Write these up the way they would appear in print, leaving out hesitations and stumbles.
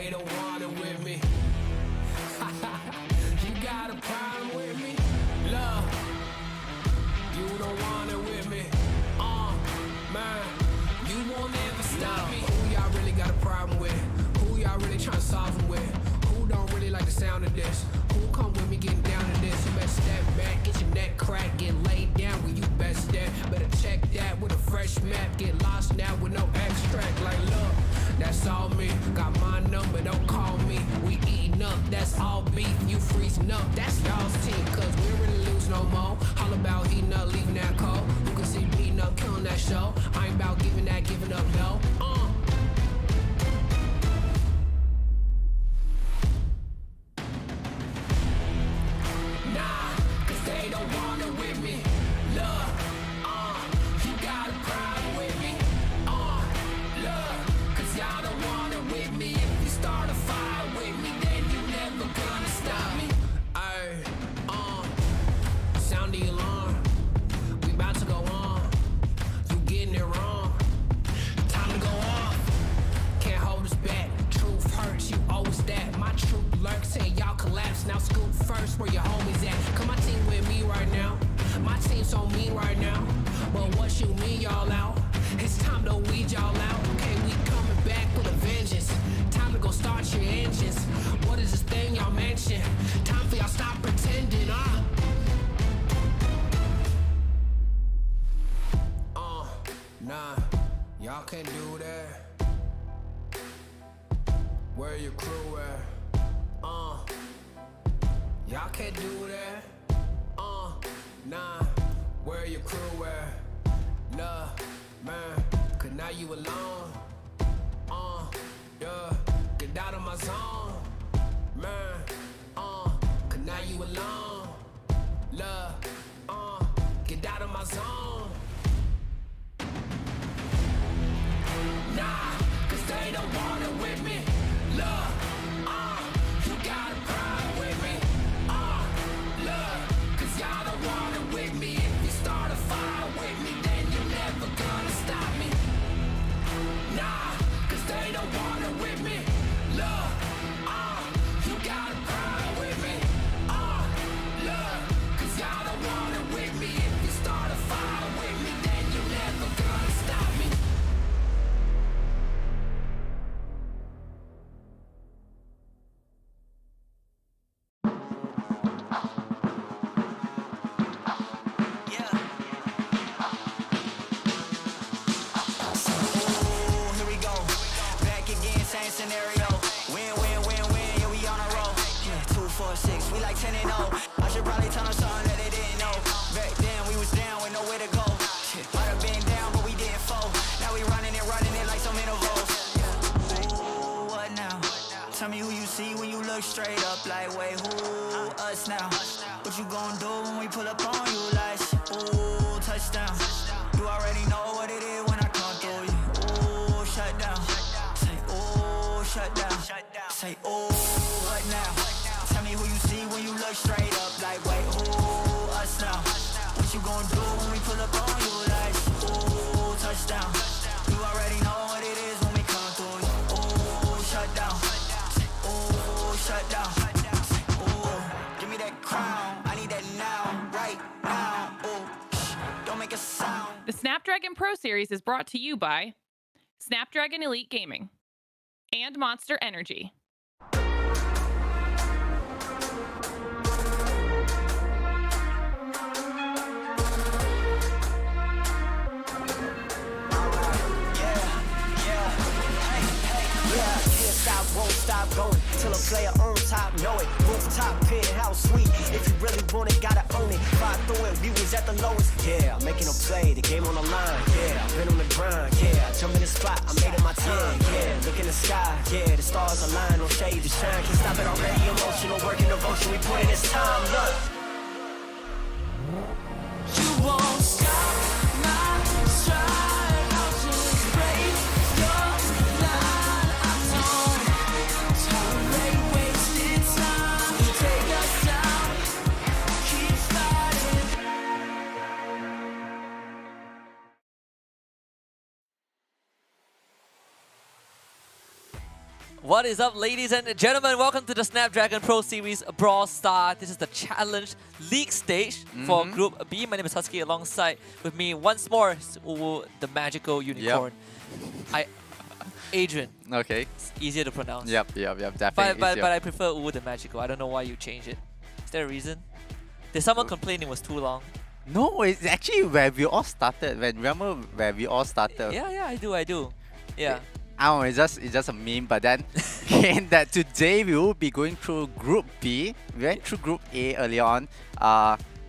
they don't want it with me. You got a problem with me? Love, you don't want it with me. Man, you won't ever stop me. Who y'all really got a problem with? Who y'all really trying to solve it with? Who don't really like the sound of this? Who come with me getting down to this? You better step back, get your neck cracked, get laid down where you best at. Better check that with a fresh map. Get lost now with no extract. Like, look, that's all me. Got my number, don't call me. We eating up, that's all beef. You freezing up, that's y'all's team. Cause we don't really lose no more. All about heating up, leaving that cold. You can see beating up, killing that show. I ain't about giving up, no. Nah, cause they don't want it with me. Look, you got a problem with me. Look, cause y'all don't want it with me. If you start a fire with me, then you never gonna stop me. Ay, sound the alarm. We about to go on. You getting it wrong. Time to go off. Can't hold us back. Truth hurts, you always that. My truth lurks, say y'all collapse. Now scoop first where your homies at. Come my team with me right now. My team so mean right now. But what you mean y'all out? It's time to weed y'all out. Okay, we coming back with a vengeance. Time to go start your engines. What is this thing y'all mention? Time for y'all stop pretending, Nah, y'all can't do that. Where your crew at? Y'all can't do that. Nah, where your crew at? Nah, man, cause now you alone. Yeah, get out of my zone. Man, cause now you alone. Love, get out of my zone. Nah, cause they don't want it with me. Look, you got a problem with me. Look, cause y'all don't want it with me. If you start a fire with me, then you're never gonna stop me. Nah, cause they don't want it with me. Look, you got a problem with me. Look, cause y'all don't want it with me. If you start a fire with me, then you're never gonna stop me. Scenario, win, win, win, win, yeah, we on a roll. Yeah, 2, 4, 6, we like 10 and 0. I should probably tell them something that they didn't know. Back then we was down with nowhere to go. Shit, might have been down, but we didn't fall. Now we running it like some intervals. Ooh, what now? Tell me who you see when you look straight up. Like, wait, who? Us now. What you gon' do when we pull up on you? Like, ooh, touchdown. You already know what it is when I come through you. Ooh, shut down. Shut down. Say, ooh, what now? Tell me who you see when you look straight up. Like, wait, who? Us now. What you gon' do when we pull up on you? Like, ooh, touchdown. You already know what it is when we come through you. Ooh, shut down. Say, ooh, shut down. Say, ooh, give me that crown. I need that now, right now. Ooh, don't make a sound. The Snapdragon Pro Series is brought to you by Snapdragon Elite Gaming and Monster Energy. Won't stop going till a player on top know it. Rooftop, penthouse, sweet. If you really want it, gotta own it. Fly through it, we was at the lowest. Yeah, making a play, the game on the line. Yeah, I've been on the grind. Yeah, I jump in the spot, I made it my time. Yeah, look in the sky. Yeah, the stars align, no shade to shine. Can't stop it already. Emotional work and devotion, we put in this time. Look, you won't stop my stride. I'll just break your line. I don't tolerate wasted time. You take us down, keep fighting. What is up, ladies and gentlemen? Welcome to the Snapdragon Pro Series Brawl Star. This is the Challenge League stage for Group B. My name is Husky. Alongside with me once more is Uwu, the magical unicorn. Adrian. Okay. It's easier to pronounce. Yep, definitely. But I prefer Uwu, the magical. I don't know why you changed it. Is there a reason? Did someone complain it was too long? No, it's actually where we all started. Remember where we all started? Yeah, I do. Yeah. I don't know, it's just a meme, but then again that today we will be going through Group B. We went through Group A earlier on.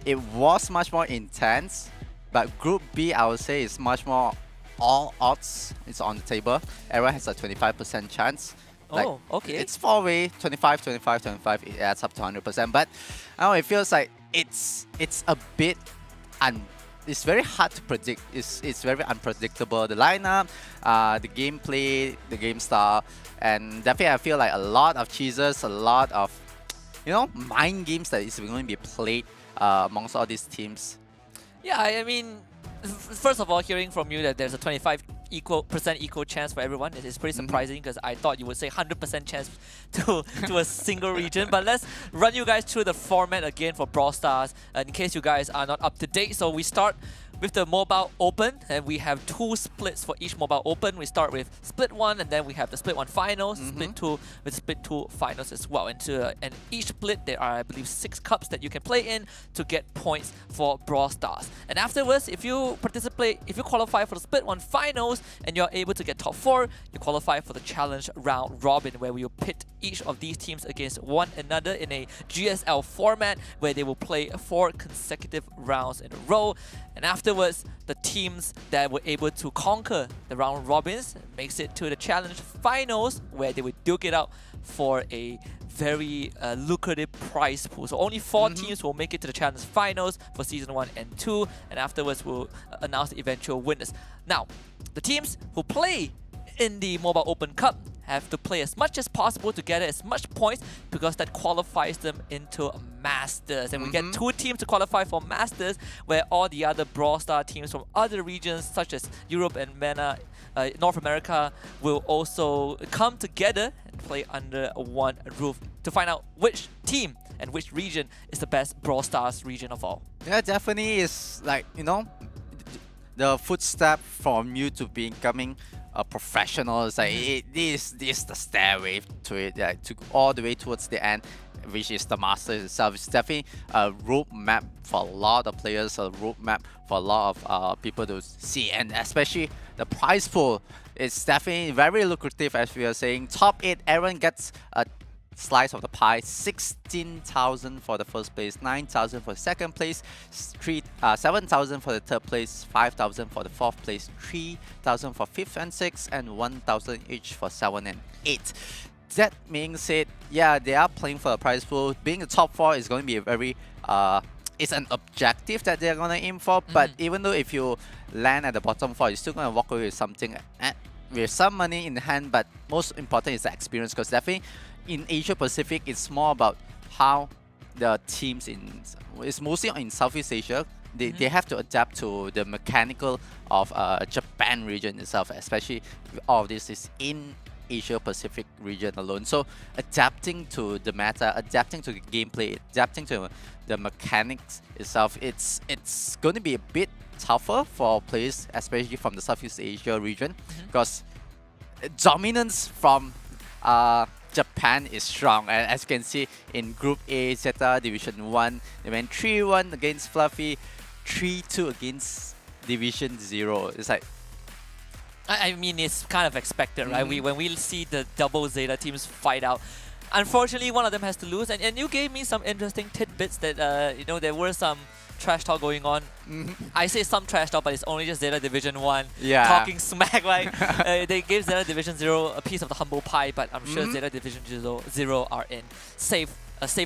It was much more intense, but Group B I would say is much more all odds. It's on the table. Everyone has a 25% chance. Oh, okay. It's 4-way, 25, 25, 25. It adds up to 100%. But I don't know, it feels like it's a bit it's very hard to predict. It's very unpredictable. The lineup, the gameplay, the game style, and definitely I feel like a lot of cheeses, a lot of mind games that is going to be played amongst all these teams. Yeah, I mean, first of all, hearing from you that there's a 25% equal chance for everyone is pretty surprising, because I thought you would say 100% chance to a single region. But let's run you guys through the format again for Brawl Stars in case you guys are not up to date. So we start with the Mobile Open, and we have 2 splits for each Mobile Open. We start with Split 1, and then we have the Split 1 Finals, Split 2 with Split 2 Finals as well. And each split, there are, I believe, 6 cups that you can play in to get points for Brawl Stars. And afterwards, if you qualify for the Split 1 Finals, and you're able to get top 4, you qualify for the Challenge Round Robin, where we will pit each of these teams against one another in a GSL format, where they will play 4 consecutive rounds in a row. And afterwards, the teams that were able to conquer the round robins makes it to the Challenge Finals, where they will duke it out for a very lucrative prize pool. So only 4 teams will make it to the Challenge Finals for Season 1 and 2, and afterwards we'll announce the eventual winners. Now, the teams who play in the Mobile Open Cup have to play as much as possible to gather as much points, because that qualifies them into Masters. And we get 2 teams to qualify for Masters, where all the other Brawl Star teams from other regions such as Europe and North America will also come together and play under one roof to find out which team and which region is the best Brawl Stars region of all. Yeah, definitely is like, the footstep from you to becoming a professional. It's like this is the stairway to it, to all the way towards the end, which is the Masters itself. It's definitely a roadmap for a lot of players, a roadmap for a lot of people to see, and especially the prize pool. It's definitely very lucrative, as we are saying. Top 8, everyone gets a slice of the pie. 16,000 for the first place, 9,000 for the second place, 7,000 for the third place, 5,000 for the fourth place, 3,000 for fifth and sixth, and 1,000 each for 7 and 8. That being said, yeah, they are playing for the prize pool. Being the top 4 is going to be a very it's an objective that they're going to aim for. But even though if you land at the bottom 4, you're still going to walk away with something, with some money in hand. But most important is the experience, because definitely in Asia Pacific, it's more about how the teams it's mostly in Southeast Asia. They have to adapt to the mechanical of Japan region itself, especially all of this is in Asia Pacific region alone. So adapting to the meta, adapting to the gameplay, adapting to the mechanics itself, it's going to be a bit tougher for players, especially from the Southeast Asia region, because dominance from Japan is strong. And as you can see in Group A, Zeta Division 1, they went 3-1 against Fluffy, 3-2 against Division 0. It's like, I mean, it's kind of expected, right? When we see the double Zeta teams fight out, unfortunately, one of them has to lose. And you gave me some interesting tidbits that, there were some trash talk going on. I say some trash talk, but it's only just Zeta Division 1 talking smack. Like, they gave Zeta Division 0 a piece of the humble pie, but I'm sure Zeta Division 0 are in safe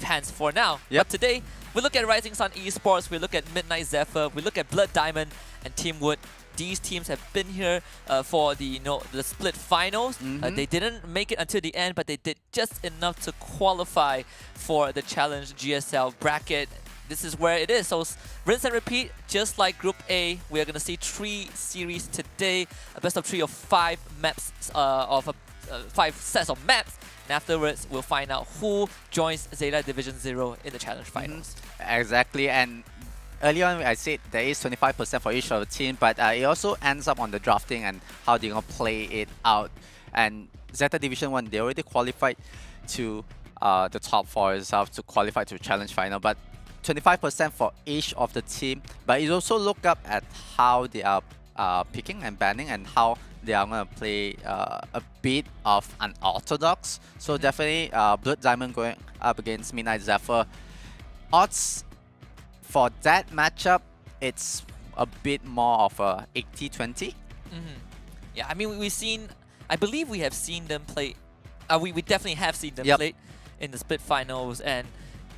hands for now. But today, we look at Rising Sun Esports, we look at Midnight Zephyr, we look at Blood Diamond and Team Wood. These teams have been here for the split finals. They didn't make it until the end, but they did just enough to qualify for the Challenge GSL bracket. This is where it is. So rinse and repeat, just like Group A. We are going to see 3 series today, a best of 3 of 5 maps of 5 sets of maps. And afterwards, we'll find out who joins Zeta Division 0 in the challenge finals. Exactly, and earlier on I said there is 25% for each of the team, but it also ends up on the drafting and how they're gonna play it out. And Zeta Division 1, they already qualified to the top 4 itself to qualify to challenge final, but 25% for each of the team. But it also look up at how they are picking and banning and how they are going to play a bit of unorthodox. So definitely Blood Diamond going up against Midnight Zephyr. Odds for that matchup, it's a bit more of a 80-20. Yeah, I mean, I believe we have seen them play. We definitely have seen them play in the split finals, and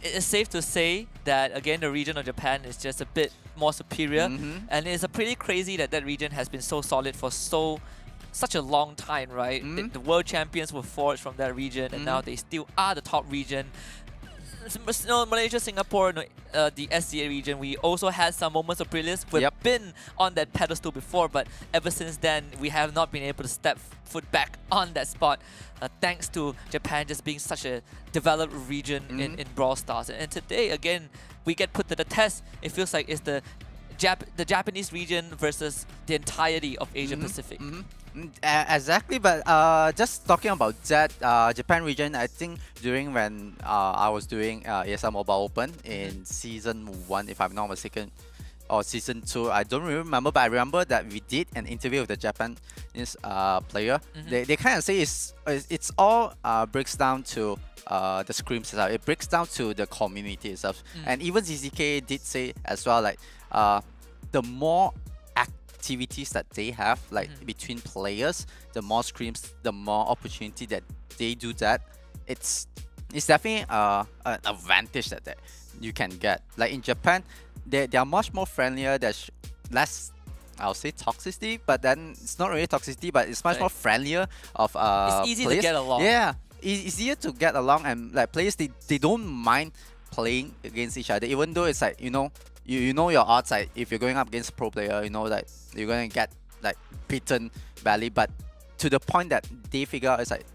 it's safe to say that again the region of Japan is just a bit more superior, and it's pretty crazy that that region has been so solid for such a long time, right? The world champions were forged from that region, and now they still are the top region. Malaysia, Singapore, the SCA region, we also had some moments of brilliance. We've been on that pedestal before, but ever since then, we have not been able to step foot back on that spot, thanks to Japan just being such a developed region in Brawl Stars. And today, again, we get put to the test. It feels like it's the Japanese region versus the entirety of Asia Pacific. Exactly, but just talking about that Japan region, I think during when I was doing ESL Mobile Open in Season 1, if I'm not mistaken, or Season 2, I don't really remember, but I remember that we did an interview with the Japanese player. They kind of say it's all breaks down to the scrims itself. It breaks down to the community itself. And even ZZK did say as well, like the more activities that they have, like between players, the more scrims, the more opportunity that they do that. It's definitely an advantage that you can get. Like in Japan, they are much more friendlier. There's less, I'll say, toxicity, but then it's not really toxicity, but it's much more friendlier of it's easy players. to get along. Yeah, it's easier to get along, and like players, they don't mind playing against each other, even though it's like, you know your odds. Like if you're going up against a pro player, you know that you're gonna get like beaten badly, but to the point that they figure out it's like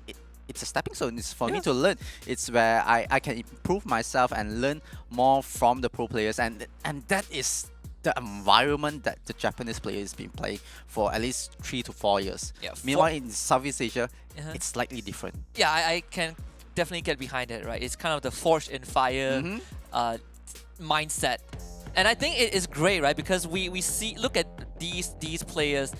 it's a stepping stone. It's for me to learn. It's where I can improve myself and learn more from the pro players, and that is the environment that the Japanese players has been playing for at least 3 to 4 years. Meanwhile, in Southeast Asia, it's slightly different. Yeah, I can definitely get behind it, right? It's kind of the forged in fire mindset. And I think it is great, right? Because we look at these players,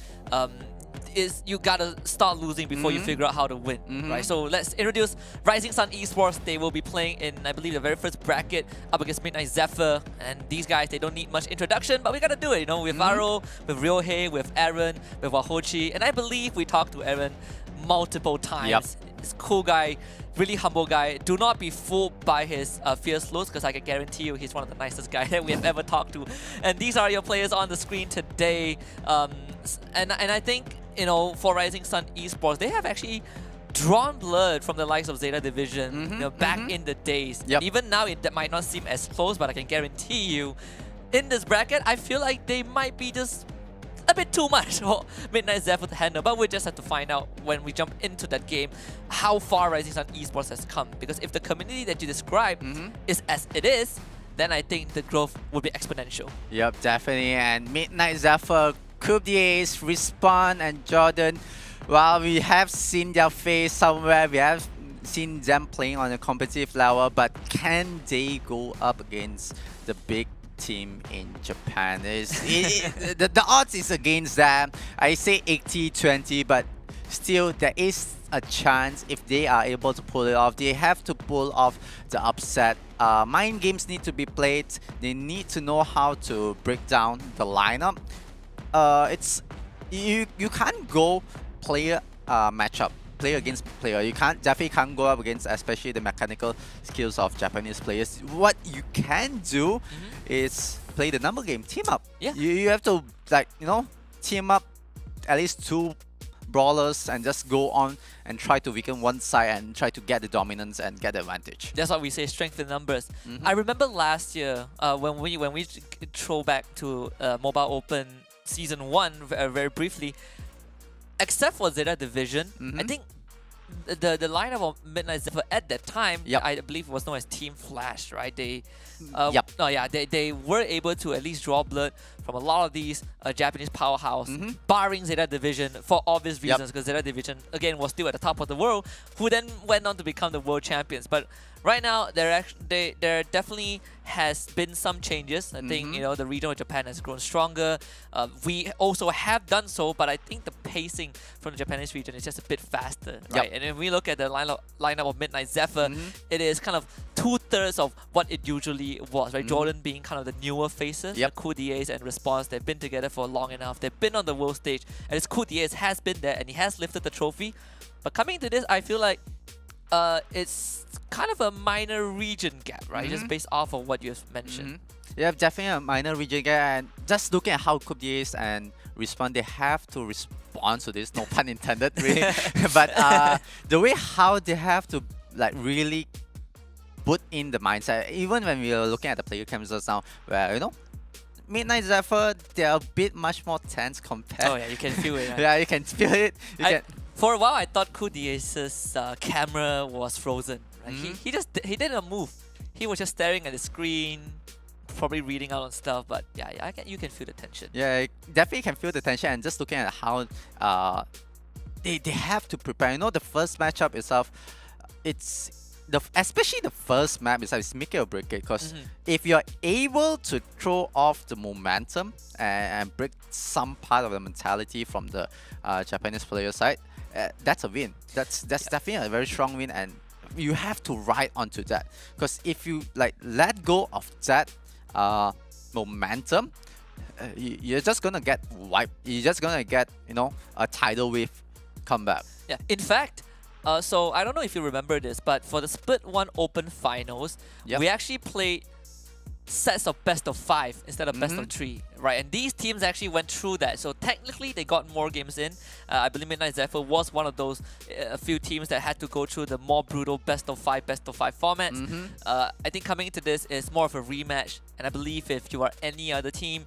you gotta start losing before you figure out how to win, right? So let's introduce Rising Sun Esports. They will be playing in, I believe, the very first bracket up against Midnight Zephyr. And these guys, they don't need much introduction, but we gotta do it, you know, with Varo, with Ryohei, with Aaron, with Wahochi. And I believe we talked to Aaron multiple times. This cool guy, really humble guy. Do not be fooled by his fierce looks, because I can guarantee you he's one of the nicest guys that we have ever talked to. And these are your players on the screen today. And I think, you know, for Rising Sun Esports, they have actually drawn blood from the likes of Zeta Division, you know, back in the days. Even now, that might not seem as close, but I can guarantee you, in this bracket, I feel like they might be just a bit too much for Midnight Zephyr to handle, but we just have to find out when we jump into that game how far Rising Sun Esports has come. Because if the community that you describe is as it is, then I think the growth will be exponential. Yep, definitely. And Midnight Zephyr, Coupe d'Ace, Respawn, and Jordan, well, we have seen their face somewhere. We have seen them playing on a competitive level, but can they go up against the big team in Japan? The odds is against them. I say 80-20, but still there is a chance if they are able to pull it off. They have to pull off the upset. Mind games need to be played. They need to know how to break down the lineup. You can't go player matchup, player against player. You definitely can't go up against, especially the mechanical skills of Japanese players. What you can do is play the number game, team up. You have to, like, you know, team up at least 2 brawlers and just go on and try to weaken one side and try to get the dominance and get the advantage. That's what we say, strength in numbers. I remember last year when we throw back to Mobile Open Season 1 very briefly, except for Zeta Division, I think the lineup of Midnight Zephyr at that time, Yep. I believe was known as Team Flash, right? They, Yep. no, yeah, they were able to at least draw blood from a lot of these Japanese powerhouse, Mhm. barring Zeta Division for obvious Yep. reasons, because Zeta Division again was still at the top of the world, who then went on to become the world champions. But right now, there definitely has been some changes. I think the region of Japan has grown stronger. We also have done so, but I think the pacing from the Japanese region is just a bit faster, right? And when we look at the lineup of Midnight Zephyr, it is kind of 2/3 of what it usually was, right? Jordan being kind of the newer faces, Yep. the Cool DAs and Response. They've been together for long enough. They've been on the world stage, and it's Cool DAs has been there, and he has lifted the trophy. But coming to this, I feel like it's kind of a minor region gap, right? Just based off of what you've mentioned. Yeah, definitely a minor region gap. And just looking at how Coupe and Respawn, they have to respond to this, no pun intended, really. But the way how they have to like really put in the mindset, even when we are looking at the player cams just now, where Midnight Zephyr, they're a bit much more tense compared. Oh yeah, you can feel it. Right? Yeah, you can feel it. For a while, I thought Cool DA's camera was frozen. Right? He didn't move. He was just staring at the screen, probably reading out on stuff. But yeah, you can feel the tension. Yeah, definitely can feel the tension, and just looking at how they have to prepare. The first matchup itself, especially the first map itself is make it or break it. Because if you're able to throw off the momentum and break some part of the mentality from the Japanese player side, that's a win. That's definitely a very strong win, and you have to ride onto that. Because if you let go of that momentum, you're just gonna get wiped. You're just gonna get a tidal wave comeback. Yeah. In fact, so I don't know if you remember this, but for the Split 1 Open finals, we actually played sets of best of 5 instead of best of 3, right? And these teams actually went through that, so technically they got more games in. I believe Midnight Zephyr was one of those a few teams that had to go through the more brutal best of 5 formats. I think coming into this is more of a rematch, and I believe if you are any other team,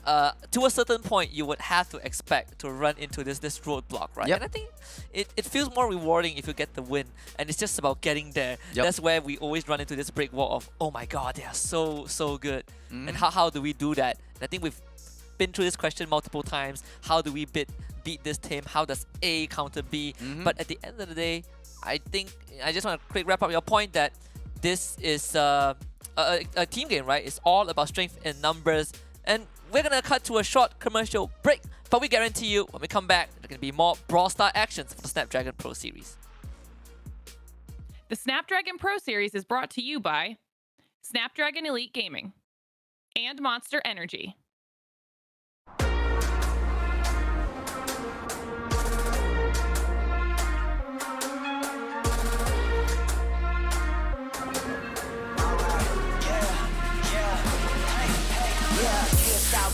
to a certain point, you would have to expect to run into this roadblock, right? And I think it feels more rewarding if you get the win, and it's just about getting there. That's where we always run into this brick wall of, oh my god, they are so good. And how do we do that? And I think we've been through this question multiple times. How do we beat this team? How does A counter B? But at the end of the day, I think I just want to quick wrap up your point that this is a team game, right? It's all about strength in numbers. And we're going to cut to a short commercial break, but we guarantee you when we come back, there can be more Brawl Star actions for the Snapdragon Pro Series. The Snapdragon Pro Series is brought to you by Snapdragon Elite Gaming and Monster Energy.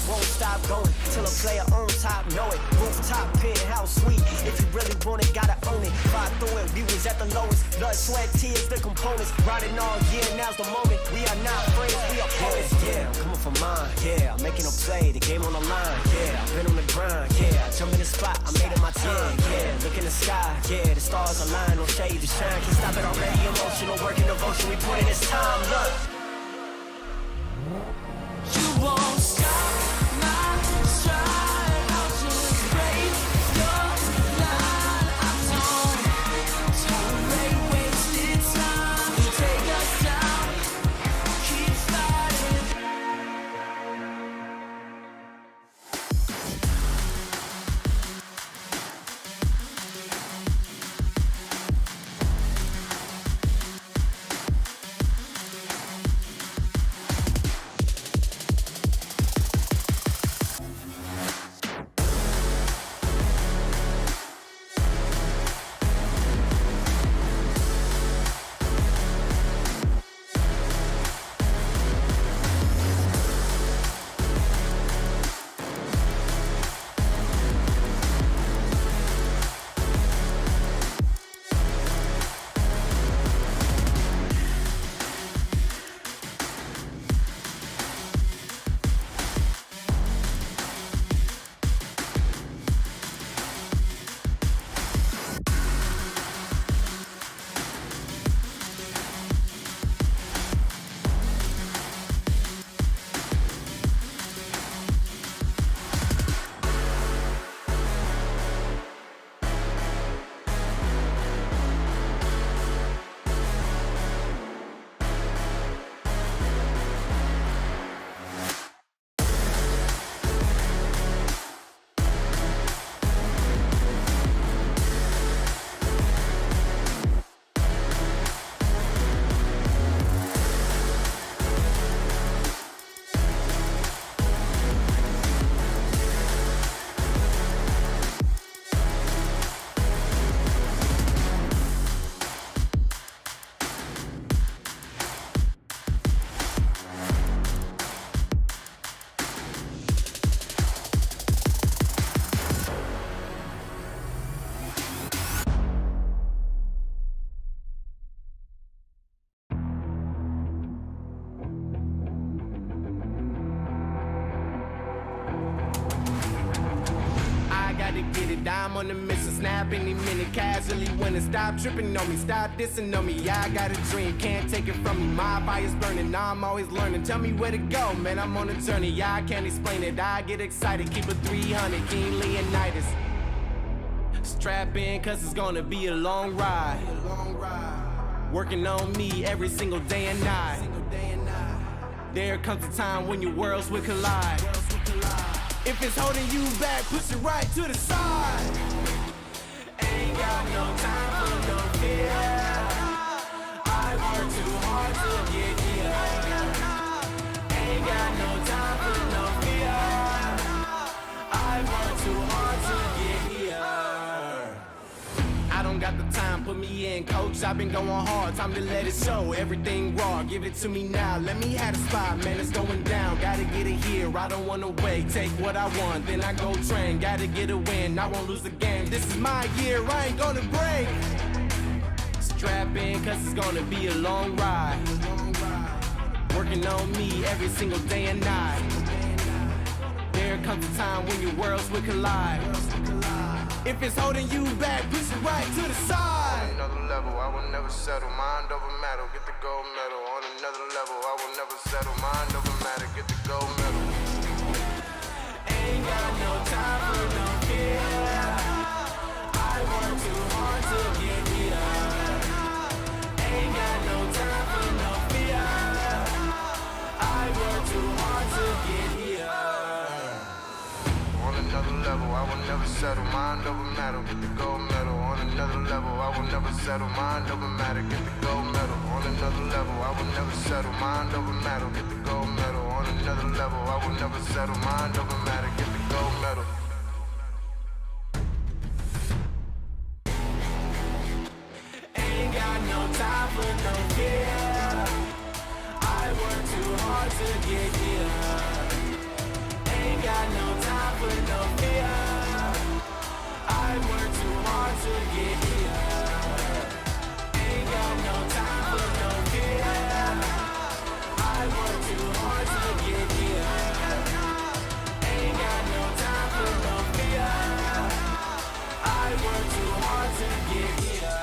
Won't stop going till a player on top know it. Rooftop, penthouse suite. If you really want it, gotta own it. Fight through it, we was at the lowest. Blood, sweat, tears, the components. Riding all year, now's the moment. We are not friends, we are opponents. Yeah, I'm coming for mine. Yeah, I'm making a play, the game on the line. Yeah, I've been on the grind. Yeah, I jump in the spot, I made it my time. Yeah, look in the sky. Yeah, the stars align, no shade to shine. Can't stop it already. Emotional work and devotion. We put in this time. Look. You won't stop. get it. I'm on the mission, snap any minute, casually winning. Stop tripping on me, stop dissing on me. Yeah, I got a dream, can't take it from me. My fire's burning, I'm always learning. Tell me where to go, man, I'm on a journey. Yeah, I can't explain it, I get excited. Keep it 300, King Leonidas. Strap in, cause it's gonna be a long ride. Working on me every single day and night. There comes a time when your worlds will collide. If it's holding you back, push it right to the side. Ain't got no time for no fear. I work too hard to get here. Ain't got no time for no fear. I work too hard to get here. I don't got the time, put me in, coach. I've been going hard, time to let it show. Everything raw, give it to me now. Let me have the spot, man, it's going down. Gotta get it here, I don't wanna wait. Take what I want, then I go train. Gotta get a win, I won't lose the game. This is my year, I ain't gonna break. Strap in, cause it's gonna be a long ride. Working on me every single day and night. There comes a time when your worlds will collide. If it's holding you back, push it right to the side. On another level, I will never settle. Mind over matter, get the gold medal. On another level, I will never settle. Mind over matter, get the gold medal. Ain't got no time for no fear. I work too hard to get here. Ain't got no time for no fear. I work too hard to get here. On another level, I will never settle. Mind over matter, get the gold medal. On another level, I will never settle. Mind over matter, get the gold medal. On another level, I will never settle. Mind over matter, get the gold medal. On another level, I will never settle. Mind over matter, get the gold medal. Ain't got no time for no fear. I work too hard to get here. Ain't got no time for no fear. I work too hard to get here. Ain't got no time for no fear. I work too hard to get here. Ain't got no time for no fear. I work too hard to get here.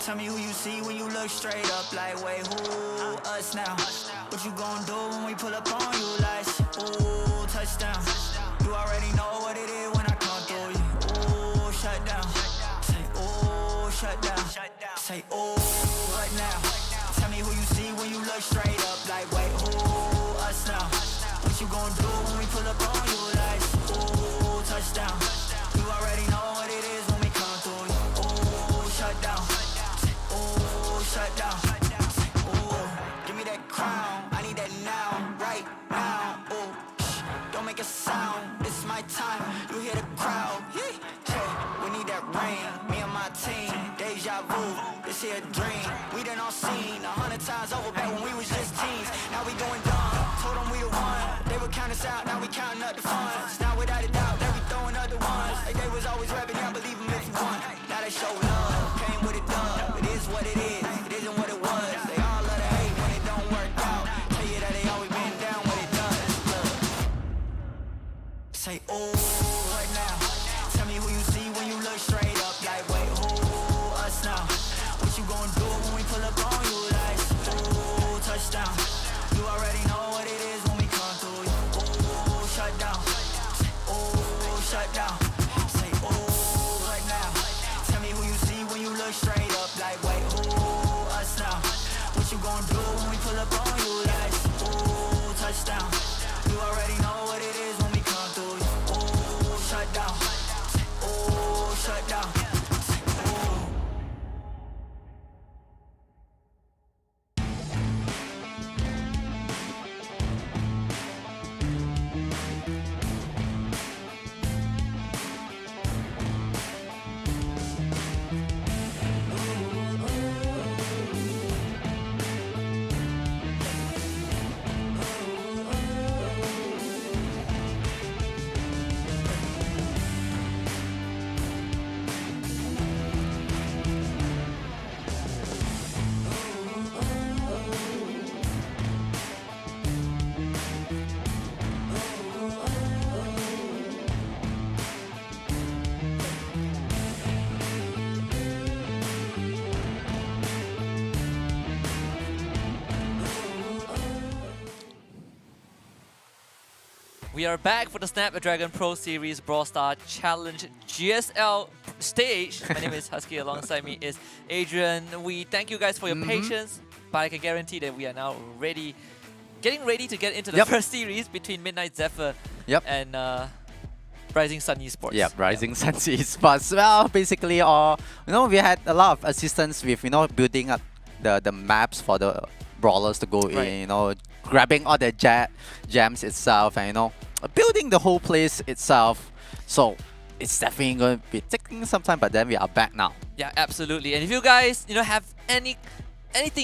Tell me who you see when you look straight up. Like, wait, who? Us now. What you gon' do when we pull up on you? Like, ooh, touchdown. You already know what it is when I come through you. Ooh, shut down. Say, ooh, shut down. Say, ooh, what now? Tell me who you see when you look straight up. Like, wait, who? Us now. What you gon' do when we pull up on you? Like, ooh, touchdown. You already know what it is when we come through you. Ooh, shut down. Ooh, shut down. Ooh, give me that crown. I need that now, right now. Ooh, don't make a sound. It's my time. You hear the crowd. Hey, we need that rain. Me and my team. Deja vu. This here a dream. We done all seen 100 times over back when we was just teens. Now we going dumb. Told them we the one. They would count us out. Now we counting up the funds. Now without a doubt, they be throwing up the ones. Like they was always rapping. I believe them if you want. Now they show love. Came with a dub. It is what it is. It isn't what it was. They all love to hate when it don't work out. Tell you that they always been down when it does. Look. Say, ooh, what now? Tell me who you see when you look straight up. Like, wait, who? Us now. What you gon' do when we pull up on you? Like, ooh, touchdown. You already know what it is when we come through you. Ooh, shut down. Ooh, shut down. Say, ooh, what now? Tell me who you see when you look straight up. Like, wait, who? Us now. What you gon' do when we pull up on you? Like, ooh, touchdown. You already know what it is when we come through you. Ooh, shut down. Ooh, shut down. Ooh. We are back for the Snapdragon Pro Series Brawl Star Challenge GSL stage. My name is Husky. Alongside me is Adrian. We thank you guys for your patience, but I can guarantee that we are now getting ready to get into the first series between Midnight Zephyr and Rising Sun Esports. Yeah, Rising Sun Esports. Well, basically, we had a lot of assistance with building up the maps for the brawlers to go in. Grabbing all the gems itself, and building the whole place itself. So it's definitely going to be taking some time, but then we are back now. Yeah, absolutely. And if you guys have anything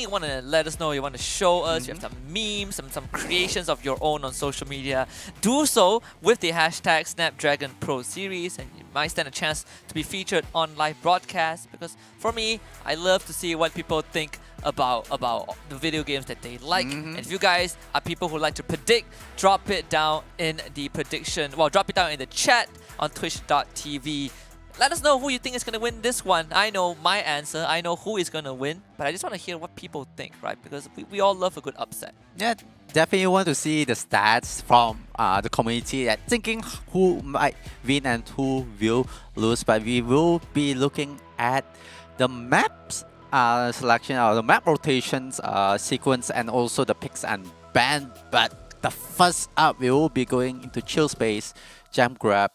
you want to let us know, you want to show us, you have some memes, some creations of your own on social media, do so with the hashtag Snapdragon Pro Series, and you might stand a chance to be featured on live broadcast. Because for me, I love to see what people think about the video games that they like. And if you guys are people who like to predict, drop it down in the prediction. Well, drop it down in the chat on twitch.tv. Let us know who you think is going to win this one. I know my answer. I know who is going to win. But I just want to hear what people think, right? Because we all love a good upset. Yeah, definitely want to see the stats from the community, thinking who might win and who will lose. But we will be looking at the maps selection, the map rotations sequence, and also the picks and ban. But the first up, we will be going into chill space, gem grab.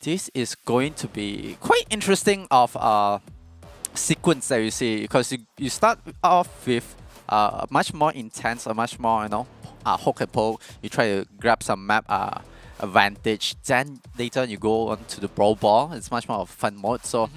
This is going to be quite interesting of sequence that you see, because you start off with much more intense, or much more hook and poke. You try to grab some map advantage. Then later you go on to the brawl ball. It's much more of fun mode. So.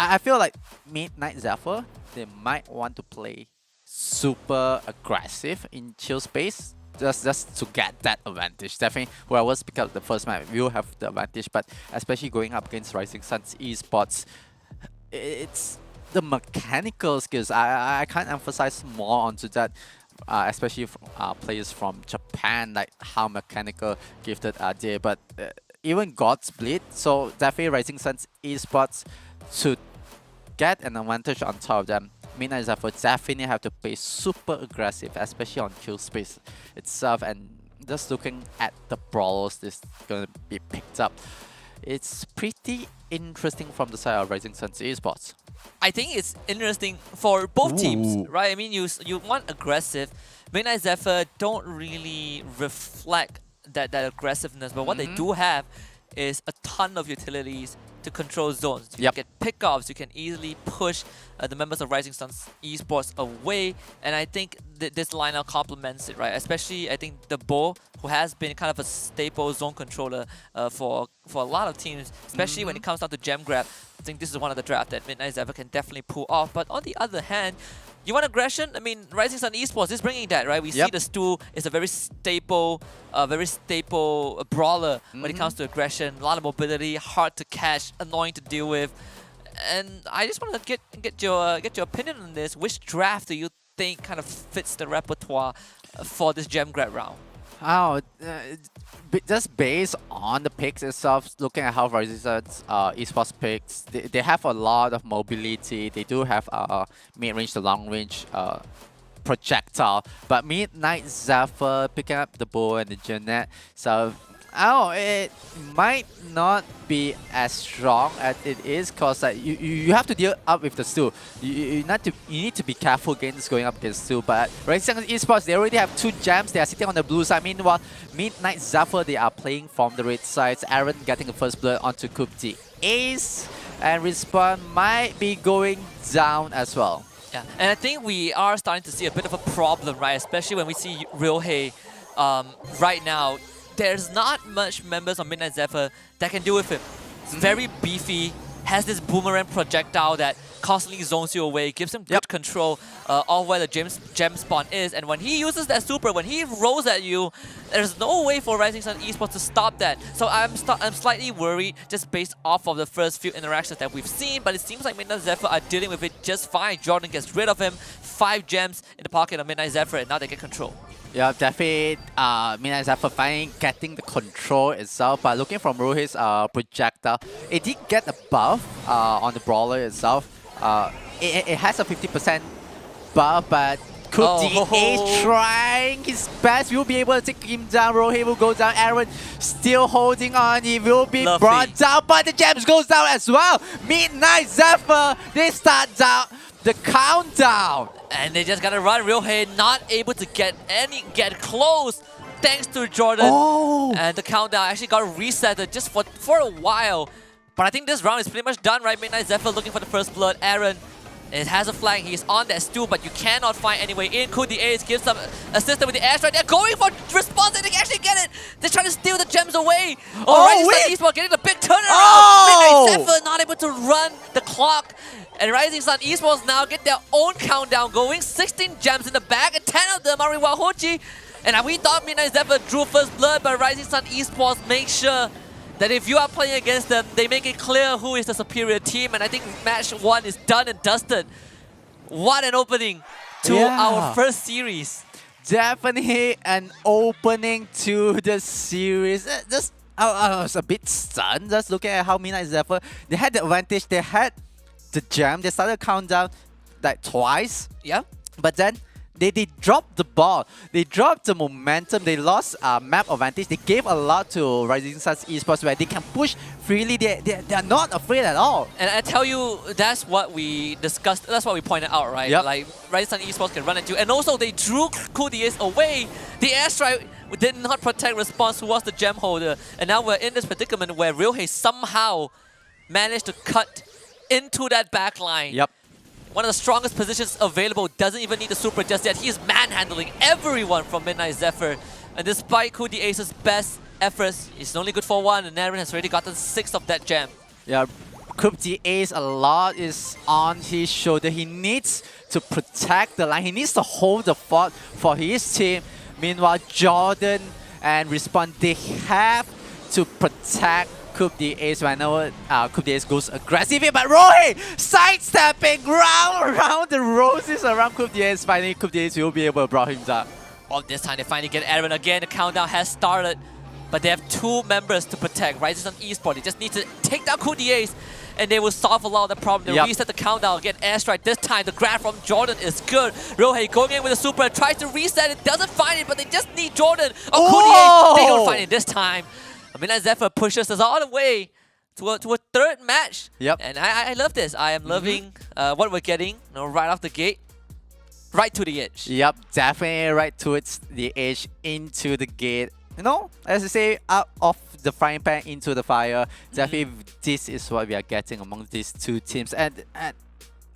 I feel like Midnight Zephyr, they might want to play super aggressive in chill space, just to get that advantage. Definitely, whoever's picked up the first map will have the advantage, but especially going up against Rising Sun's esports, it's the mechanical skills. I can't emphasize more onto that, especially players from Japan, like how mechanical gifted are they. But even God's Bleed, so definitely Rising Sun's esports should get an advantage on top of them, Midnight Zephyr definitely have to play super aggressive, especially on kill space itself. And just looking at the brawlers that's gonna be picked up, it's pretty interesting from the side of Rising Suns Esports. I think it's interesting for both teams, Ooh. right? I mean, you want aggressive. Midnight Zephyr don't really reflect that aggressiveness, but what they do have is a ton of utilities to control zones. You Yep. get pickoffs, you can easily push the members of Rising Suns Esports away, and I think this lineup complements it, right? Especially, I think the Bo, who has been kind of a staple zone controller for a lot of teams, especially when it comes down to gem grab. I think this is one of the drafts that Midnight Zephyr can definitely pull off. But on the other hand, you want aggression? I mean, Rising Sun Esports is bringing that, right? We see the Stu is a very staple brawler when it comes to aggression. A lot of mobility, hard to catch, annoying to deal with. And I just want to get your opinion on this. Which draft do you think kind of fits the repertoire for this gem grab round? Oh, just based on the picks itself, looking at how Rising Suns Esports picks, they have a lot of mobility. They do have mid-range to long-range projectile, but Midnight Zephyr picking up the bow and the Jeanette, so it might not be as strong as it is, because you have to deal up with the Stu. You need to be careful against going up against Stu. But Rising Sun Esports, they already have 2 gems. They are sitting on the blue side. Meanwhile, Midnight Zephyr, they are playing from the red sides. Aaron getting the first blood onto Coup the Ace, and Respawn might be going down as well. Yeah, and I think we are starting to see a bit of a problem, right? Especially when we see Ryohei right now. There's not much members of Midnight Zephyr that can deal with him. It's very beefy, has this boomerang projectile that constantly zones you away, gives him good control of where the gem spawn is. And when he uses that super, when he rolls at you, there's no way for Rising Sun Esports to stop that. So I'm slightly worried just based off of the first few interactions that we've seen, but it seems like Midnight Zephyr are dealing with it just fine. Jordan gets rid of him, 5 gems in the pocket of Midnight Zephyr, and now they get control. Yeah, definitely. Midnight Zephyr finally getting the control itself, but looking from Rohit's projectile, it did get a buff on the brawler itself. It has a 50% buff, but Coup the Ace trying his best. Will be able to take him down. Rohit will go down. Aaron still holding on. He will be brought down, but the gems goes down as well. Midnight Zephyr, they start down the countdown. And they just gotta run. Ryohei not able to get close thanks to Jordan. And the countdown actually got reset just for a while. But I think this round is pretty much done, right? Midnight Zephyr looking for the first blood. Aaron, it has a flag. He's on that Stu, but you cannot find any way in. Coup the Ace gives some assistance with the airstrike. They're going for response and they actually get it. They're trying to steal the gems away. Rising Sun Esports getting the big turnaround. Midnight Zephyr not able to run the clock. And Rising Sun Esports now get their own countdown going. 16 gems in the bag, and 10 of them are in Wahochi. And we thought Midnight Zephyr drew first blood, but Rising Sun Esports make sure that if you are playing against them, they make it clear who is the superior team. And I think match 1 is done and dusted. What an opening to our first series. Definitely an opening to the series. I was a bit stunned just looking at how Midnight Zephyr, they had the advantage. They had the gem. They started countdown like twice. Yeah. But then they dropped the ball. They dropped the momentum. They lost map advantage. They gave a lot to Rising Suns Esports where they can push freely. They're not afraid at all. And I tell you, that's what we discussed. That's what we pointed out, right? Like Rising Sun Esports can run into. And also they drew Coup the Ace away. The airstrike did not protect response, who was the gem holder. And now we're in this predicament where Ryohei somehow managed to cut into that backline. Yep. One of the strongest positions available, doesn't even need the super just yet. He's manhandling everyone from Midnight Zephyr. And despite Coup the Ace's best efforts, he's only good for 1, and Aaron has already gotten 6 of that gem. Yeah, Coup the Ace, a lot is on his shoulder. He needs to protect the line. He needs to hold the fort for his team. Meanwhile, Jordan and Respawn, they have to protect Coup the Ace whenever Coup the Ace goes aggressive, but Rohit sidestepping around the roses around Coup the Ace. Finally, Coup the Ace will be able to bring him down. Oh, this time they finally get Aaron again. The countdown has started, but they have 2 members to protect. Rising Sun Esports, they just need to take down Coup the Ace. and they will solve a lot of the problem. They Yep. reset the countdown, get airstrike. This time, the grab from Jordan is good. Ryohei going in with a super, tries to reset it, doesn't find it, but they just need Jordan. Oh, Kudier, they don't find it this time. Midnight Zephyr pushes us all the way to a third match. Yep. And I love this. I am loving what we're getting, right off the gate. Right to the edge. Yep, definitely right towards the edge, into the gate. As I say, out of the frying pan into the fire. Definitely, this is what we are getting among these two teams. And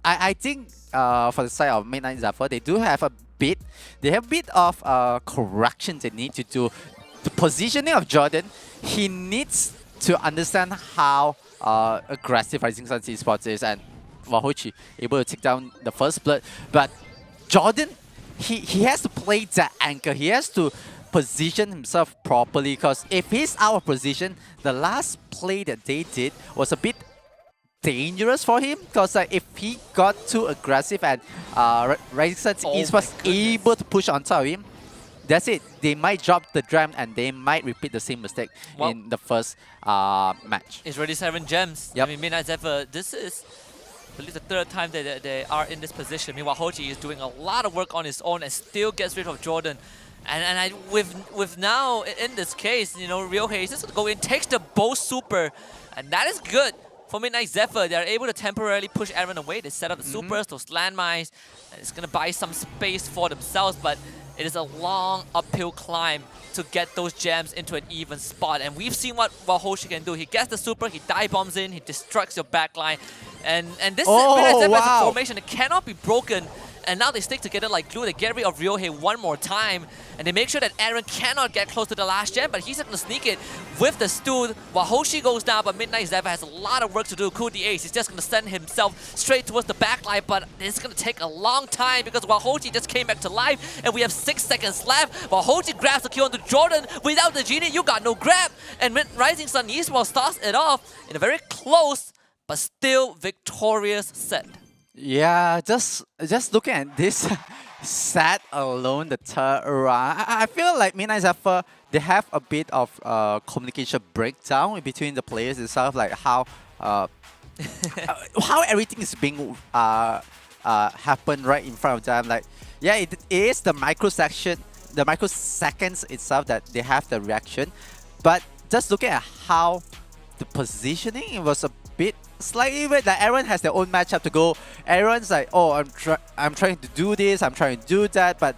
I think for the side of Midnight Zephyr, they do have a bit. They have a bit of corrections they need to do. The positioning of Jordan, he needs to understand how aggressive Rising Sun Esports is, and Wahochi able to take down the first blood. But Jordan, he has to play that anchor. He has to position himself properly, because if he's out of position, the last play that they did was a bit dangerous for him, because if he got too aggressive and Rising Sun Esports able to push on top of him, that's it. They might drop the gem and they might repeat the same mistake in the first match. It's already 7 gems. Yep. I mean, Midnight Zephyr, this is, I believe, the third time that they are in this position. Meanwhile, Hochi is doing a lot of work on his own and still gets rid of Jordan. And with now, in this case, Ryohei is just going to go in, takes the bow super, and that is good. For Midnight Zephyr, they are able to temporarily push Aaron away. They set up the supers, those landmines, and it's going to buy some space for themselves, but it is a long uphill climb to get those gems into an even spot. And we've seen what Wahoshi can do. He gets the super, he dive bombs in, he destructs your backline. And this Midnight Zephyr is a formation that cannot be broken. And now they stick together like glue. They get rid of Ryohei one more time. And they make sure that Aaron cannot get close to the last gem, but he's going to sneak it with the Stu. Wahoshi goes down, but Midnight Zephyr has a lot of work to do. Kudi Ace, he's just going to send himself straight towards the backline, but it's going to take a long time because Wahoshi just came back to life, and we have 6 seconds left. Wahoshi grabs the kill onto Jordan. Without the genie, you got no grab. And Rising Sun Esports starts it off in a very close, but still victorious set. Yeah, just looking at this set alone, the third round, I feel like Midnight Zephyr, they have a bit of communication breakdown between the players itself, like how how everything is being happen right in front of them. Like, yeah, it is the microseconds itself that they have the reaction, but just looking at how the positioning, it was a bit slightly weird. Like, Aaron has their own matchup to go. Aaron's like, oh, I'm trying to do this, I'm trying to do that, but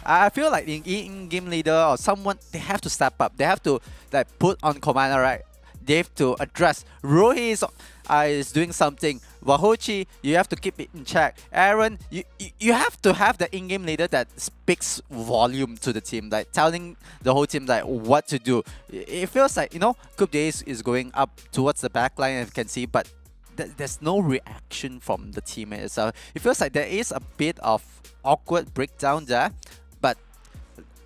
I feel like in-game leader or someone, they have to step up. They have to like put on commander, right? They have to address. Rohi is doing something. Wahochi, you have to keep it in check. Aaron, you have to have the in-game leader that speaks volume to the team, like telling the whole team like what to do. It feels like, Coup Days is going up towards the backline, as you can see, but there's no reaction from the team itself. It feels like there is a bit of awkward breakdown there, but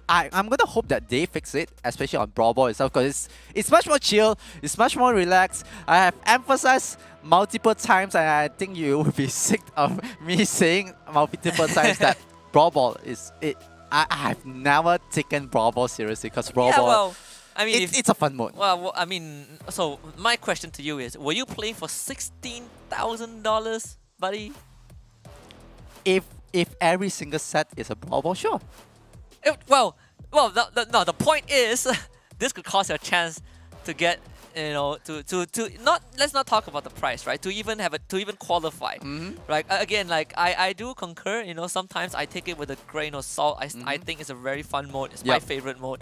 I'm gonna hope that they fix it, especially on Brawl itself, because it's much more chill, it's much more relaxed. I have emphasized multiple times, and I think you will be sick of me saying multiple times that Brawl is it. I have never taken Brawl seriously, because Brawl, well, I mean, it's a fun mode. Well, I mean, so my question to you is: were you playing for $16,000, buddy? If every single set is a Brawl, sure. No, the point is, this could cost you a chance to get, let's not talk about the price, right? To even qualify, right? Again, like I do concur. Sometimes I take it with a grain of salt. I think it's a very fun mode. It's my favorite mode.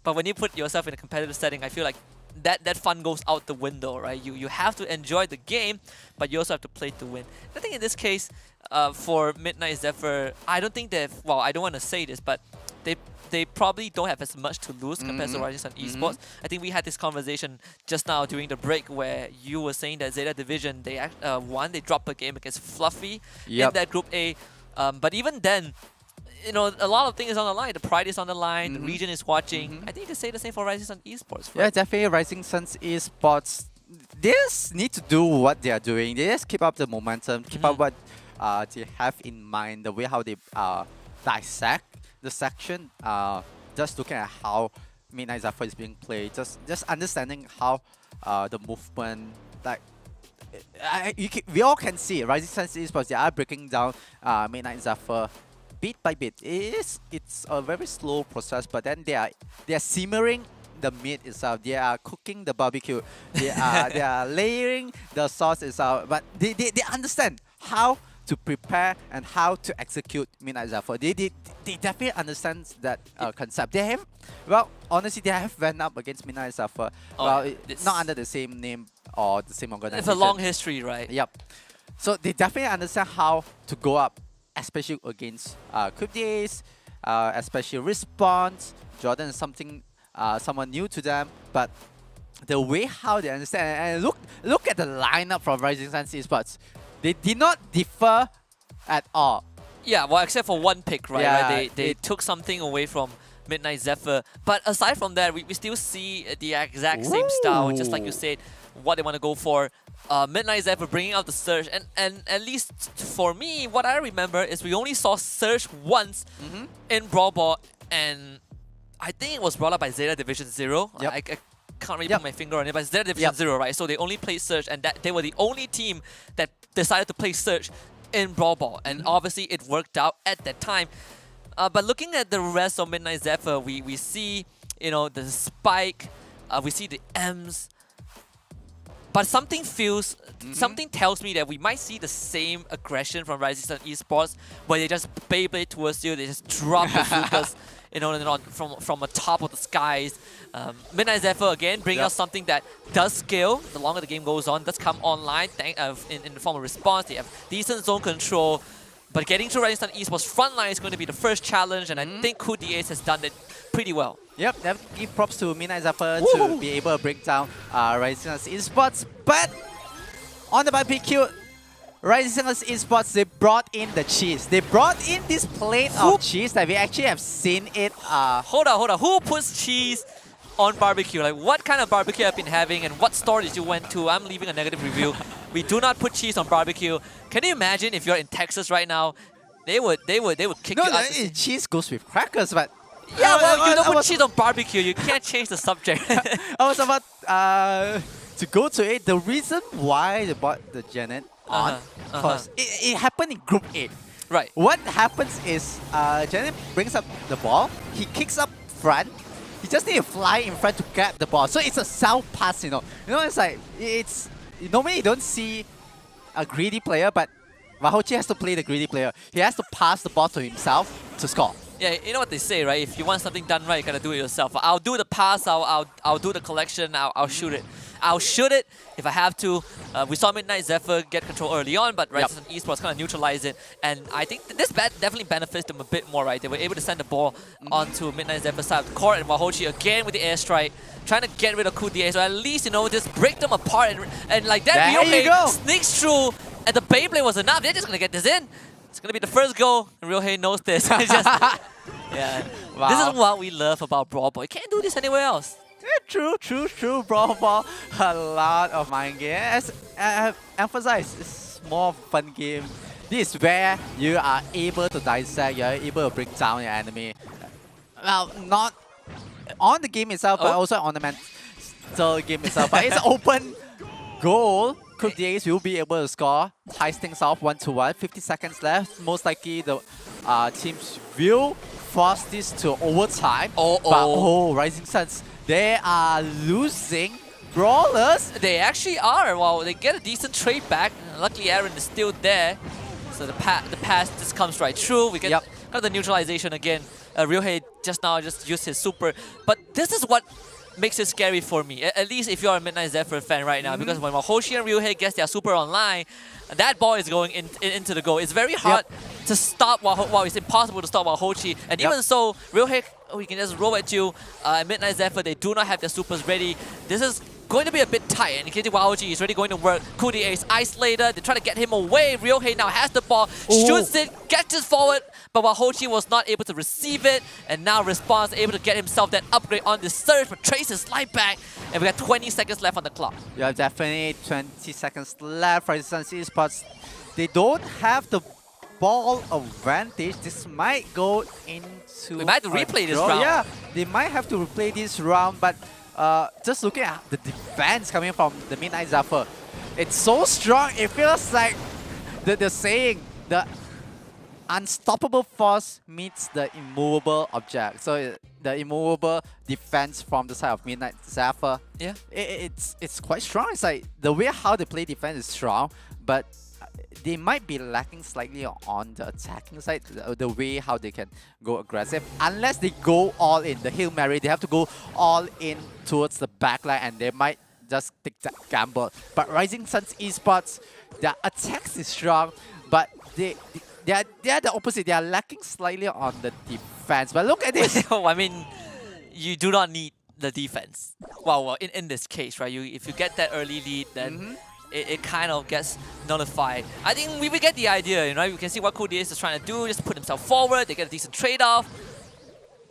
But when you put yourself in a competitive setting, I feel like that fun goes out the window, right? You have to enjoy the game, but you also have to play to win. I think in this case, for Midnight Zephyr, I don't think they've. Well, I don't want to say this, but they probably don't have as much to lose compared to Rising Sun Esports. I think we had this conversation just now during the break where you were saying that Zeta Division, they dropped a game against Fluffy in that Group A. But even then, a lot of things is on the line. The pride is on the line. The region is watching. I think you can say the same for Rising Sun Esports. Right? Yeah, definitely Rising Sun Esports. They just need to do what they are doing. They just keep up the momentum, keep up what they have in mind, the way how they dissect the section. Just looking at how Midnight Zephyr is being played, just understanding how the movement, like we all can see Rising Suns Esports. They are breaking down Midnight Zephyr bit by bit. It's a very slow process, but then they are simmering the meat itself. They are cooking the barbecue. They are layering the sauce itself. But they understand how to prepare and how to execute Midnight Zephyr. They definitely understand that concept. They have, well, honestly, they have went up against Midnight Zephyr. Not under the same name or the same organization. It's a long history, right? Yep. So they definitely understand how to go up, especially against Cryptids, especially Response. Jordan is someone new to them, but the way how they understand, and look at the lineup from Rising Sun Esports. They did not differ at all. Yeah, well, except for one pick, right? Yeah, They took something away from Midnight Zephyr. But aside from that, we still see the exact same style, just like you said, what they want to go for. Midnight Zephyr bringing out the Surge. And at least for me, what I remember is we only saw Surge once in Brawl Ball, and I think it was brought up by Zeta Division 0. Yep. I can't really put my finger on it, but it's Zeta Division 0, right? So they only played Surge, and that they were the only team that decided to play Surge in Brawl Ball. And obviously it worked out at that time. But looking at the rest of Midnight Zephyr, we see, you know, the Spike, we see the M's. But something tells me that we might see the same aggression from Rising Sun Esports, where they just Beyblade towards you, they just drop the Zukas, you know, from the top of the skies. Midnight Zephyr again bringing us something that does scale the longer the game goes on, does come online in the form of response. They have decent zone control, but getting to Rising Sun Esports frontline is going to be the first challenge, and I think Kudiace has done it pretty well. Yep, definitely give props to Midnight Zephyr to be able to break down Rising Sun Esports. But on the barbecue, Rising Sun Esports, they brought in the cheese. They brought in this plate of cheese that we actually have seen it. Hold on. Who puts cheese on barbecue? Like, what kind of barbecue I've been having, and what store did you went to? I'm leaving a negative review. We do not put cheese on barbecue. Can you imagine if you're in Texas right now? They would kick you out. Cheese goes with crackers, but yeah, well, you don't put cheese on barbecue. You can't change the subject. I was about to go to it. The reason why they brought the Janet on, because it happened in Group 8. Right. What happens is Janet brings up the ball. He kicks up front. He just need to fly in front to grab the ball. So it's a self pass, you know. It's like normally you don't see a greedy player, but Vahochi has to play the greedy player. He has to pass the ball to himself to score. Yeah, you know what they say, right? If you want something done right, you gotta do it yourself. I'll do the pass, I'll do the collection, I'll shoot it. I'll shoot it if I have to. We saw Midnight Zephyr get control early on, but Rising Sun Esports kind of neutralize it. And I think this definitely benefits them a bit more, right? They were able to send the ball onto Midnight Zephyr's side of the court, and Wahochi again with the airstrike, trying to get rid of Kudiace, so at least, you know, just break them apart. And like that, Ryohei sneaks through, and the Beyblade was enough. They're just going to get this in. It's going to be the first goal, and Ryohei knows this. It's just, yeah. Wow. This is what we love about Brawl Ball. You can't do this anywhere else. Yeah, true. Brawl Ball, a lot of mind game. As I have emphasized, it's more fun game. This is where you are able to dissect, you are able to break down your enemy. Well, not on the game itself, but also on the mental game itself. But it's an open goal. Kudiace will be able to score. Ties things off 1-1. 50 seconds left. Most likely the teams will force this to overtime. But Rising Suns, they are losing brawlers. They actually are. Well, they get a decent trade back. Luckily, Aaron is still there. So the pass just comes right through. We get kind of the neutralization again. Ryohei just used his super. But this is what makes it scary for me. At least if you're a Midnight Zephyr fan right now. Because when Hoshi and Ryohei gets their super online, that ball is going into the goal. It's very hard to stop while it's impossible to stop Wahochi. And even so, Ryohei, he can just roll at you. Midnight Zephyr, they do not have their supers ready. This is going to be a bit tight, and Kiti Wahochi is really going to work. Kudiace isolated, they try to get him away. Ryohei now has the ball, shoots it, gets it forward, but Wahochi was not able to receive it, and now Response able to get himself that upgrade on the surge, but traces slide back, and we got 20 seconds left on the clock. Yeah, definitely 20 seconds left. Rising Sun Esports, they don't have the ball advantage. This might go into... We might have to replay this round. Yeah, they might have to replay this round, but just looking at the defense coming from the Midnight Zephyr, It's so strong. It feels like the saying, the unstoppable force meets the immovable object. So the immovable defense from the side of Midnight Zephyr. Yeah. It's quite strong. It's like the way how they play defense is strong, but they might be lacking slightly on the attacking side, the way how they can go aggressive. Unless they go all in, the Hail Mary, they have to go all in towards the backline and they might just take that gamble. But Rising Suns Esports, their attacks is strong, but they are the opposite. They are lacking slightly on the defense. But look at this. I mean, you do not need the defense. Well, in this case, right? If you get that early lead, then it kind of gets nullified. I think we get the idea, you know. You can see what Codius is trying to do, just put himself forward. They get a decent trade-off.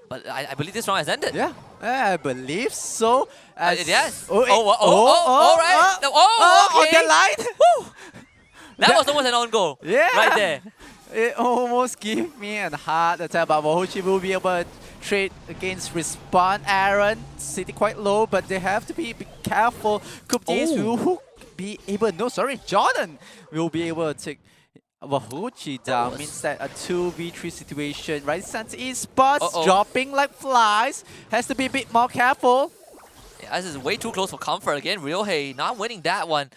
But I believe this round has ended. Yeah, I believe so. Yes. All right. Okay. On the line. Woo. That was almost an own goal. Yeah. Right there. It almost gave me a heart attack, but Wahochi will be able to trade against Respawn. Aaron sitting quite low, but they have to be careful. Codius will be able. No, sorry, Jordan will be able to take Wahochi down. Means that a 2v3 situation. Right, Suns Esports dropping like flies. Has to be a bit more careful. Yeah, this is way too close for comfort again. Ryohei not winning that one.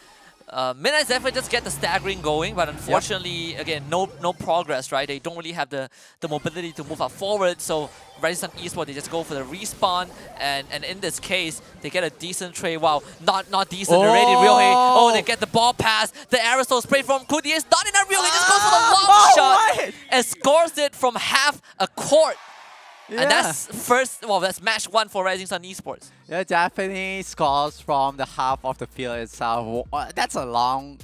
Midnight Zephyr just get the staggering going, but unfortunately, again, no progress, right? They don't really have the mobility to move up forward, so Rising Sun Esports, they just go for the respawn, and in this case, they get a decent trade. Wow, not decent already, Ryohei. Oh, they get the ball pass, the aerosol spray from Codius, not enough, Ryohei just goes for the long shot and scores it from half a court. Yeah. And that's match 1 for Rising Sun Esports. Yeah, definitely scores from the half of the field itself. That's a long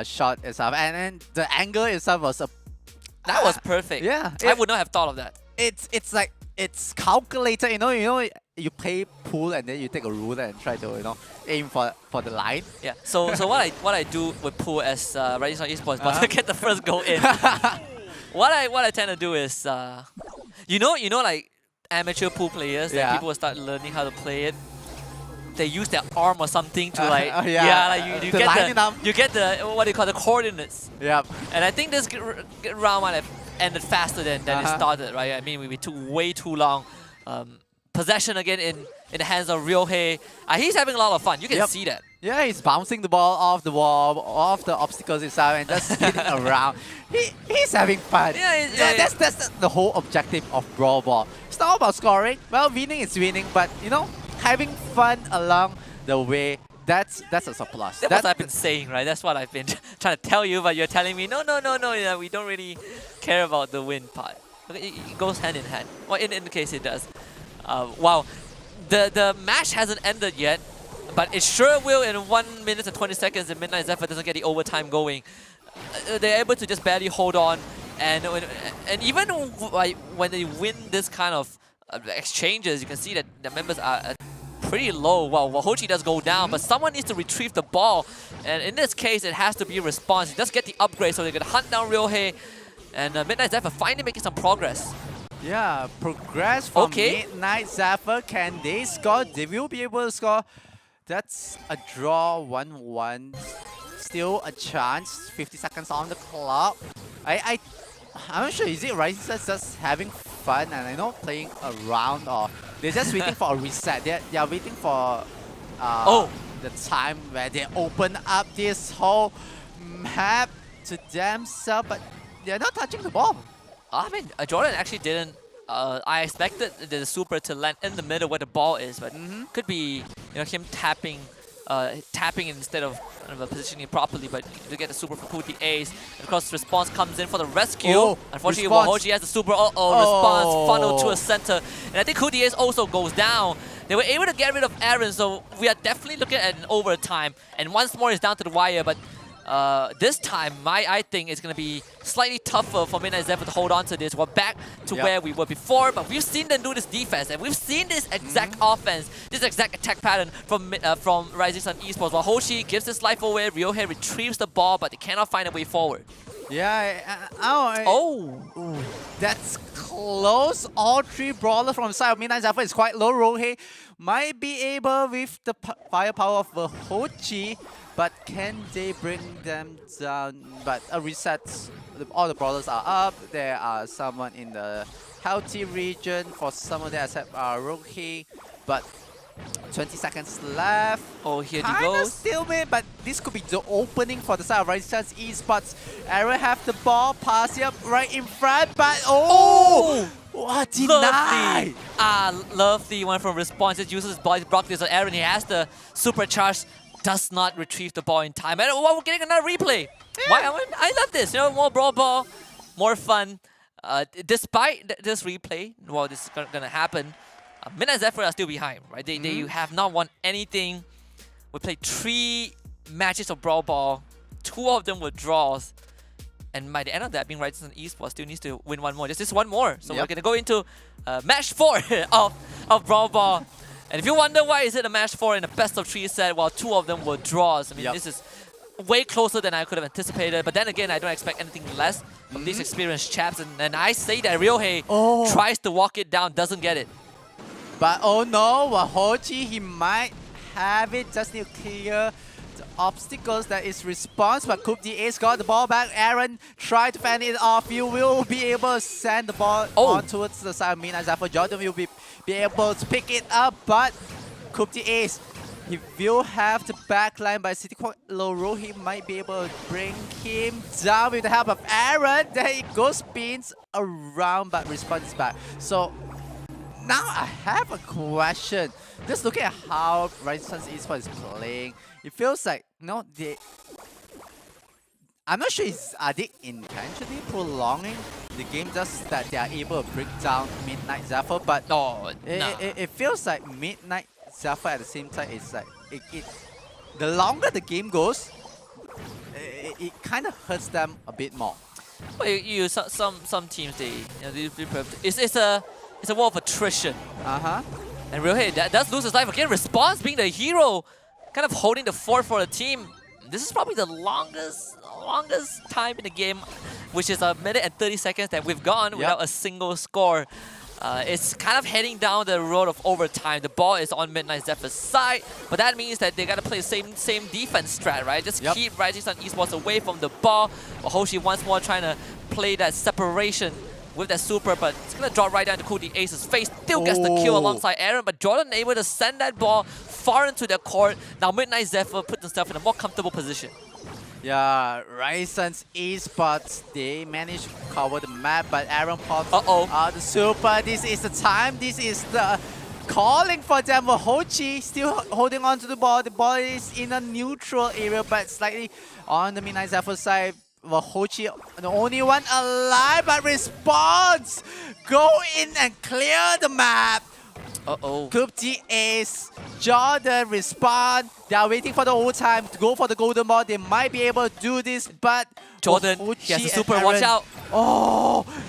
shot itself, and then the angle itself was that was perfect. Yeah, I would not have thought of that. It's like it's calculated. You know, you play pool and then you take a ruler and try to aim for the line. Yeah. So what I do with pool as Rising Sun Esports, but to get the first goal in, what I tend to do is like amateur pool players, that people will start learning how to play it. They use their arm or something to like you get the what do you call the coordinates. Yep. And I think this round might have ended faster than it started, right? I mean, we took way too long. Possession again in the hands of Ryohei. He's having a lot of fun. You can see that. Yeah, he's bouncing the ball off the wall, off the obstacles itself, and just spinning around. He's having fun. That's the whole objective of Brawl Ball. It's not about scoring. Well, winning is winning, but having fun along the way. That's a surplus. That's what I've been saying, right? That's what I've been trying to tell you, but you're telling me no. Yeah, we don't really care about the win part. It goes hand in hand. Well, in the case it does. Wow, the match hasn't ended yet, but it sure will in 1 minute and 20 seconds if Midnight Zephyr doesn't get the overtime going. They're able to just barely hold on, and even when they win this kind of exchanges, you can see that the members are pretty low. Well, Wahochi does go down, but someone needs to retrieve the ball, and in this case, it has to be Response. Just get the upgrade so they can hunt down Ryohei, and Midnight Zephyr finally making some progress. Yeah, progress from Midnight Zephyr. Can they score? They will be able to score. That's a draw, 1-1. Still a chance. 50 seconds on the clock. I'm not sure. Is it Rising just having fun and playing around, or they're just waiting for a reset? They are waiting for the time where they open up this whole map to themselves, but they're not touching the ball. I mean, Jordan actually didn't. I expected the super to land in the middle where the ball is, but could be him tapping instead of positioning properly. But to get the super for the ace, and of course Response comes in for the rescue. Unfortunately, Wahochi has the super. Response funneled to a center, and I think Kuti Ace also goes down. They were able to get rid of Aaron, so we are definitely looking at an overtime. And once more, it's down to the wire, but. This time, I think it's going to be slightly tougher for Midnight Zephyr to hold on to this. We're back to where we were before, but we've seen them do this defense, and we've seen this exact offense, this exact attack pattern from Rising Sun Esports. While Hoshi gives his life away, Ryohei retrieves the ball, but they cannot find a way forward. Yeah, that's close. All three brawlers from the side of Midnight Zephyr is quite low. Rohe might be able with the firepower of the Hochi, but can they bring them down? But a reset, all the brawlers are up. There are someone in the healthy region for some of them except Rohe, but 20 seconds left. Oh, here he Kinda goes. stalemate, but this could be the opening for the side of Renaissance Esports. Aaron have the ball, pass it up right in front, but what deny? Lovely. Lovely one from Response. It uses his body to block this on Aaron. He has the supercharge, does not retrieve the ball in time. And we're getting another replay. I love this. You know, more brawl ball, more fun. Despite this replay, well, this is gonna happen. Midnight Zephyr are still behind, right? They have not won anything. We played 3 matches of Brawl Ball. 2 of them were draws. And by the end of that, being Revolutionizing Esports still needs to win one more. Just one more. So we're going to go into match 4 of Brawl Ball. And if you wonder why is it a match 4 in a best of 3 set while 2 of them were draws, I mean, this is way closer than I could have anticipated. But then again, I don't expect anything less from these experienced chaps. And I say that Ryohei tries to walk it down, doesn't get it. But oh no, Hochi, he might have it. Just need to clear the obstacles that is response. But Coup Ace got the ball back. Aaron tried to fend it off. You will be able to send the ball on towards the side of Midnight Zephyr. Jordan will be able to pick it up. But Coup Ace, he will have the backline by sitting quite low roll. He might be able to bring him down with the help of Aaron. There he goes, spins around, but response back. So now I have a question. Just looking at how Renaissance Esports is playing, it feels like I'm not sure are they intentionally prolonging the game just that they are able to break down Midnight Zephyr, but it feels like Midnight Zephyr at the same time is like the longer the game goes, it kind of hurts them a bit more. Well, some teams it's a war of attrition. And Ryohei does lose his life again. Response being the hero, kind of holding the fort for the team. This is probably the longest time in the game, which is 1 minute and 30 seconds that we've gone without a single score. It's kind of heading down the road of overtime. The ball is on Midnight Zephyr's side, but that means that they gotta play the same defense strat, right? Just keep Revolutionizing Esports away from the ball. Hoshi once more trying to play that separation with that super, but it's gonna drop right down to Coup Ace's face. Still gets the kill alongside Aaron, but Jordan able to send that ball far into the court. Now Midnight Zephyr put themselves in a more comfortable position. Yeah, Renaissance Esports, they managed to cover the map, but Aaron pops out the super. This is the time. This is the calling for them. Hochi still holding on to the ball. The ball is in a neutral area, but slightly on the Midnight Zephyr side. Hochi, the only one alive, but Response go in and clear the map. Coup Ace, Jordan respond. They are waiting for the overtime to go for the golden ball. They might be able to do this, but Jordan, he has the super. Watch out!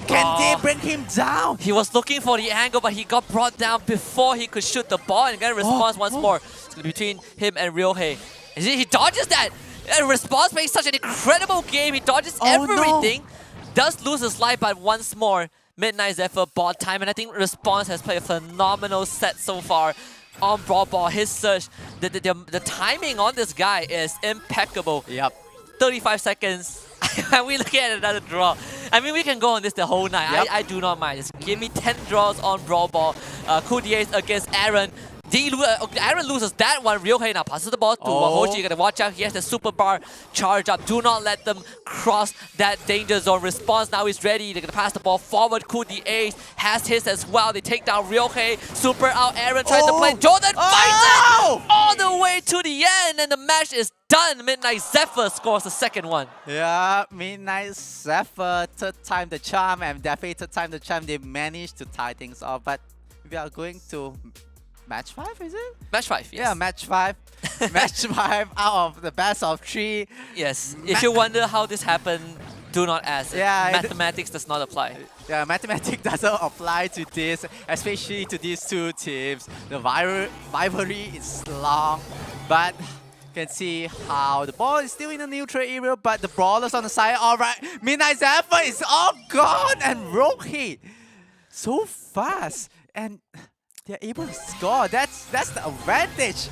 Can they bring him down? He was looking for the angle, but he got brought down before he could shoot the ball and get a response once more. It's gonna be between him and Ryohei. He dodges that. Response plays such an incredible game. He dodges everything. Does lose his life, but once more, Midnight Zephyr bought time. And I think Response has played a phenomenal set so far on Brawl Ball. His search, the timing on this guy is impeccable. 35 seconds. And we look at another draw. I mean, we can go on this the whole night. I do not mind. Just give me 10 draws on Brawl Ball. Coup Ace against Aaron. Aaron loses that one. Ryohei now passes the ball to Hochi. You gotta watch out. He has the super bar charge up. Do not let them cross that danger zone. Response now is ready. They're gonna pass the ball forward. Coup Ace has his as well. They take down Ryohei. Super out. Aaron tries to play. Jordan fights it all the way to the end, and the match is done. Midnight Zephyr scores the second one. Yeah, Midnight Zephyr, third time the charm, and definitely third time the charm. They managed to tie things off, but we are going to match 5, is it? Match 5, yes. Yeah, match 5. Match 5 out of the best of 3. Yes. If you wonder how this happened, do not ask. Yeah, mathematics does not apply. Yeah, mathematics doesn't apply to this, especially to these two teams. The rivalry is long, but you can see how the ball is still in the neutral area, but the brawlers on the side, alright. Midnight Zephyr is all gone, and Rohi so fast, and they're able to score. That's the advantage.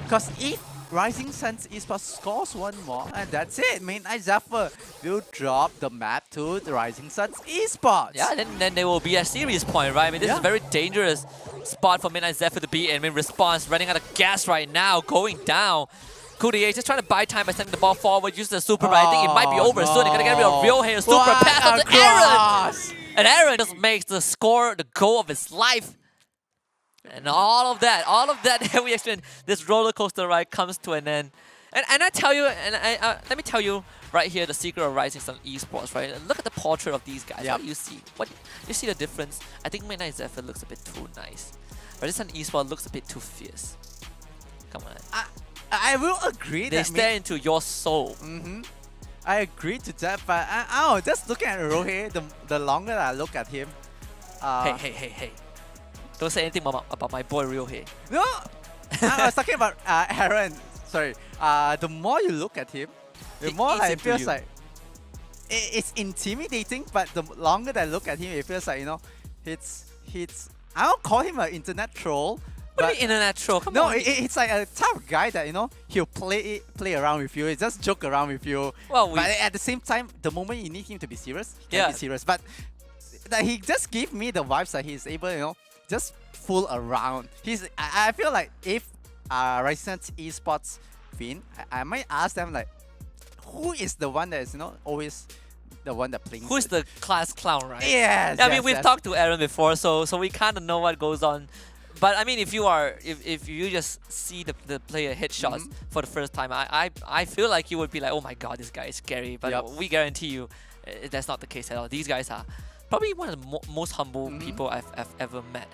Cause if Rising Suns Esports scores one more, and that's it. Midnight Zephyr will drop the map to the Rising Suns Esports. Yeah, then there will be a series point, right? I mean, this is a very dangerous spot for Midnight Zephyr to be in. I mean, Response running out of gas right now, going down. Kudier just trying to buy time by sending the ball forward, use the super, but I think it might be over soon. They're gonna get rid of Real here. Super What pass on a to Aaron! cross! And Aaron just makes the score the goal of his life. And all of that we experienced, this roller coaster ride comes to an end. And I tell you, and let me tell you right here, the secret of Rising Sun Esports, right? Look at the portrait of these guys. What do you see? What you see the difference? I think Midnight Zephyr looks a bit too nice. Rising Sun Esports looks a bit too fierce. Come on. I will agree They that stare into your soul. I agree to that, but just looking at Rohe, the longer I look at him, Hey. Don't say anything about my boy Ryohei. no, I was talking about Aaron. Sorry. The more you look at him, the It more eats like, it into feels you. like it's intimidating. But the longer that I look at him, it feels like it's. I don't call him an internet troll. What do But you mean internet troll? Come no, on. it's like a type of guy that he'll play around with you. He just joke around with you. Well, but at the same time, the moment you need him to be serious, he can Yeah. be serious. But that he just gave me the vibes that he's able, just fool around. I feel like if Rising Esports win, I might ask them like, who is the one that is always the one that playing? Who's the class clown, right? Yes. I mean, yes, we've yes. talked to Aaron before, so we kind of know what goes on. But I mean, if you just see the player hit shots for the first time, I feel like you would be like, oh my god, this guy is scary. But Yup. we guarantee you, that's not the case at all. These guys are probably one of the most humble people I've ever met.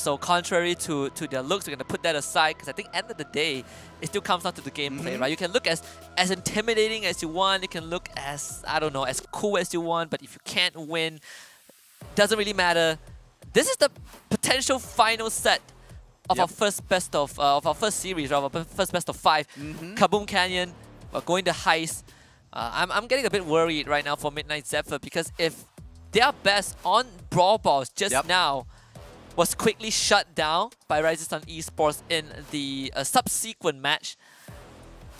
So contrary to their looks, we're gonna put that aside because I think end of the day, it still comes down to the gameplay, right? You can look as intimidating as you want. You can look as as cool as you want. But if you can't win, doesn't really matter. This is the potential final set of our first best of our first series, of our first best of 5. Kaboom Canyon, we're going to Heist. I'm getting a bit worried right now for Midnight Zephyr because if their best on Brawl Balls just now was quickly shut down by Rising Sun Esports in the subsequent match,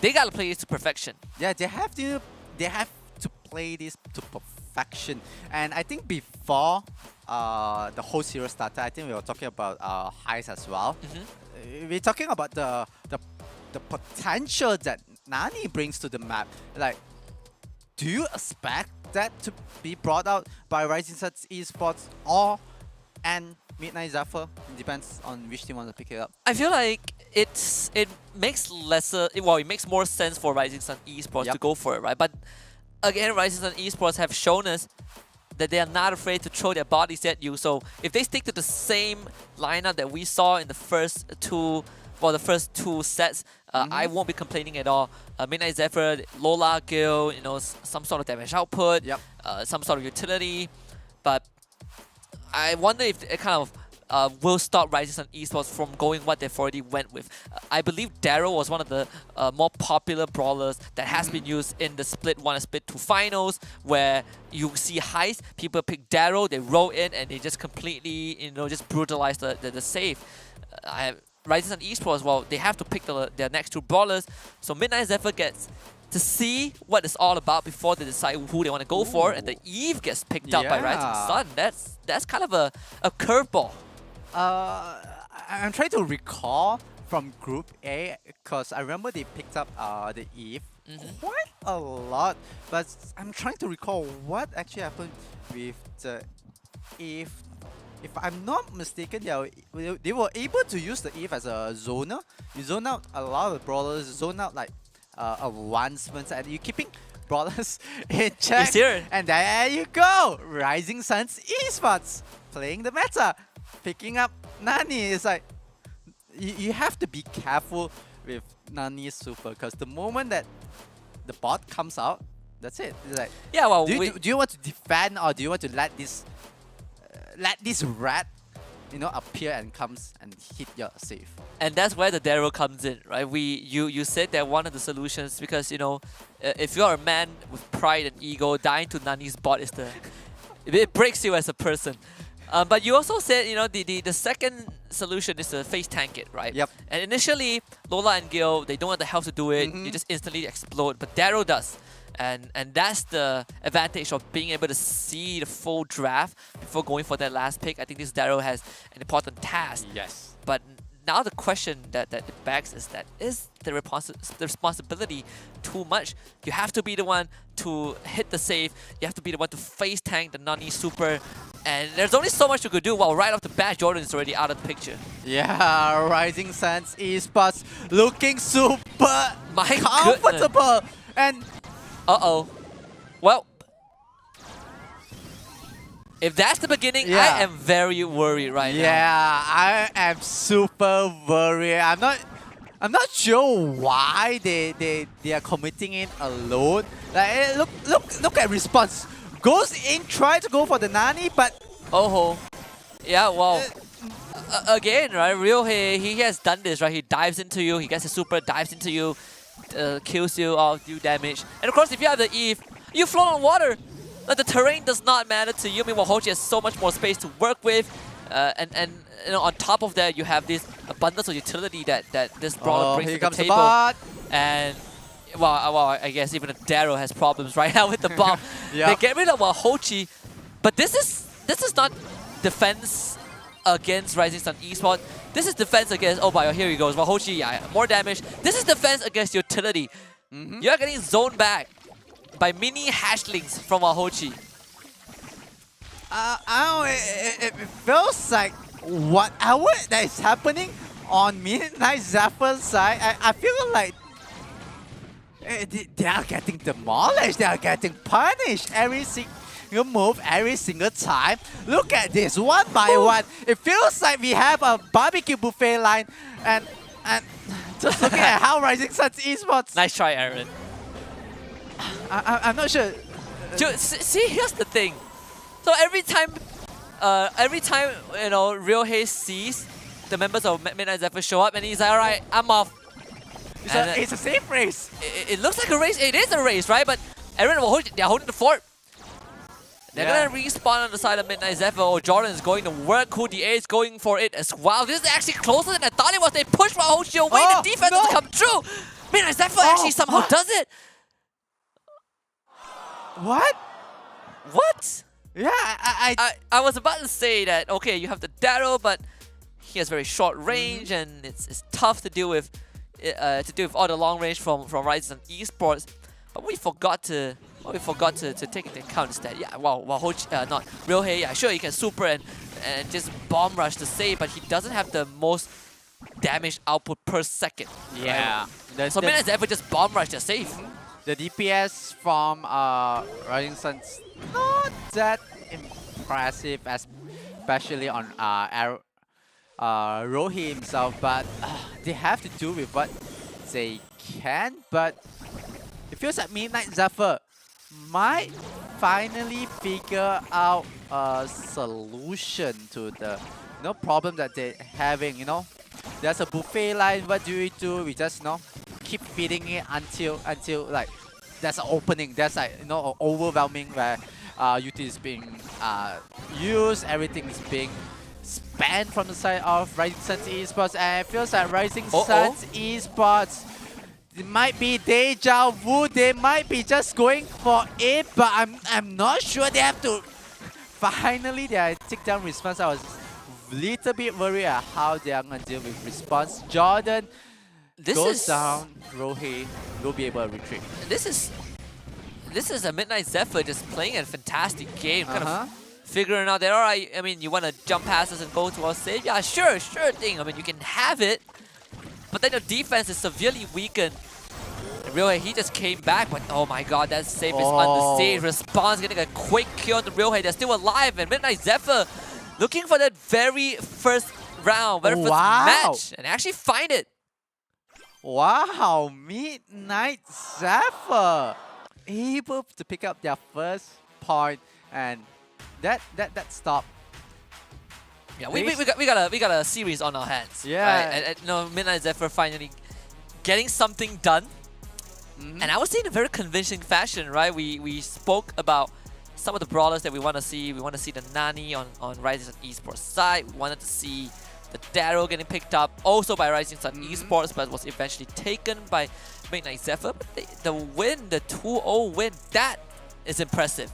they gotta play this to perfection. Yeah, they have to play this to perfection. And I think before the whole series started, I think we were talking about Heist as well. We're talking about the potential that Nani brings to the map. Like, do you expect that to be brought out by Rising Sun Esports and Midnight Zephyr? It depends on which team wants to pick it up. I feel like it makes it makes more sense for Rising Sun Esports to go for it, right? But again, Rising Sun Esports have shown us that they are not afraid to throw their bodies at you. So if they stick to the same lineup that we saw in the first two sets, I won't be complaining at all. Midnight Zephyr, Lola, Gil, some sort of damage output, some sort of utility. But I wonder if it kind of will stop Rising Sun Esports from going what they've already went with. I believe Daryl was one of the more popular brawlers that has been used in the Split 1 and Split 2 finals, where you see Heist, people pick Daryl, they roll in, and they just completely, just brutalize the save. Rising Sun Esports, well, they have to pick their next 2 brawlers, so Midnight Zephyr gets to see what it's all about before they decide who they want to go for, and the Eve gets picked up by Rising Sun. That's kind of a curveball. I'm trying to recall from Group A because I remember they picked up the Eve quite a lot, but I'm trying to recall what actually happened with the Eve. If I'm not mistaken, they were able to use the Eve as a zoner. You zone out a lot of brawlers, zone out like advancements, and you're keeping brawlers in check. And there you go! Rising Suns Esports playing the meta, picking up Nani. It's like you have to be careful with Nani's super because the moment that the bot comes out, that's it. It's like, do you want to defend or do you want to let this rat appear and comes and hit your save? And that's where the Daryl comes in, right? You said that one of the solutions, because if you're a man with pride and ego, dying to Nani's bot is It breaks you as a person. But you also said, you know, the second solution is to face tank it, right? Yep. And initially, Lola and Gil, they don't have the health to do it. You just instantly explode. But Darrow does. And that's the advantage of being able to see the full draft before going for that last pick. I think this Darrow has an important task. Yes. But now the question that it begs is that, is the responsibility too much? You have to be the one to hit the save. You have to be the one to face tank the Nani super. And there's only so much you could do. Well, right off the bat, Jordan is already out of the picture. Yeah, Rising Suns esports looking super My comfortable. And Uh-oh. Well, if that's the beginning, Yeah. I am very worried right now. yeah, I am super worried. I'm not sure why they are committing it alone. Like look at response. Goes in, try to go for the Nani, but Oh, yeah. Well, again, right? He has done this, right? He dives into you. He gets a super, dives into you, kills you, do damage. And of course, if you have the Eve, you float on water. Like, the terrain does not matter to you. Meanwhile, Hochi has so much more space to work with, and you know, on top of that, you have this abundance of utility that this brawler brings here to the comes the table. bot. And well, I guess even Darrow has problems right now with the bomb. Yep. They get rid of Hochi, but this is not defense against Rising Sun Esports. This is defense against, oh my god, here he goes. Hochi, yeah, more damage. This is defense against utility. You're getting zoned back by mini hashlings from Hochi. I don't know, it feels like whatever that is happening on Midnight Zephyr's side, I feel like they are getting demolished, they are getting punished every single move, every single time. Look at this, one by one. It feels like we have a barbecue buffet line, and just looking at how Rising Suns esports, Nice try, Aaron. I'm not sure. See, here's the thing. So every time you know, Real Haze sees the members of Midnight Zephyr show up, and he's like, all right, I'm off. It's a safe race. It looks like a race. It is a race, right? But Aaron, they're holding the fort. They're Yeah. gonna respawn on the side of Midnight Zephyr, or Jordan is going to work. QDA is going for it as well. This is actually closer than I thought it was. They pushed Hochi away. Oh, The defense no. doesn't come true. Midnight Zephyr actually somehow what? does it. What? What? Yeah, I was about to say that, okay, you have the Darrow, but he has very short range, and it's tough to deal with all the long range from Rising Esports. But we forgot to take into account is that, yeah, not Real Hey, yeah, sure, he can super and just bomb rush to save, but he doesn't have the most damage output per second. yeah. Right? So Midnight Zephyr just bomb rush to save. The DPS from Rising Suns not that impressive, especially on Rohi himself, but they have to do with what they can. But it feels like Midnight Zephyr might finally figure out a solution to the problem that they're having. You know, there's a buffet line. What do? We just keep feeding it until like there's an opening. There's like overwhelming where utility is being used. Everything is being spent from the side of Rising Suns Esports, and it feels like Rising Suns Esports, it might be deja vu. They might be just going for it, but I'm not sure. They have to finally take down response. I was a little bit worried at how they are gonna deal with response. Jordan goes down. Rohi will be able to retreat. This is a Midnight Zephyr just playing a fantastic game, kind of figuring out that, alright, I mean, you want to jump past us and go to our save? Yeah, sure thing. I mean, you can have it, but then your defense is severely weakened. Realhay, he just came back, but oh my god, that save is undeceived. Response getting a quick kill on the Realhay. They're still alive, and Midnight Zephyr looking for that very first round, first match, and actually find it. Wow, Midnight Zephyr able to pick up their first point, and that stop. Yeah, we got a series on our hands. Yeah. Right? And Midnight Zephyr finally getting something done. And I would say in a very convincing fashion, right? We spoke about some of the brawlers that we want to see. We want to see the Nani on Rising Sun Esports side. We wanted to see the Darrow getting picked up also by Rising Sun Esports, but was eventually taken by Midnight Zephyr. But the win, the 2-0 win, that is impressive.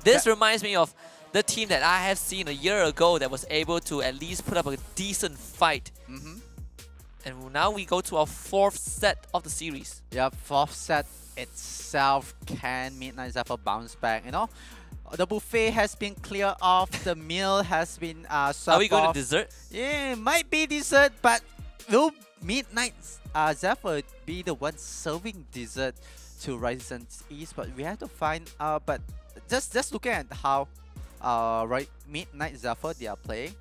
This reminds me of the team that I have seen a year ago that was able to at least put up a decent fight. And now we go to our 4th set of the series. Yeah, 4th set itself. Can Midnight Zephyr bounce back? You know, the buffet has been cleared off. The meal has been served. Are we going off. to dessert? Yeah, might be dessert, but will Midnight Zephyr be the one serving dessert to Rising East? But we have to find out. But just looking at how Midnight Zephyr they are playing,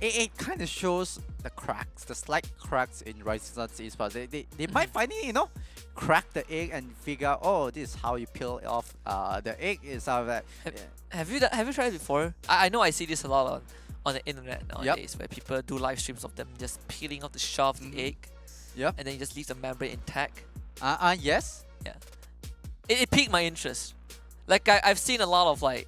it kind of shows the cracks, the slight cracks in Rising Sun Esports. They might finally, you know, crack the egg and figure out, oh, this is how you peel off the egg. Is how that. Have you tried it before? I know I see this a lot on the internet nowadays, where people do live streams of them just peeling off the shell of the egg. Yep. And then you just leave the membrane intact. Yes. Yeah. It piqued my interest. Like I've seen a lot of like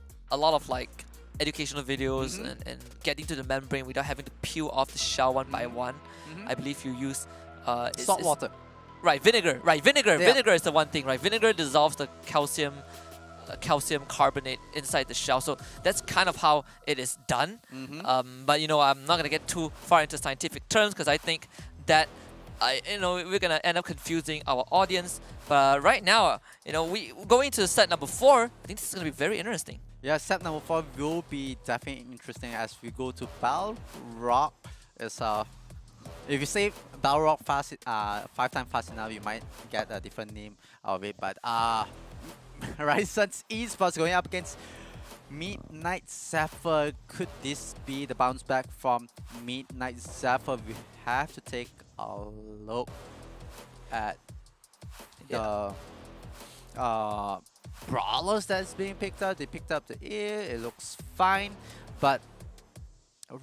educational videos and getting to the membrane without having to peel off the shell one by one. I believe you use Salt water. Right, vinegar. Right, vinegar. Yeah. Vinegar is the one thing, right? Vinegar dissolves the calcium carbonate inside the shell. So that's kind of how it is done. But you know, I'm not gonna get too far into scientific terms because I think that we're gonna end up confusing our audience. But right now, you know, we going to set number 4. I think this is gonna be very interesting. Yeah, set number 4 will be definitely interesting as we go to Balrog. It's if you say Balrog fast 5 times fast enough, you might get a different name of it. But Rising Esports going up against Midnight Zephyr. Could this be the bounce back from Midnight Zephyr? We have to take a look at the brawlers that's being picked up. They picked up the ear, it looks fine, but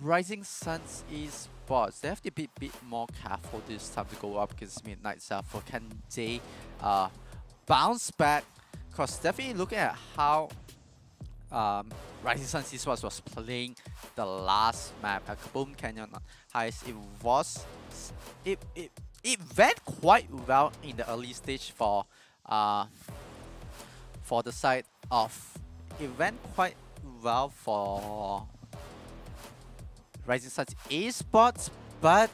Rising Suns Esports, they have to be a bit more careful this time to go up against Midnight Zephyr. Can they bounce back? Because definitely looking at how Rising Suns Esports was playing the last map at Kaboom Canyon Heights, it went quite well in the early stage for the side of. It went quite well for Rising Suns Esports, but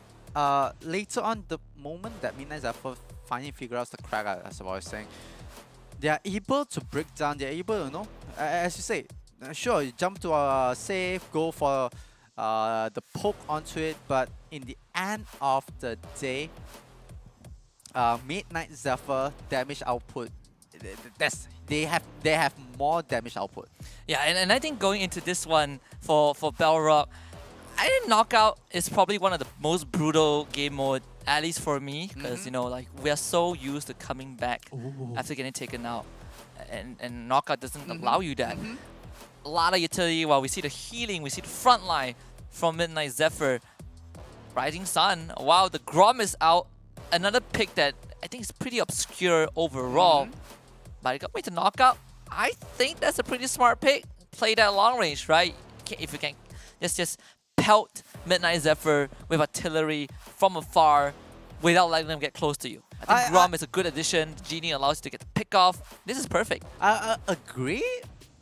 later on, the moment that Midnight Zephyr finally figure out the crack, as I was saying, they are able to break down. They are able, you know, as you say, sure, you jump to a save, go for the poke onto it, but in the end of the day, Midnight Zephyr damage output, they have more damage output. Yeah, and I think going into this one for Balrog, I think Knockout is probably one of the most brutal game mode, at least for me, because you know, like, we are so used to coming back after getting taken out, and Knockout doesn't allow you that. A lot of utility. While we see the healing, we see the front line from Midnight Zephyr. Rising Sun, wow, the Grom is out. Another pick that I think is pretty obscure overall, but it got me to Knockout. I think that's a pretty smart pick. Play that long range, right? If you can, just pelt Midnight Zephyr with artillery from afar without letting them get close to you. I think Grom is a good addition. Genie allows you to get the pick off. This is perfect. I agree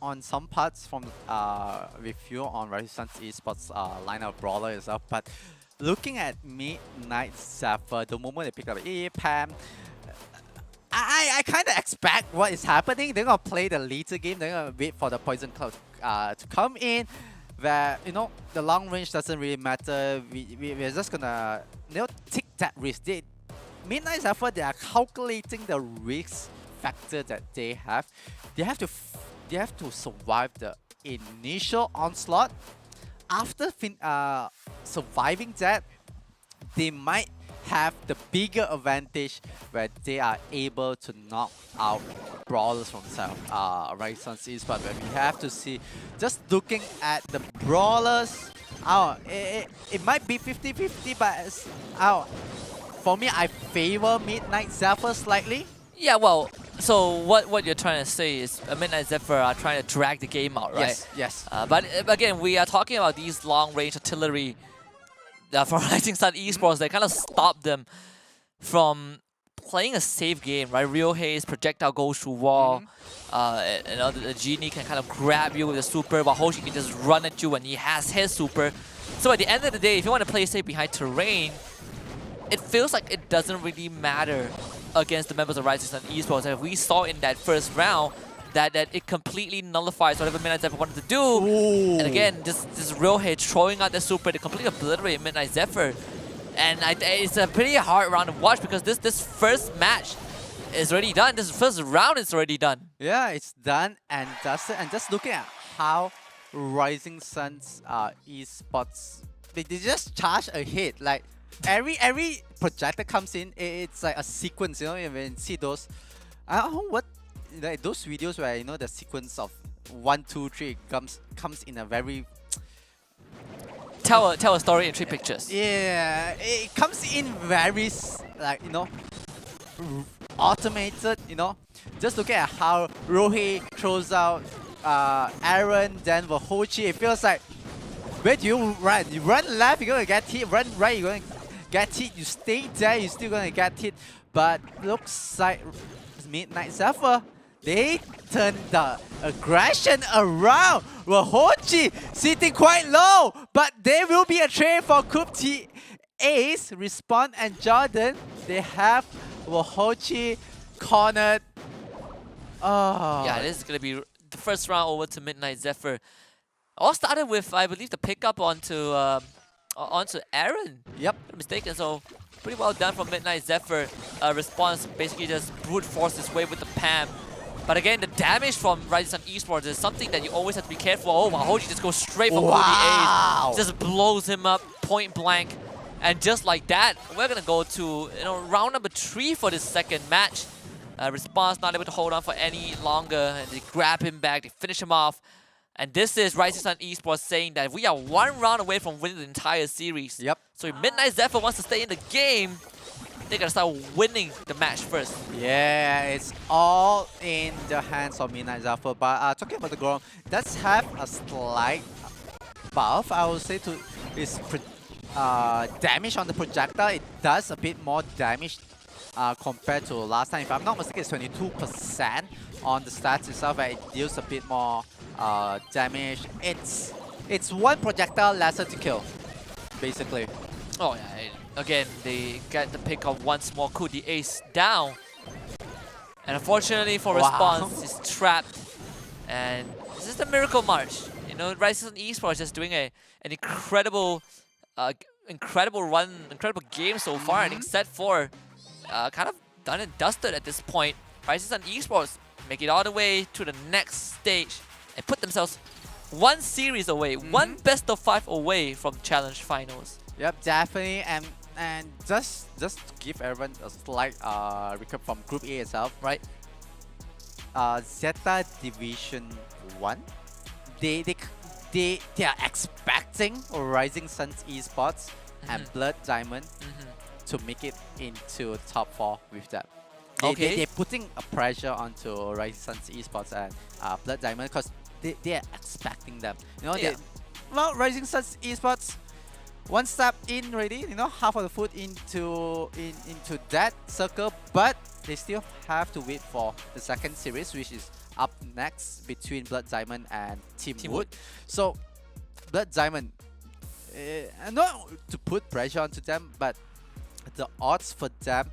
on some parts from with you on Rising Suns Esports lineup brawler itself, but looking at Midnight Zephyr, the moment they pick up Pam, I kind of expect what is happening. They're gonna play the later game. They're gonna wait for the Poison Cloud to come in. Where, you know, the long range doesn't really matter. We're just gonna, you know, take that risk. Midnight Zephyr, they are calculating the risk factor that they have. They have to survive the initial onslaught. After surviving that, they might have the bigger advantage where they are able to knock out brawlers from themselves. Rising Suns Esports, but we have to see, just looking at the brawlers, it might be 50-50, but for me, I favor Midnight Zephyr slightly. Yeah, well, So what you're trying to say is Midnight Zephyr are trying to drag the game out, right? Yes. But again, we are talking about these long-range artillery for Rising Sun Esports. They kind of stop them from playing a safe game, right? Real Haze, projectile goes through wall. The Genie can kind of grab you with a super, while Hoshi can just run at you when he has his super. So at the end of the day, if you want to play safe behind terrain, it feels like it doesn't really matter against the members of Rising Sun Esports. And we saw in that first round that it completely nullifies whatever Midnight Zephyr wanted to do. Ooh. And again, this Real Haze throwing out the super to completely obliterate Midnight Zephyr. And it's a pretty hard round to watch because this first match is already done. This first round is already done. Yeah, it's done and dusted. And just looking at how Rising Sun's esports, they just charge ahead. Like every projector comes in, it's like a sequence. You know, when you see those, I don't know what, like those videos where the sequence of 1, 2, 3 comes in a very Tell a story in 3 pictures. Yeah, it comes in very automated. Just look at how Rohi throws out Aaron, then Vahochi. It feels like, where do you run? You run left, you're gonna get hit. Run right, you're gonna get hit. You stay there, you're still gonna get hit. But looks like Midnight Zephyr, they turn the aggression around. Vahochi sitting quite low, but there will be a trade for Kupti, Ace, Respawn, and Jordan. They have Vahochi cornered. Oh. Yeah, this is going to be the first round over to Midnight Zephyr. All started with, I believe, the pickup onto Aaron. Yep. If I'm not mistaken, so pretty well done from Midnight Zephyr. Response basically just brute forced his way with the PAM. But again, the damage from Rising Sun Esports is something that you always have to be careful. Oh, Vahochi just goes straight for wow. Ace. Just blows him up point blank. And just like that, we're going to go to round number 3 for this second match. Response not able to hold on for any longer. And they grab him back, they finish him off. And this is Rising Sun Esports saying that we are 1 round away from winning the entire series. Yep. So if Midnight Zephyr wants to stay in the game, they gotta start winning the match first. Yeah, it's all in the hands of Midnight Zephyr. But talking about the Grom, does have a slight buff, I would say, to its damage on the projectile. It does a bit more damage compared to last time. If I'm not mistaken, it's 22% on the stats itself, where it deals a bit more damage. It's 1 projectile lesser to kill, basically. Oh yeah, again, they get the pick of once more. The Ace down. And unfortunately for Response, he's trapped. And this is the Miracle March. Rising Sun Esports just doing an incredible run, incredible game so far. I think set 4 kind of done and dusted at this point. Rising Sun Esports make it all the way to the next stage and put themselves 1 series away, 1 best of 5 away from Challenge Finals. Yep, definitely. And just to give everyone a slight recap from Group A itself, right? Zeta Division 1, they are expecting Rising Suns Esports and Blood Diamond to make it into top 4 with them. They're putting a pressure onto Rising Suns Esports and Blood Diamond because they are expecting them. Rising Suns Esports, 1 step in already, half of the foot into that circle, but they still have to wait for the second series, which is up next between Blood Diamond and Team Wood. So Blood Diamond, not to put pressure onto them, but the odds for them,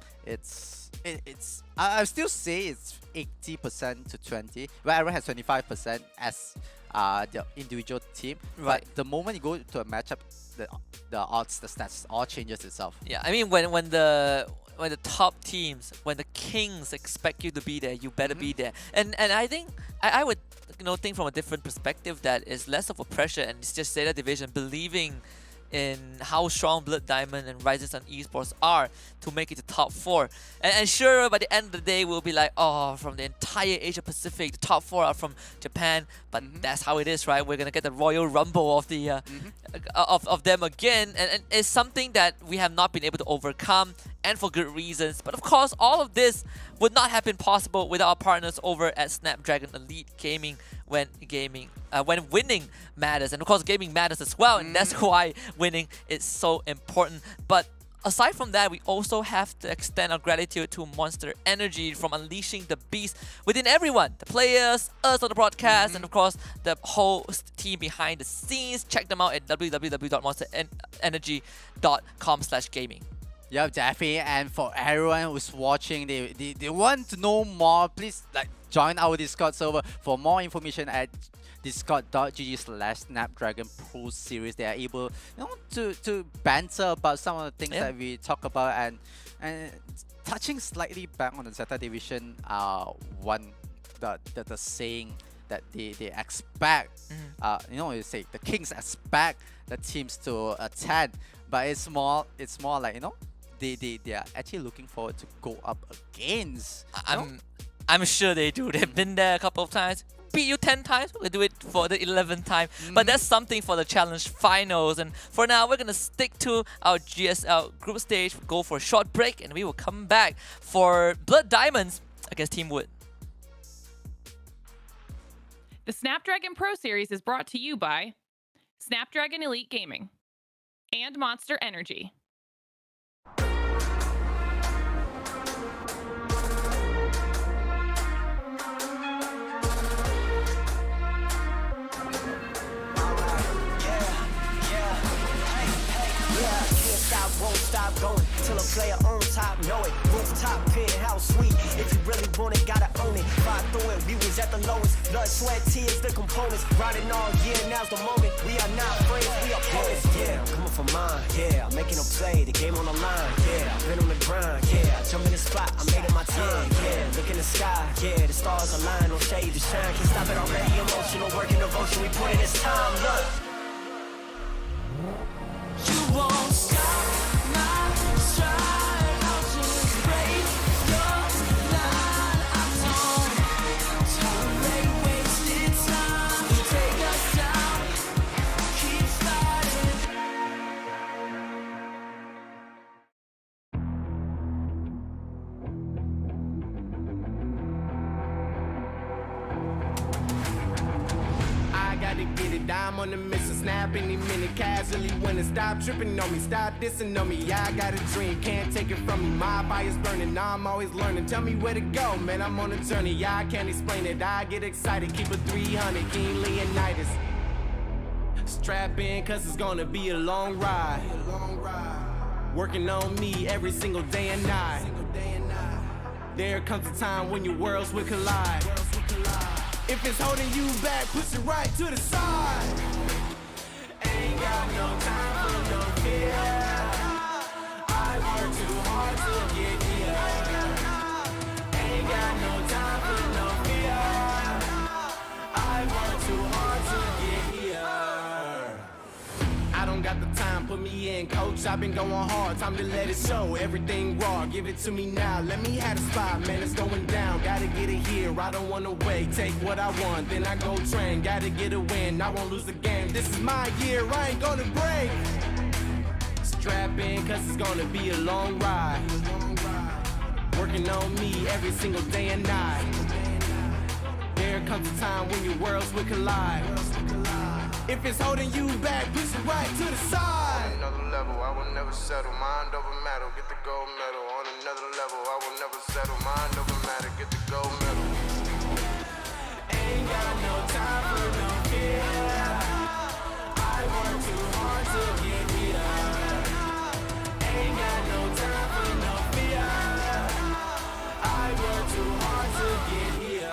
I still say it's 80% to 20, where everyone has 25% as the individual team. Right. But the moment you go to a matchup, the odds, the stats, all changes itself. Yeah, I mean when the top teams, when the kings expect you to be there, you better be there. And I think I would think from a different perspective that it's less of a pressure and it's just Zeta Division believing in how strong Blood Diamond and Rising Sun Esports are to make it to top 4. And sure, by the end of the day, we'll be like, oh, from the entire Asia Pacific, the top 4 are from Japan. But that's how it is, right? We're gonna get the Royal Rumble of the of them again, and it's something that we have not been able to overcome, and for good reasons. But of course, all of this would not have been possible without our partners over at Snapdragon Elite Gaming when winning matters, and of course gaming matters as well, and that's why winning is so important. But aside from that, we also have to extend our gratitude to Monster Energy from unleashing the beast within everyone, the players, us on the broadcast, and of course the whole team behind the scenes. Check them out at www.monsterenergy.com/gaming. Yeah, definitely. And for everyone who's watching, they want to know more, please join our Discord server for more information at discord.gg/Snapdragon Pro Series. They are able, to banter about some of the things that we talk about, and touching slightly back on the Zeta Division. The saying that they expect, you say the Kings expect the teams to attend, but it's more like they are actually looking forward to go up against. I'm sure they do. They've been there a couple of times. Beat you 10 times, we'll do it for the 11th time. But that's something for the challenge finals. And for now, we're gonna stick to our GSL group stage, go for a short break, and we will come back for Blood Diamonds against Team Wood. The Snapdragon Pro Series is brought to you by Snapdragon Elite Gaming and Monster Energy. Won't stop going till a player on top know it. Rooftop penthouse suite. If you really want it, gotta own it. Fight through it, we was at the lowest. Blood, sweat, tears, the components. Riding all year, now's the moment. We are not friends, we are opponents. Yeah, I'm coming for mine. Yeah, I'm making a play, the game on the line. Yeah, I've been on the grind. Yeah, I jump in the spot, I made it my time. Yeah, look in the sky. Yeah, the stars align, no shade to shine. Can't stop it already. Emotional work and devotion. We put in this time. Look. You won't stop. I'm on the mission, snap any minute, casually winning. Stop tripping on me, stop dissing on me. Yeah, I got a dream, can't take it from me. My fire's burning, now I'm always learning. Tell me where to go, man, I'm on a journey. Yeah, I can't explain it, I get excited. Keep it 300, King Leonidas. Strap in, cause it's gonna be a long ride. Working on me every single day and night. There comes a time when your worlds will collide. If it's holding you back, push it right to the side. Ain't got no time for no fear. I work too hard to get here. Ain't got no time for no fear. I work too hard to get here. I don't got the time, put me in, coach. I've been going hard, time to let it show. Everything raw, give it to me now. Let me have the spot, man, it's going down. Gotta get it here, I don't wanna wait. Take what I want, then I go train. Gotta get a win, I won't lose the game. This is my year, I ain't gonna break. Strap in, cause it's gonna be a long ride. Working on me every single day and night. There comes a time when your worlds will collide. If it's holding you back, push it right to the side. On another level, I will never settle. Mind over matter, get the gold medal. On another level, I will never settle. Mind over matter, get the gold medal. Ain't got no time for no fear. I work too hard to get here. Ain't got no time for no fear. I work too hard to get here.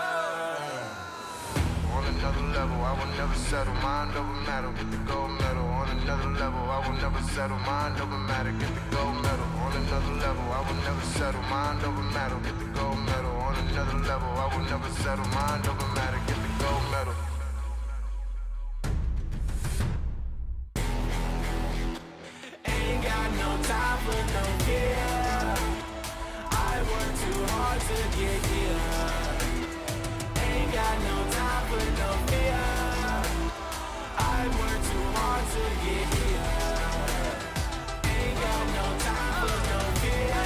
On another level, I will never settle. Mind over matter, get the gold medal. On another level, I will never settle. Mind over matter, get the gold medal. On another level, I will never settle. Mind over matter, get the gold medal. On another level, I will never settle. Mind over matter, get the gold medal. get here. Ain't got no time for no fear. I work too hard to get here. Ain't got no time for no fear.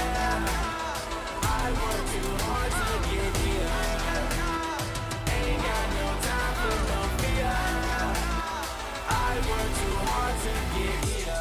I work too hard to get here. Ain't got no time for no fear. I work too hard to get here.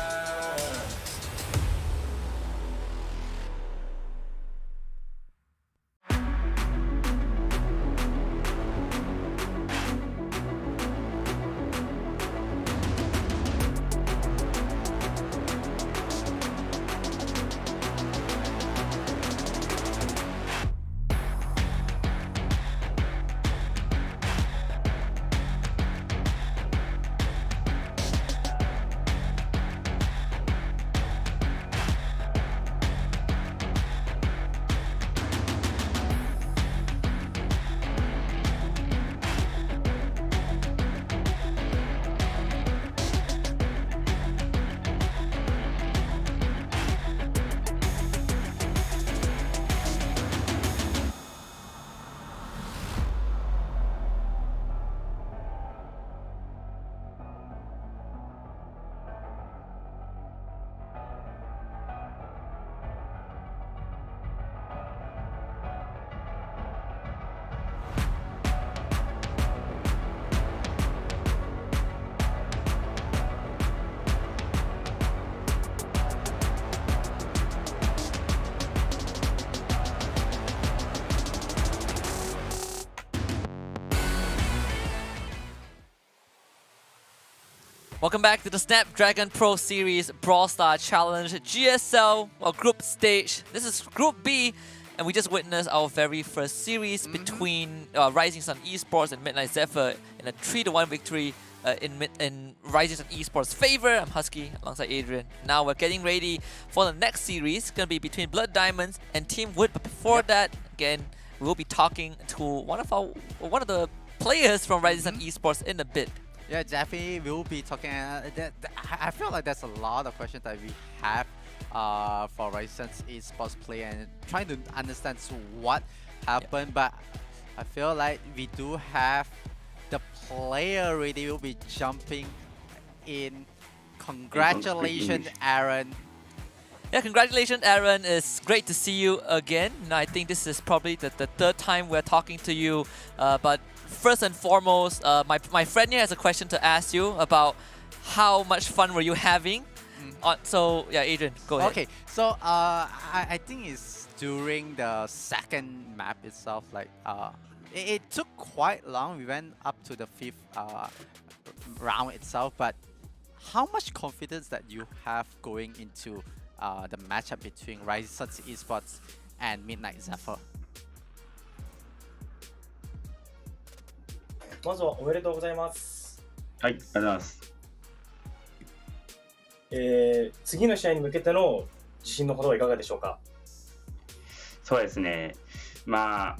Welcome back to the Snapdragon Pro Series Brawl Star Challenge GSL or Group Stage. This is Group B, and we just witnessed our very first series between Rising Sun Esports and Midnight Zephyr in a 3-1 victory in Rising Sun Esports' favor. I'm Husky alongside Adrian. Now we're getting ready for the next series. It's going to be between Blood Diamonds and Team Wood. But before that, again, we'll be talking to one of the players from Rising Sun Esports in a bit. Yeah, definitely we'll be talking. I feel like there's a lot of questions that we have for Ryzen's esports play and trying to understand what happened. But I feel like we do have the player already will be jumping in. Congratulations, Aaron. Yeah, congratulations, Aaron. It's great to see you again. Now, I think this is probably the third time we're talking to you. But first and foremost, my friend here has a question to ask you about how much fun were you having. So, yeah, Adrian, go ahead. Okay, so I think it's during the second map itself. Like, it took quite long. We went up to the 5th round itself. But how much confidence that you have going into the matchup between Rising Esports and Midnight Zephyr? まずはおめでとうございます。はい、ありがとうございます。次の試合に向けての自信のほどはいかがでしょうか。そうですね。まあ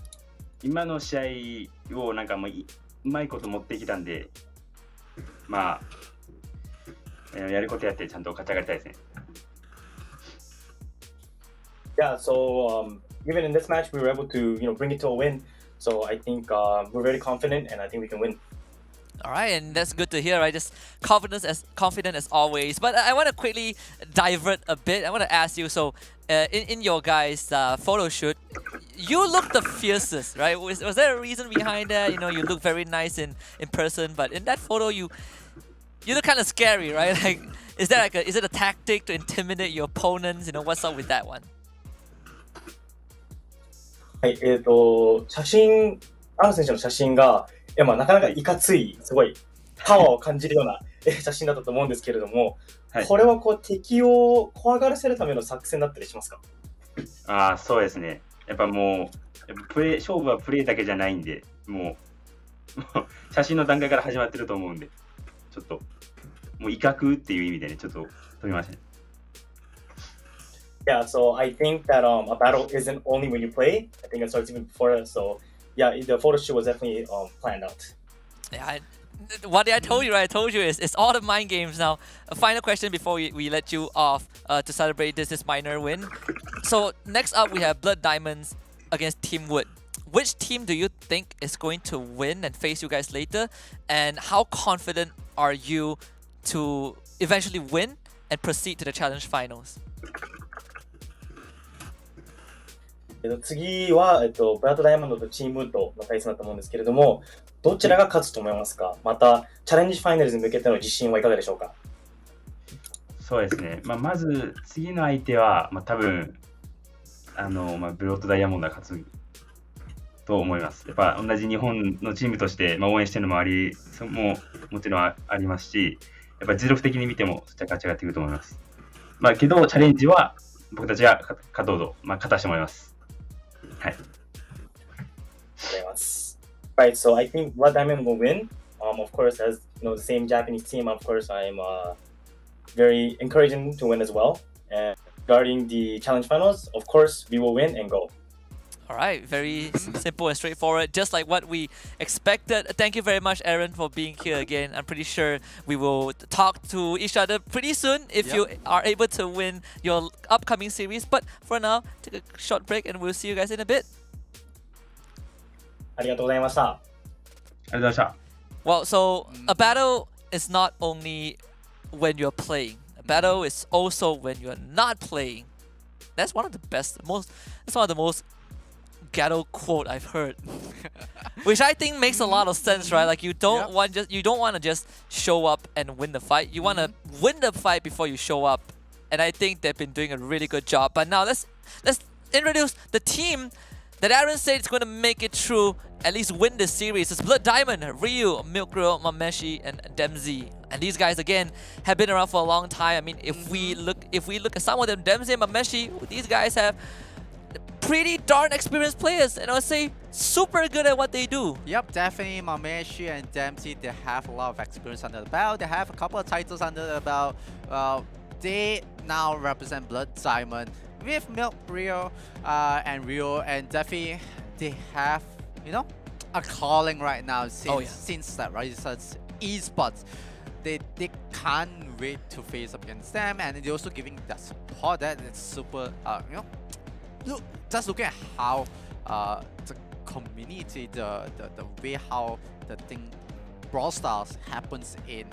今の試合をなんかもううまいこと持ってきたんで、まあやることやってちゃんと勝ち上がりたいですね。Yeah, so even in this match, we were able to bring it to a win. So I think we're very confident, and I think we can win. All right, and that's good to hear, right? Just confident as always. But I want to quickly divert a bit. I want to ask you, so in your guys' photo shoot, you look the fiercest, right? Was there a reason behind that? You know, you look very nice in person, but in that photo, you look kind of scary, right? Like, is it a tactic to intimidate your opponents? You know, what's up with that one? はい、写真、アン選手の写真が、なかなかいかつい、すごいパワーを感じるような写真だったと思うんですけれども、はい、これはこう敵を怖がらせるための作戦だったりしますか？そうですね。やっぱもう勝負はプレーだけじゃないんで、もう写真の段階から始まってると思うんで、ちょっともう威嚇っていう意味でね、ちょっと飛びましたね。Yeah, so I think that a battle isn't only when you play. I think it starts even before that. So yeah, the photo shoot was definitely planned out. Yeah, what I told you, right? I told you it's all the mind games now. A final question before we let you off to celebrate this minor win. So next up we have Blood Diamonds against Team Wood. Which team do you think is going to win and face you guys later? And how confident are you to eventually win and proceed to the challenge finals? 次は、ブラッドダイヤモンドとチームウッドの対戦だと思うんですけれども、どちらが勝つと思いますか？また、チャレンジファイナルズに向けての自信はいかがでしょうか？そうですね。まず、次の相手は、多分、ブロッドダイヤモンドが勝つと思います。やっぱ同じ日本のチームとして、応援してるのももちろんありますし、やっぱ実力的に見てもそっちは勝ち上がってくると思います。けど、チャレンジは僕たちが勝とうと、勝たせてもらいます。はい。Right, so I think Blood Diamond will win. Of course, as the same Japanese team, of course, I'm very encouraging to win as well. And regarding the challenge finals, of course, we will win and go. All right, very simple and straightforward, just like what we expected. Thank you very much, Aaron, for being here again. I'm pretty sure we will talk to each other pretty soon if you are able to win your upcoming series. But for now, take a short break and we'll see you guys in a bit. ありがとうございました。ありがとうございました。Well, so a battle is not only when you're playing. A battle is also when you're not playing. That's one of the best, that's one of the most ghetto quote I've heard, which I think makes a lot of sense, right? Like you don't want to just show up and win the fight. You want to win the fight before you show up, and I think they've been doing a really good job. But now let's introduce the team that Aaron said is going to make it through, at least win this series. It's Blood Diamond, Ryu, Milk Grill, Mameshi, and Dempsey. And these guys again have been around for a long time. I mean, if we look at some of them, Dempsey and Mameshi, these guys have pretty darn experienced players, and I would say super good at what they do. Yep, definitely Mameshi and Dempsey, they have a lot of experience under the belt. They have a couple of titles under the belt. They now represent Blood Diamond with Milk Rio and Rio, and definitely they have, a calling right now since that Rise's esports. They can't wait to face up against them, and they're also giving that support that it's super, looking at how the community, the way how the thing Brawl Stars happens in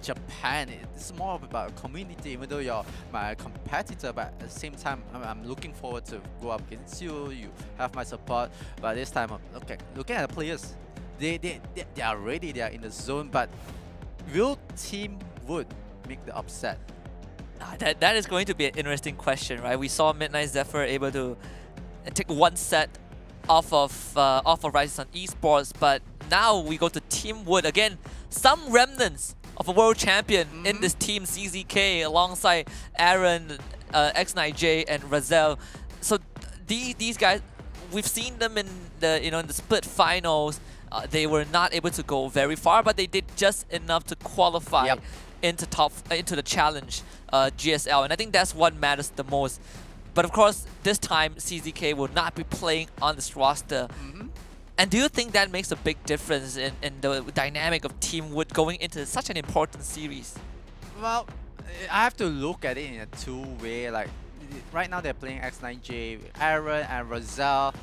Japan, it's more about community. Even though you're my competitor, but at the same time, I'm looking forward to go up against you. You have my support, but this time, looking at the players, they are ready. They are in the zone. But will Team Wood make the upset? That is going to be an interesting question, right? We saw Midnight Zephyr able to take one set off of Rise on esports, but now we go to Team Wood again. Some remnants of a world champion in this team, CZK, alongside Aaron, X9J, and Razel. So these guys, we've seen them in the split finals. They were not able to go very far, but they did just enough to qualify into the challenge GSL, and I think that's what matters the most. But of course, this time CZK will not be playing on this roster. And do you think that makes a big difference in the dynamic of Team Wood going into such an important series? Well, I have to look at it in a two-way. Like right now, they're playing X9J, Aaron and Razel.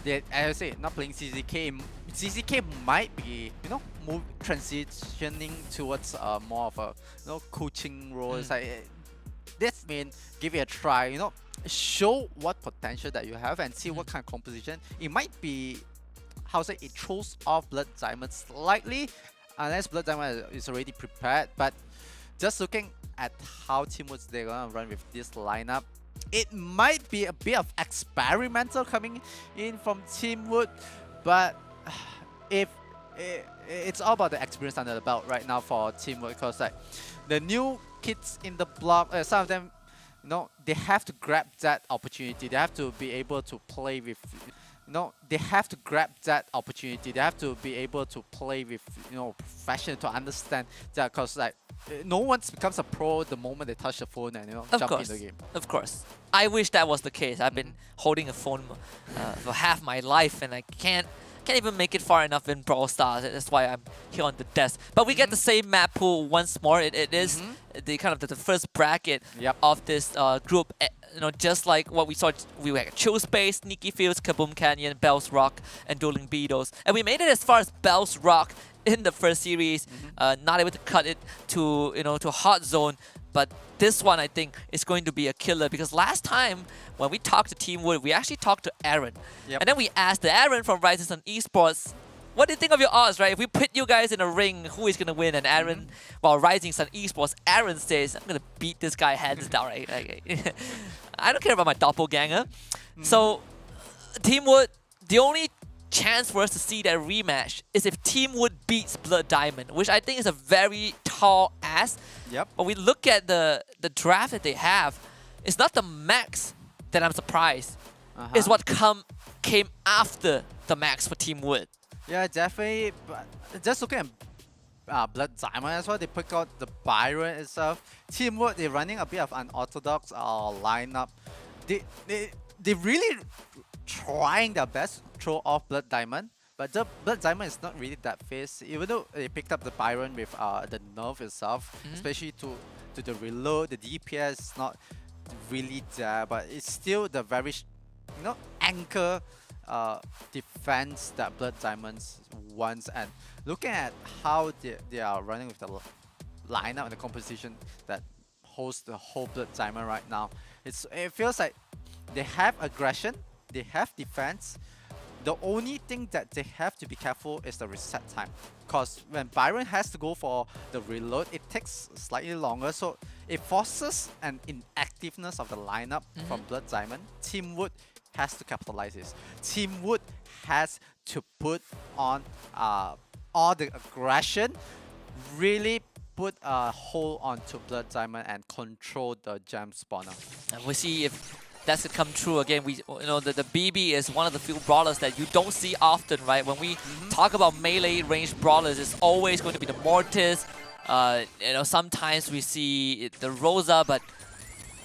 They, as I say, not playing CZK. CZK might be, transitioning towards more of a, coaching role. It's like, this means give it a try. Show what potential that you have and see what kind of composition. It might be, it throws off Blood Diamond slightly, unless Blood Diamond is already prepared. But just looking at how Team Woods they're gonna run with this lineup, it might be a bit of experimental coming in from Team Wood, but if it's all about the experience under the belt right now for Team Wood, because like the new kids in the block, some of them, they have to grab that opportunity. They have to be able to play with. They have to grab that opportunity. They have to be able to play with, profession to understand that, because like no one becomes a pro the moment they touch the phone and jump in the game. Of course, I wish that was the case. I've been holding a phone for half my life, and I can't even make it far enough in Brawl Stars. That's why I'm here on the desk. But we get the same map pool once more. It is the kind of the first bracket of this group just like what we saw, we had Chill Space, Sneaky Fields, Kaboom Canyon, Bell's Rock, and Dueling Beetles. And we made it as far as Bell's Rock in the first series, not able to cut it to, to Hot Zone. But this one, I think, is going to be a killer because last time when we talked to Team Wood, we actually talked to Aaron. Yep. And then we asked Aaron from Rising Sun Esports, what do you think of your odds, right? If we put you guys in a ring, who is going to win? And Aaron, well, Rising Sun Esports, Aaron says, I'm going to beat this guy hands down, right? Like, I don't care about my doppelganger. So, Team Wood, the only chance for us to see that rematch is if Team Wood beats Blood Diamond, which I think is a very tall ask. Yep. But we look at the draft that they have, it's not the max that I'm surprised. It's what came after the max for Team Wood. Yeah, definitely. But just looking at Blood Diamond as well, they pick out the Byron itself. Team Wood, they're running a bit of unorthodox lineup. They really trying their best to throw off Blood Diamond, but the Blood Diamond is not really that fast. Even though they picked up the Byron with the nerf itself, especially to the reload, the DPS is not really there, but it's still the very anchor defense that Blood Diamonds wants. And looking at how they are running with the lineup and the composition that hosts the whole Blood Diamond right now, it feels like they have aggression, they have defense. The only thing that they have to be careful is the reset time, because when Byron has to go for the reload, it takes slightly longer, so it forces an inactiveness of the lineup from Blood Diamond. Team Wood has to capitalize this. Team Wood has to put on all the aggression, really put a hold onto Blood Diamond and control the gem spawner. And we'll see if that's to come true again. The BB is one of the few brawlers that you don't see often, right? When we talk about melee ranged brawlers, it's always going to be the Mortis. Sometimes we see the Rosa, but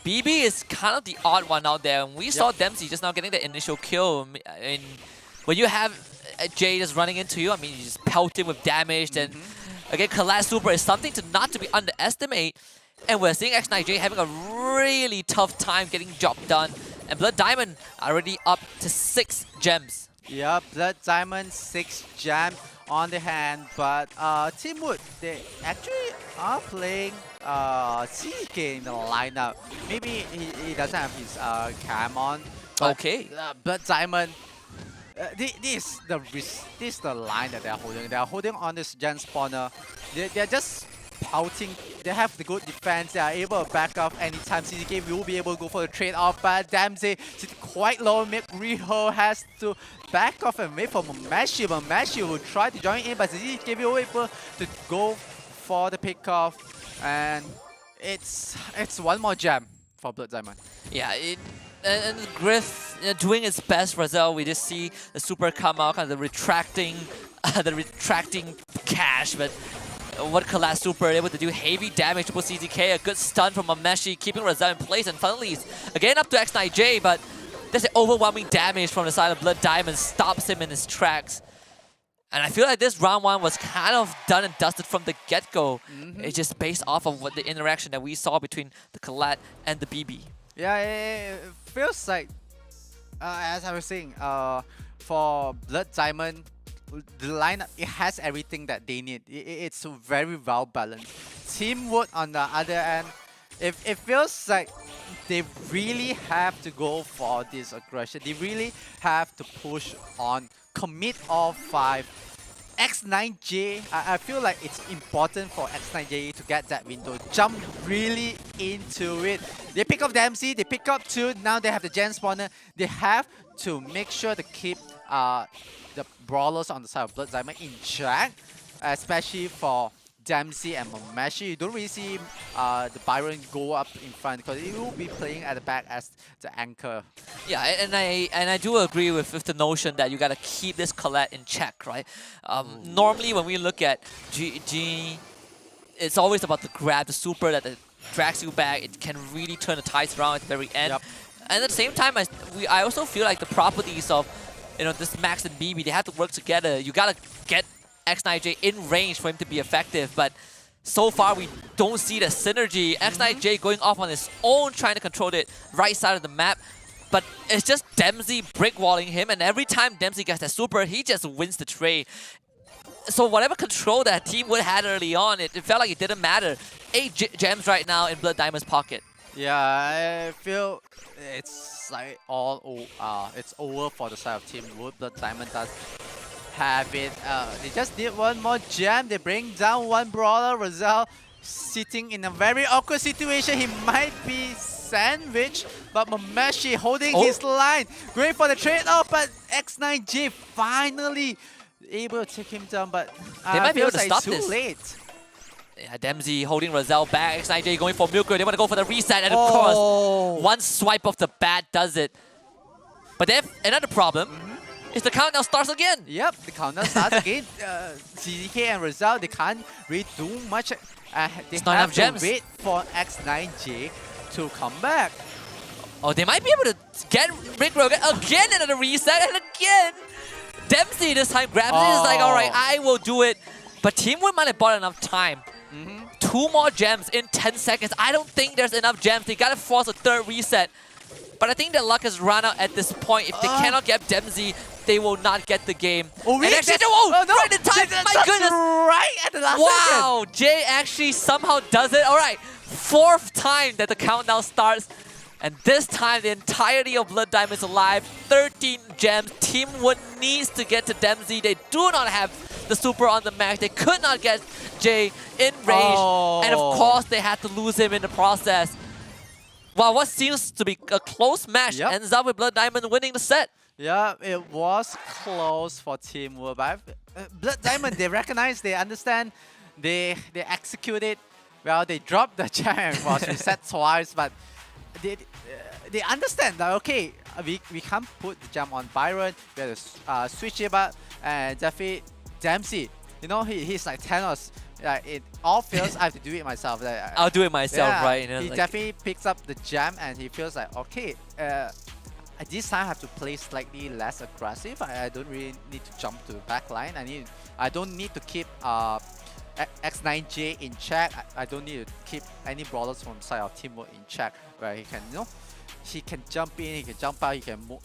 BB is kind of the odd one out there. And we saw Dempsey just now getting the initial kill. And when you have Jay just running into you, I mean, you just pelt him with damage. Then again, Collapse Super is something not to be underestimated. And we're seeing X9J having a really tough time getting job done. And Blood Diamond already up to 6 gems. Yeah, Blood Diamond 6 gem on the hand, but Team Wood, they actually are playing CK in the lineup. Maybe he doesn't have his cam on. Okay. Blood Diamond, this is the line that they're holding. They're holding on this gen spawner. They're just pouting. They have the good defense. They are able to back off anytime. CDK will be able to go for the trade-off, but Dempsey sitting quite low mid. Riho has to back off and wait for Mameshi. Mameshi will try to join in, but CDK will be able to go for the pick-off. And it's one more gem for Blood Diamond. Yeah, and Griff doing its best result. We just see the super come out, kind of the retracting cash, but what Collapse Super able to do heavy damage to CZK, a good stun from Mameshi, keeping Razal in place, and finally he's again up to X9J, but there's an overwhelming damage from the side of Blood Diamond, stops him in his tracks. And I feel like this round 1 was kind of done and dusted from the get-go. It's just based off of what the interaction that we saw between the Collat and the BB. Yeah, it feels like, as I was saying, for Blood Diamond, the lineup, it has everything that they need. It's very well balanced. Team Wood on the other end, it feels like they really have to go for this aggression. They really have to push on, commit all 5. X9J, I feel like it's important for X9J to get that window, jump really into it. They pick up Dempsey, they pick up 2, now they have the gen spawner. They have to make sure to keep the brawlers on the side of Blood Diamond in check, especially for Dempsey and Mameshi. You don't really see the Byron go up in front because he will be playing at the back as the anchor. Yeah, and I do agree with the notion that you gotta keep this Colette in check, right? Normally when we look at G, it's always about the grab, the super that drags you back. It can really turn the tides around at the very end. And at the same time, I also feel like the properties of this Max and BB, they have to work together. You gotta get X9J in range for him to be effective, but So far, we don't see the synergy. X9J going off on his own, trying to control the right side of the map. But it's just Dempsey brickwalling him, and every time Dempsey gets that super, he just wins the trade. So whatever control that Teamwood had early on, it felt like it didn't matter. 8 gems right now in Blood Diamond's pocket. Yeah, I feel it's like it's over for the side of Team Wood. Blood Diamond does have it. They just need one more gem. They bring down one brawler. Rosal sitting in a very awkward situation. He might be sandwiched, but Mameshi holding his line, going for the trade-off. But X9J finally able to take him down. But they might be able to like stop too this. late. Yeah, Dempsey holding Rosal back. X9J going for Milker. They want to go for the reset, and of course, one swipe of the bat does it. But they have another problem. Is the countdown starts again. Yep, the countdown starts again. CDK and Rosal, they can't really do much. They It's not have enough to gems. wait for X9J to come back. Oh, they might be able to get Rick Rogan again into the reset, and again. Dempsey this time grabs it. He's like, all right, I will do it. But Teamwood might have bought enough time. 2 more gems in 10 seconds. I don't think there's enough gems. They gotta force a third reset. But I think their luck has run out at this point. If they cannot get Dempsey, they will not get the game. Oh, really? And actually, right in time. My goodness. Right at the last Wow, Jay actually somehow does it. All right, 4th time that the countdown starts. And this time, the entirety of Blood Diamond is alive. 13 gems. Teamwood needs to get to Dempsey. They do not have the super on the max. They could not get Jay in range. And of course, they had to lose him in the process. Wow, what seems to be a close match ends up with Blood Diamond winning the set. Yeah, it was close for Teamwood, but Blood Diamond, they recognize, they understand, they execute it. Well, they dropped the gem and was reset twice, but they understand that, okay, we can't put the gem on Byron, we have to switch it back, and definitely Dempsey, you know, he's like Thanos. It all feels I have to do it myself. I'll do it myself, right? You know, he definitely picks up the gem and he feels like, okay, this time I have to play slightly less aggressive. I don't really need to jump to the back line. I don't need to keep X9J in check. I don't need to keep any brawlers from side of Teamwork in check, where he can, you know, he can jump in, he can jump out, he can move,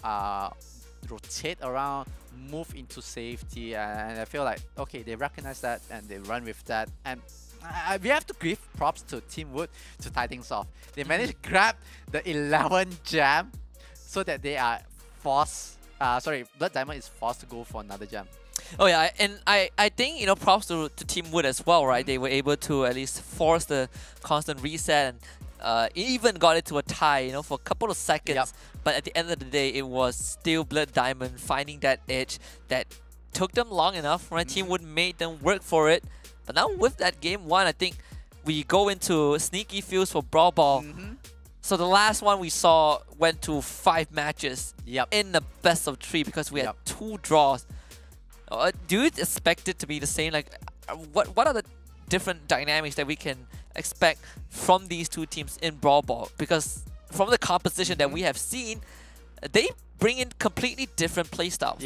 rotate around, move into safety, and I feel like, okay, they recognize that and they run with that. And we have to give props to Teamwood to tie things off. They managed to grab the 11 gem so that they are forced, Blood Diamond is forced to go for another gem. Oh yeah, and I think, you know, props to Teamwood as well, right? They were able to at least force the constant reset and even got it to a tie, you know, for a couple of seconds. But at the end of the day, it was still Blood Diamond finding that edge that took them long enough, right? Teamwood made them work for it. But now with that game 1, I think we go into sneaky feels for Brawl Ball. So the last one we saw went to 5 matches in the best of 3 because we had 2 draws. Do you expect it to be the same? Like, what are the different dynamics that we can expect from these 2 teams in Brawl Ball? Because from the composition that we have seen, they bring in completely different playstyles.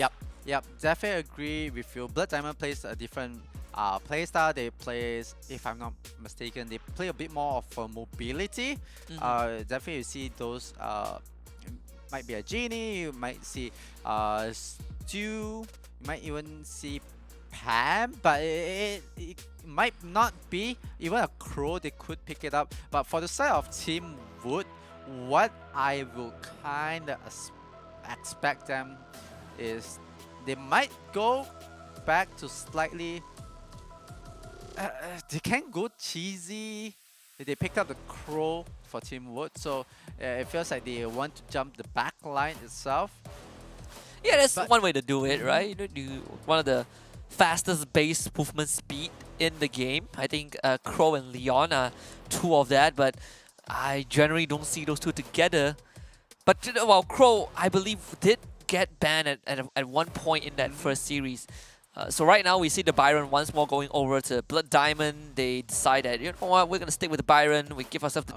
Yep, definitely agree with you. Blood Diamond plays a different playstyle. They play, if I'm not mistaken, they play a bit more of mobility. Definitely you see those, might be a Genie, you might see Stu, you might even see Pam, but it might not be. Even a Crow, they could pick it up. But for the side of Teamwood, what I will kind of expect them is they might go back to slightly... they can go cheesy. They picked up the Crow for Teamwood, so it feels like they want to jump the back line itself. Yeah, that's one way to do it, right? You know, one of the fastest base movement speed in the game. I think Crow and Leon are 2 of that, but I generally don't see those 2 together. But well, Crow, I believe, did get banned at one point in that first series. So right now we see the Byron once more going over to Blood Diamond. They decide that, you know what, we're going to stick with the Byron. We give ourselves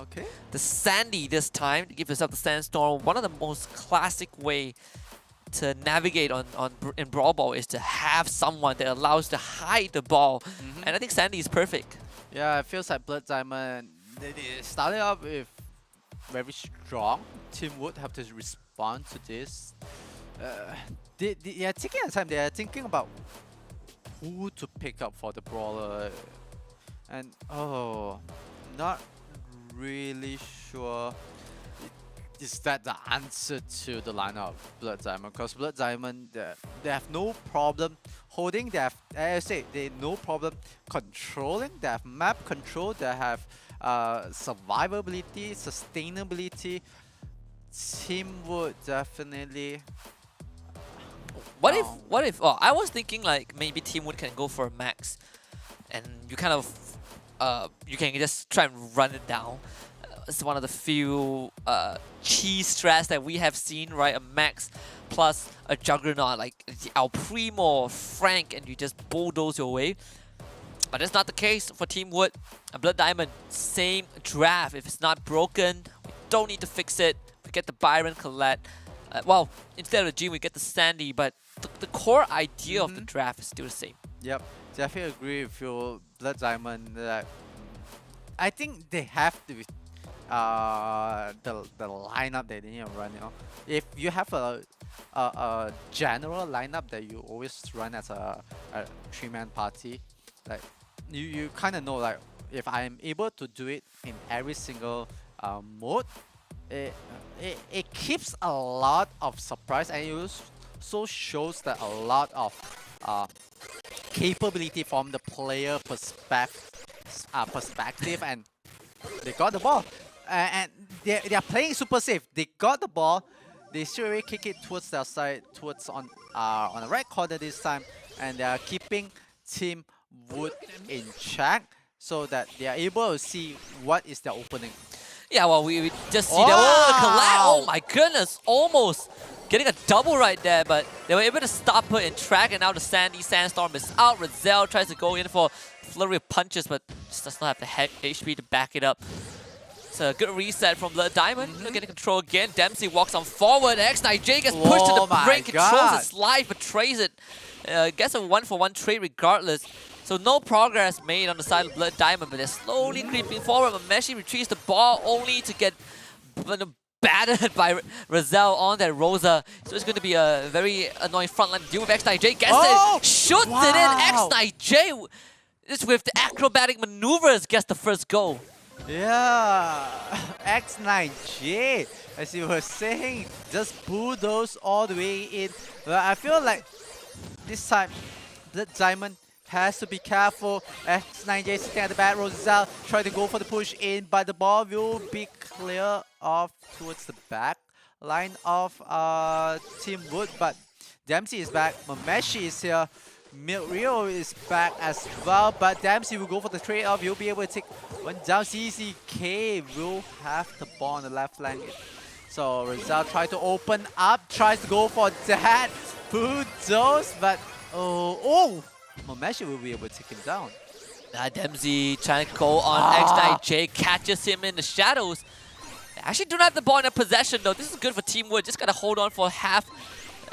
the Sandy this time, to give ourselves the Sandstorm. One of the most classic way to navigate in Brawl Ball is to have someone that allows to hide the ball. And I think Sandy is perfect. Yeah, it feels like Blood Diamond, they started off with very strong. Team Wood have to respond to this. They are taking their time. They are thinking about who to pick up for the brawler, and not really sure. Is that the answer to the lineup of Blood Diamond? Because Blood Diamond, they have no problem holding. They have, as I say, they no problem controlling. They have map control. They have survivability, sustainability. Team would definitely. What if? Oh, I was thinking like maybe Teamwood can go for a max, and you kind of you can just try and run it down. It's one of the few cheese strats that we have seen, right? A max plus a juggernaut like the El Primo or Frank, and you just bulldoze your way. But that's not the case for Team Wood. Blood Diamond, same draft. If it's not broken, we don't need to fix it. We get the Byron Colette. Well, instead of the Jean, we get the Sandy, but the core idea of the draft is still the same. Yep, definitely agree with you, Blood Diamond. I think they have to the lineup that they need to run. You know, if you have a general lineup that you always run as a 3-man party, like you kind of know, like if I am able to do it in every single mode, it keeps a lot of surprise, and it also shows that a lot of capability from the player perspective, and they got the ball, and they are playing super safe. They got the ball, they straight away kick it towards their side, towards on the right corner this time, and they are keeping Team Wood in check so that they are able to see what is their opening. Yeah, well, we just see that. Oh, Colette! Oh my goodness, almost getting a double right there, but they were able to stop her in track, and now the Sandy Sandstorm is out. Rizal tries to go in for a flurry of punches, but just does not have the HP to back it up. It's a good reset from Blood Diamond. Getting control again. Dempsey walks on forward. X9J gets pushed to the brink, controls his life, betrays it. Gets a 1-for-1 trade regardless. So no progress made on the side of Blood Diamond, but they're slowly creeping forward. Mameshi retrieves the ball only to get battered by Rizal on that Rosa. So it's going to be a very annoying frontline deal with X9J. Gets it, shoots it in. X9J just with the acrobatic maneuvers gets the first goal. Yeah, X9J, as you were saying, just bulldoze all the way in. But I feel like this time, Blood Diamond has to be careful. X9J sitting at the back. Rosal trying to go for the push in, but the ball will be clear off towards the back line of Team Wood. But Dempsey is back. Mameshi is here. Rio is back as well, but Dempsey will go for the trade-off. He'll be able to take one down. CCK will have the ball on the left flank. So Rizal tries to open up, tries to go for that bulldoze, but Mameshi will be able to take him down. Dempsey trying to go on X9J, catches him in the shadows. They actually do not have the ball in their possession though. This is good for Team Wood. Just gotta hold on for half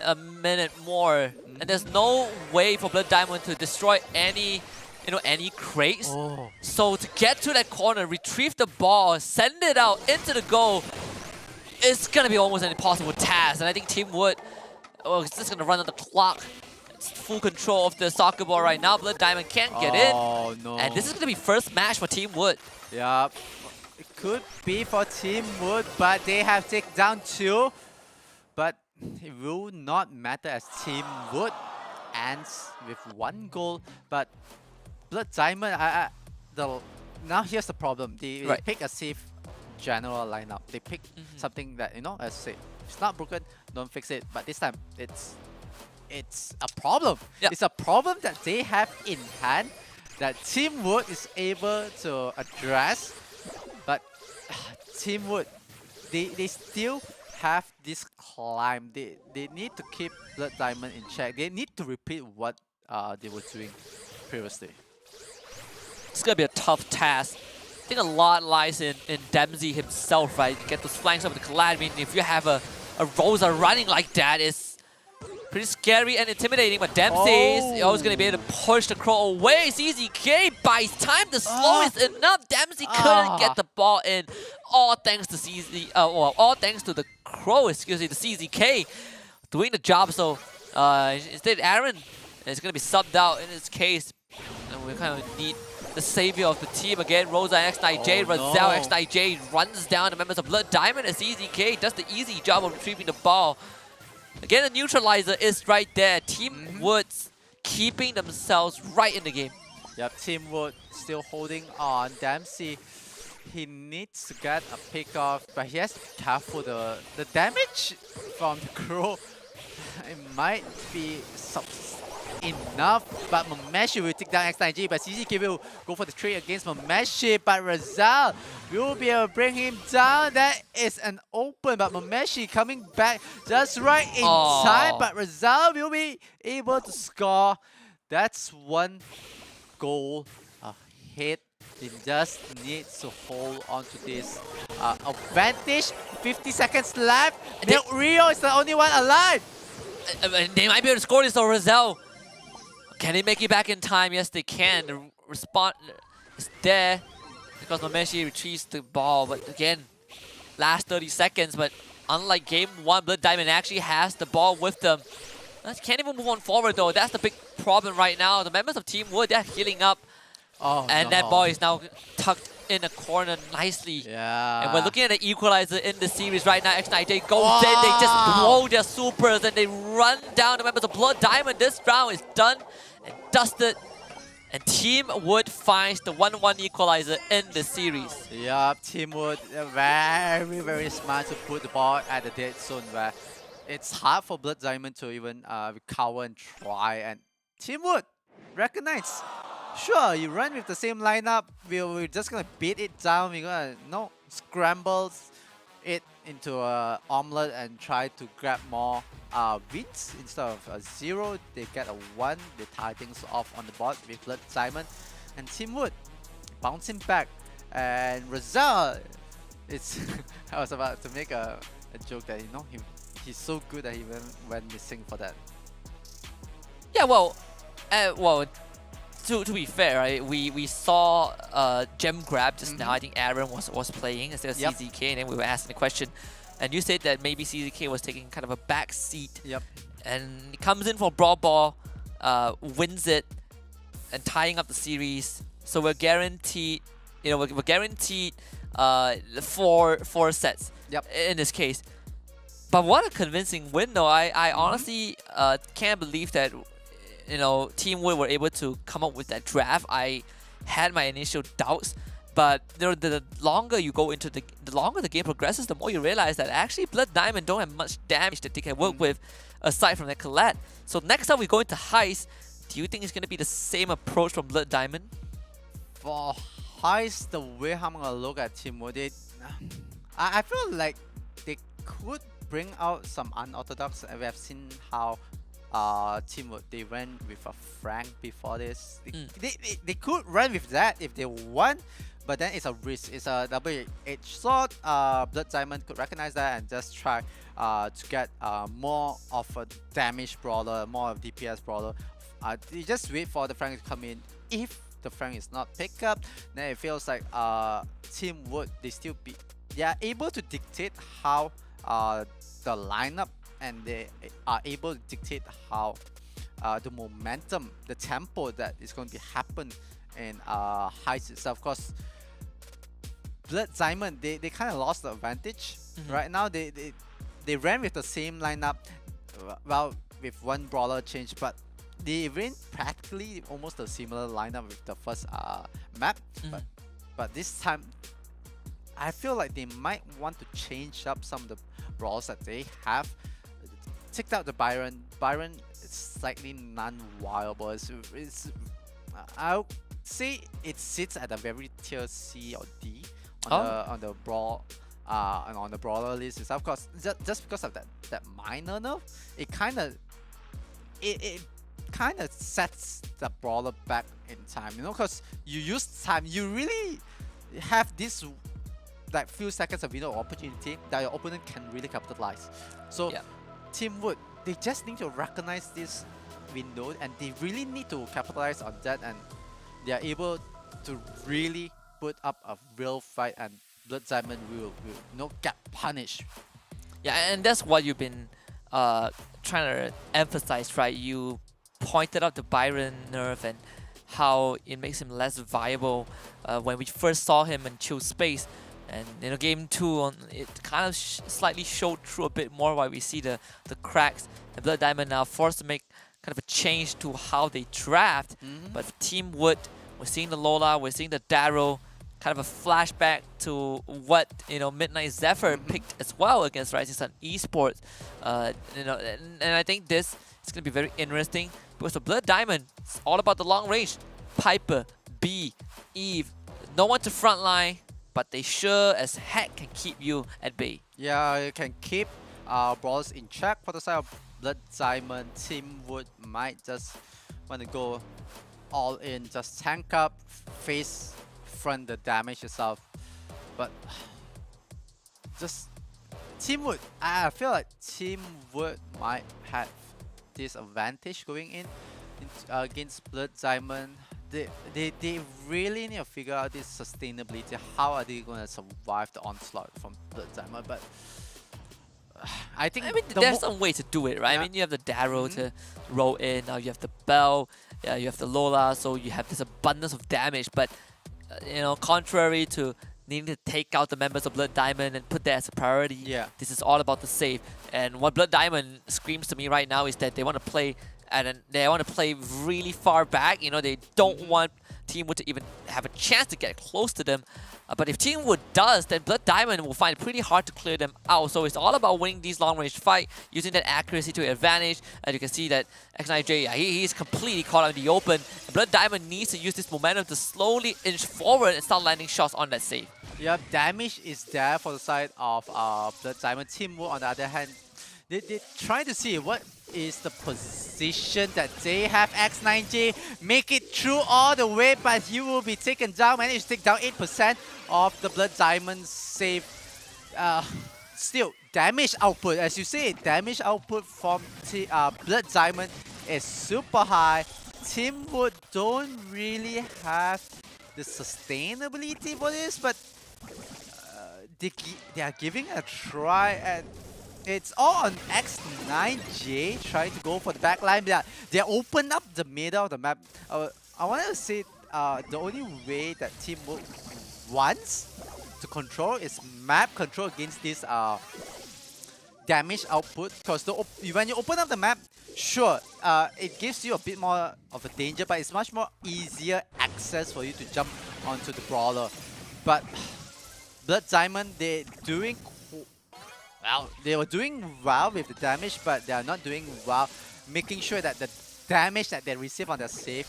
a minute more, and there's no way for Blood Diamond to destroy any crates. So to get to that corner, retrieve the ball, send it out into the goal, it's gonna be almost an impossible task. And I think Team Wood is just gonna run on the clock. It's full control of the soccer ball right now. Blood Diamond can't get in. No. And this is gonna be first match for Team Wood. Yeah, it could be for Team Wood, but they have taken down 2. But it will not matter as Team Wood ends with 1 goal. But Blood Diamond, now here's the problem. They pick a safe general lineup. They pick something that, as I say, it's not broken, don't fix it. But this time, it's a problem. Yep. It's a problem that they have in hand that Team Wood is able to address. But Team Wood, they still have this climb. They need to keep Blood Diamond in check. They need to repeat what they were doing previously. It's gonna be a tough task. I think a lot lies in Dempsey himself, right? Get those flanks over the Colette. I mean, if you have a Rosa running like that, it's Pretty scary and intimidating, but Dempsey is always going to be able to push the Crow away. CZK buys time. The slow is enough. Dempsey couldn't get the ball in. All thanks to all thanks to the Crow, excuse me, the CZK doing the job. So instead, Aaron is going to be subbed out in this case. And we kind of need the savior of the team again. Rosa and X9J, Razel X9J runs down the members of Blood Diamond, and CZK does the easy job of retrieving the ball. Again, the neutralizer is right there. Team Woods keeping themselves right in the game. Yep, Team Wood still holding on. Dempsey, he needs to get a pick off, but he has to be careful. The damage from the Crow, it might be enough, but Mameshi will take down X9G, but CZK will go for the trade against Mameshi, but Razal will be able to bring him down. That is an open, but Mameshi coming back just right in time, but Razal will be able to score. That's one goal ahead. He just needs to hold on to this advantage. 50 seconds left. Rio is the only one alive. They might be able to score this though, Razel. Can they make it back in time? Yes, they can. The response is there because Mameshi retrieves the ball. But again, last 30 seconds. But unlike game 1, Blood Diamond actually has the ball with them. They can't even move on forward though. That's the big problem right now. The members of Team Wood, they're healing up. And that ball is now tucked in a corner nicely. Yeah. And we're looking at the equalizer in the series right now. X9J goes in, they just blow their supers and they run down the members of Blood Diamond. This round is done and dusted. And Team Wood finds the 1-1 equalizer in the series. Yup, Team Wood very, very smart to put the ball at the dead zone where it's hard for Blood Diamond to even recover and try. And Team Wood recognize. Sure, you run with the same lineup, we're just gonna beat it down, we're gonna scramble it into an omelette and try to grab more wins instead of a 0. They get a 1, they tie things off on the board with Blood Diamond. And Team Wood bouncing back, and Razal, it's I was about to make a joke that he's so good that he went missing for that. Yeah, well, to be fair, right, we saw gem grab just now. I think Aaron was playing instead of CZK, and then we were asking the question, and you said that maybe CZK was taking kind of a back seat. Yep. And he comes in for Brawl Ball, wins it, and tying up the series. So we're guaranteed, we're guaranteed four sets. Yep. In this case. But what a convincing win, though. I honestly can't believe that. Team Wood were able to come up with that draft. I had my initial doubts, but the longer you go into the longer the game progresses, the more you realize that actually Blood Diamond don't have much damage that they can work with aside from that Colette. So next time we go into Heist, do you think it's going to be the same approach from Blood Diamond? For Heist, the way I'm gonna look at Team Wood, I feel like they could bring out some unorthodox. We have seen how Team Wood, they ran with a Frank before this. They could run with that if they want, but then it's a risk. It's a double-edged sword. Blood Diamond could recognize that and just try to get more of a damage brawler, more of DPS brawler. You just wait for the Frank to come in. If the Frank is not picked up, then it feels like Team Wood, they are able to dictate how the lineup, and they are able to dictate how the momentum, the tempo that is going to happen in Heist itself. Of course, Blood Diamond, they kind of lost the advantage. Right now, they ran with the same lineup, well, with one brawler change, but they ran practically almost a similar lineup with the first map. But this time, I feel like they might want to change up some of the brawls that they have. Take out the Byron. Byron is slightly non-viable. I would say it sits at a very tier C or D on the brawl and on the brawler list itself. Of course, just because of that minor nerf, it kind of sets the brawler back in time. Because you use time, you really have this few seconds of opportunity that your opponent can really capitalize. So. Yeah. Team Wood, they just need to recognize this window, and they really need to capitalize on that, and they are able to really put up a real fight, and Blood Diamond will get punished. Yeah, and that's what you've been trying to emphasize, right? You pointed out the Byron nerf and how it makes him less viable when we first saw him in Chill Space. And game 2, it kind of slightly showed through a bit more while we see the cracks. And Blood Diamond now forced to make kind of a change to how they draft. But for Team Wood, we're seeing the Lola, we're seeing the Darrow, kind of a flashback to what Midnight Zephyr picked as well against Rising Sun Esports. And I think this is going to be very interesting because for Blood Diamond, it's all about the long range. Piper, B, Eve, no one to frontline, but they sure as heck can keep you at bay. Yeah, you can keep brawlers in check. For the side of Blood Diamond, Team Wood might just want to go all in, just tank up, face front the damage itself. But just Team Wood, I feel like Team Wood might have this advantage going in against Blood Diamond. They really need to figure out this sustainability. How are they going to survive the onslaught from Blood Diamond? But I mean, there's some way to do it, right? Yeah. I mean, you have the Darrow to roll in. Now you have the Bell. Yeah, you have the Lola. So you have this abundance of damage. But contrary to needing to take out the members of Blood Diamond and put that as a priority, this is all about the save. And what Blood Diamond screams to me right now is that they want to play. And they want to play really far back. They don't want Team Wood to even have a chance to get close to them. But if Team Wood does, then Blood Diamond will find it pretty hard to clear them out. So it's all about winning these long-range fights, using that accuracy to your advantage. As you can see that X9J, he's completely caught out in the open. Blood Diamond needs to use this momentum to slowly inch forward and start landing shots on that save. Yeah, damage is there for the side of Blood Diamond. Team Wood, on the other hand, they're trying to see what is the position that they have. X9J make it through all the way, but he will be taken down. Managed to take down 8% of the Blood Diamond save. Still, damage output, as you say, damage output from Blood Diamond is super high. Team Wood don't really have the sustainability for this, but they are giving a try, and it's all on X9J trying to go for the backline. They open up the middle of the map. I want to say the only way that Team Wood wants to control is map control against this damage output. Because when you open up the map, sure, it gives you a bit more of a danger, but it's much more easier access for you to jump onto the brawler. But Blood Diamond, they're doing well. They were doing well with the damage, but they are not doing well making sure that the damage that they receive on their save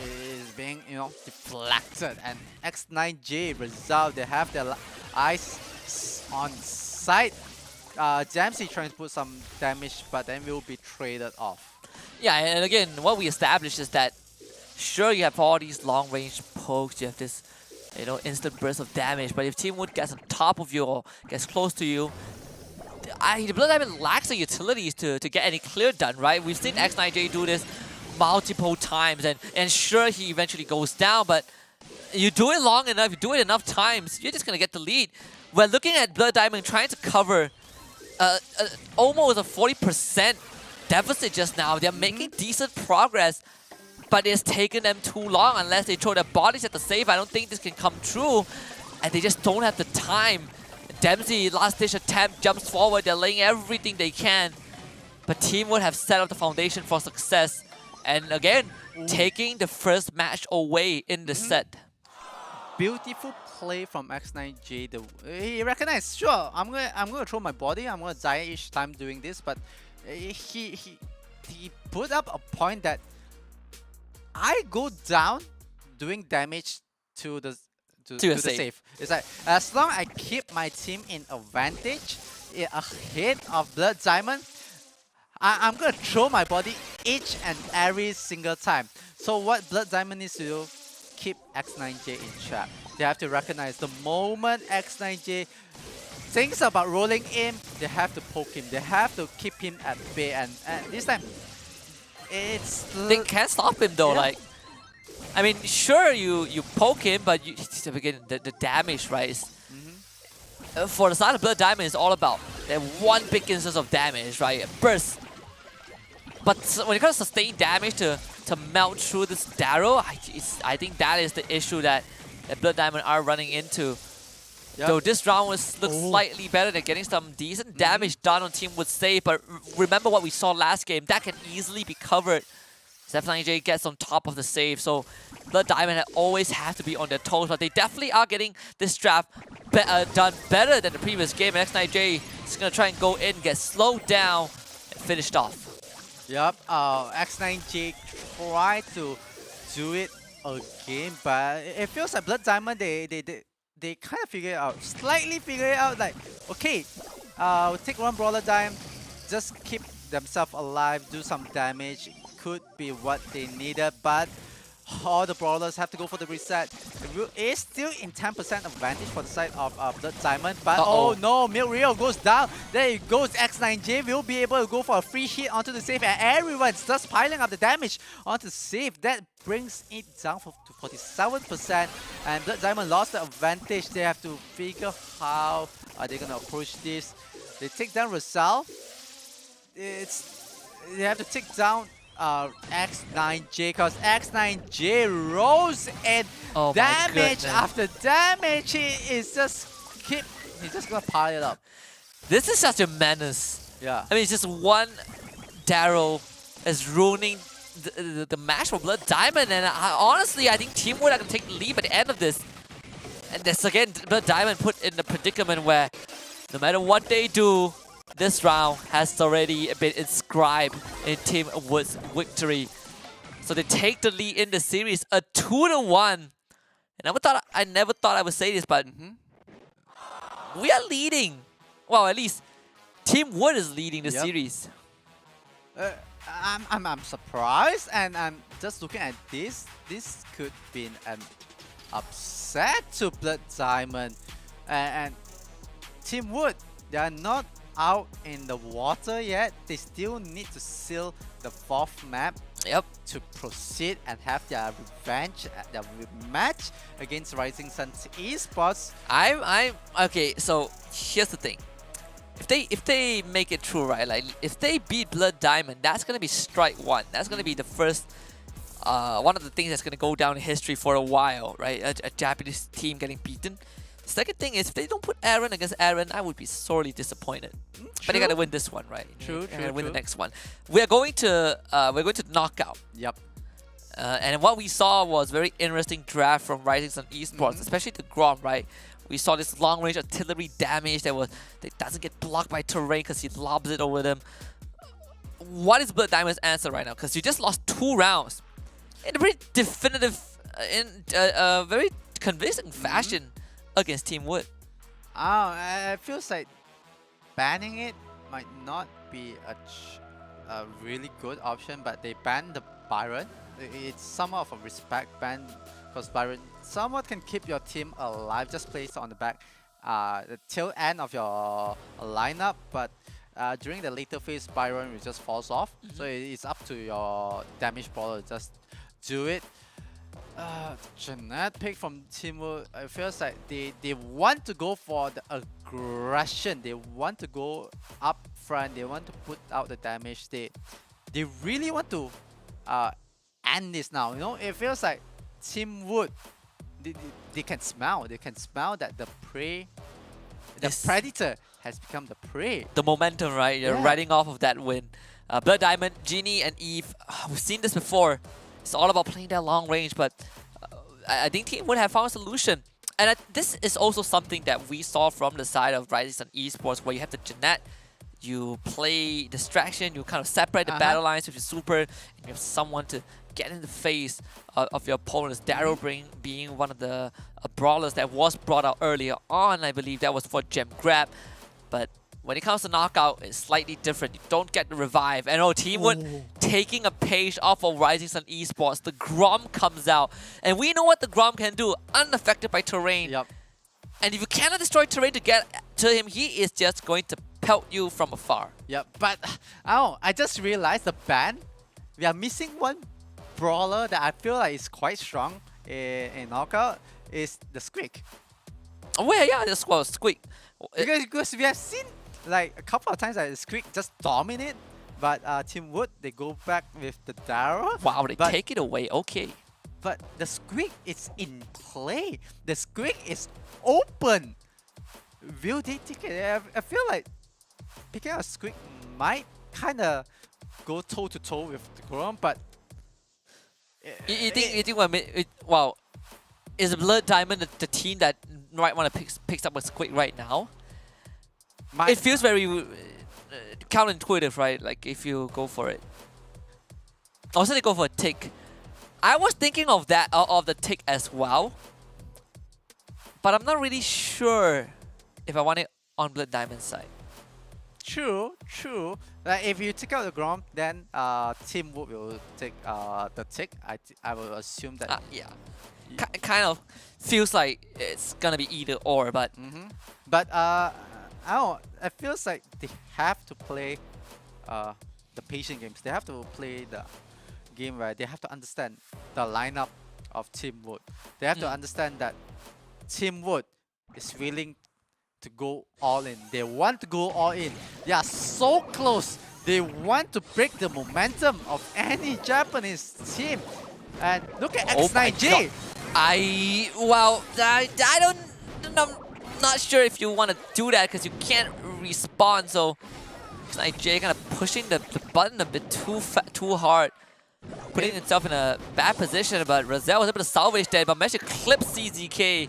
is being deflected. And X9J result, they have their eyes on sight. Jamsey trying to put some damage, but then will be traded off. Yeah, and again, what we established is that sure, you have all these long range pokes, you have this instant burst of damage, but if Team Wood gets on top of you or gets close to you, the Blood Diamond lacks the utilities to get any clear done, right? We've seen X9J do this multiple times, and sure, he eventually goes down, but you do it long enough, you do it enough times, you're just going to get the lead. We're looking at Blood Diamond trying to cover almost a 40% deficit just now. They're making decent progress, but it's taken them too long. Unless they throw their bodies at the save, I don't think this can come true. And they just don't have the time. Dempsey, last ditch attempt, jumps forward. They're laying everything they can. But Team Wood have set up the foundation for success. And again, taking the first match away in the set. Beautiful play from X9J. He recognized, sure, I'm gonna throw my body. I'm gonna die each time doing this. But he put up a point that I go down doing damage to the save. It's like, as long as I keep my team in advantage, ahead of Blood Diamond, I'm gonna throw my body each and every single time. So what Blood Diamond needs to do, keep X9J in check. They have to recognize the moment X9J things about rolling in, they have to poke him. They have to keep him at bay. And this time, it's... They can't stop him though. Yeah. Like, I mean, sure you poke him, but again the damage, right? Is, for the side of Blood Diamond, it's all about that one big instance of damage, right? A burst. But when it comes to sustained damage to melt through this Darrow, I think that is the issue that Blood Diamond are running into. Yep. Though this round looks slightly better. They're getting some decent damage done on Team Wood's save, but remember what we saw last game. That can easily be covered. Snapdragon gets on top of the save, so Blood Diamond always have to be on their toes, but they definitely are getting this draft done better than the previous game. And X9J is going to try and go in, get slowed down, and finished off. Yep, X9J tried to do it again, but it feels like Blood Diamond, they kind of slightly figure it out, like, okay, we'll take one Brawler Dime, just keep themselves alive, do some damage, could be what they needed, but all the Brawlers have to go for the reset. It is still in 10% advantage for the side of Blood Diamond, but oh no, Milk Rio goes down. There it goes, X9J will be able to go for a free hit onto the save, and everyone's just piling up the damage onto the save. That brings it down to 47%, and Blood Diamond lost the advantage. They have to figure how are they gonna approach this. They take down Rosal. They have to take down X9J, because X9J rolls in damage after damage. He's just gonna pile it up. This is such a menace. Yeah. I mean, it's just one Darrow is ruining the match for Blood Diamond, and honestly, I think Team Wood are gonna take the lead at the end of this. And this again, Blood Diamond put in the predicament where no matter what they do, this round has already been inscribed in Team Wood's victory. So they take the lead in the series, a 2-1. I never thought I would say this, but we are leading. Well, at least Team Wood is leading the series. I'm surprised, and I'm just looking at this. This could be an upset to Blood Diamond, and Team Wood, they are not out in the water yet. They still need to seal the 4th map to proceed and have their revenge, their rematch against Rising Suns Esports. I'm okay. So here's the thing: if they make it through, right? Like if they beat Blood Diamond, that's gonna be strike one. That's gonna be the first. One of the things that's gonna go down in history for a while, right? A Japanese team getting beaten. Second thing is, if they don't put Aaron against Aaron, I would be sorely disappointed. But they gotta win this one, right? True. Win the next one. We're going to knockout. Yep. And what we saw was very interesting draft from Rising Sun Esports, especially the Grom, right? We saw this long-range artillery damage that doesn't get blocked by terrain because he lobs it over them. What is Blood Diamond's answer right now? Because you just lost 2 rounds in a very definitive, in a very convincing fashion against Team Wood. It feels like banning it might not be a really good option, but they banned the Byron. It's somewhat of a respect ban, because Byron somewhat can keep your team alive, just placed on the back, the tail end of your lineup, but during the later phase, Byron will just falls off. So it's up to your damage brawler to just do it. Jeanette pick from Team Wood, it feels like they want to go for the aggression. They want to go up front. They want to put out the damage. They really want to end this now. You know, it feels like Team Wood, they can smell. They can smell that the prey, the predator has become the prey. The momentum, right? You're riding off of that win. Blood Diamond, Genie, and Eve. We've seen this before. It's all about playing that long range, but I think Team Wood have found a solution. And this is also something that we saw from the side of Rising Sun Esports, where you have the Jeanette, you play distraction, you kind of separate the battle lines with your super, and you have someone to get in the face of your opponents. Darrow being one of the brawlers that was brought out earlier on. I believe that was for gem grab. But when it comes to knockout, it's slightly different. You don't get the revive. And Team Wood taking a page off of Rising Sun Esports. The Grom comes out. And we know what the Grom can do. Unaffected by terrain. Yep. And if you cannot destroy terrain to get to him, he is just going to pelt you from afar. Yeah, but I just realized the ban. We are missing one brawler that I feel like is quite strong in knockout is the Squeak. Well, yeah, this was Squeak. Because we have seen like a couple of times that the Squeak just dominate, but Team Wood they go back with the Daryl. Wow, they take it away. Okay. But the Squeak is in play. The Squeak is open. Will they take it? I feel like picking a Squeak might kind of go toe to toe with the Grom, but You think wow, is Blood Diamond the team that might want to picks up a Squeak right now? It feels very counterintuitive, right? Like if you go for it. Also, they go for a tick. I was thinking of that of the tick as well, but I'm not really sure if I want it on Blood Diamond's side. True. Like if you take out the Grom, then Team Wood will take the tick. I will assume that. Yeah. Kind of feels like it's gonna be either or, but. But I don't know. It feels like they have to play the patient games. They have to play the game where they have to understand the lineup of Team Wood. They have to understand that Team Wood is willing to go all in. They want to go all in. They are so close. They want to break the momentum of any Japanese team. And look at X9J. I don't. I'm not sure if you want to do that because you can't respawn. So X9J kind of pushing the button a bit too hard, putting himself in a bad position. But Razel was able to salvage that, but managed to clip CZK.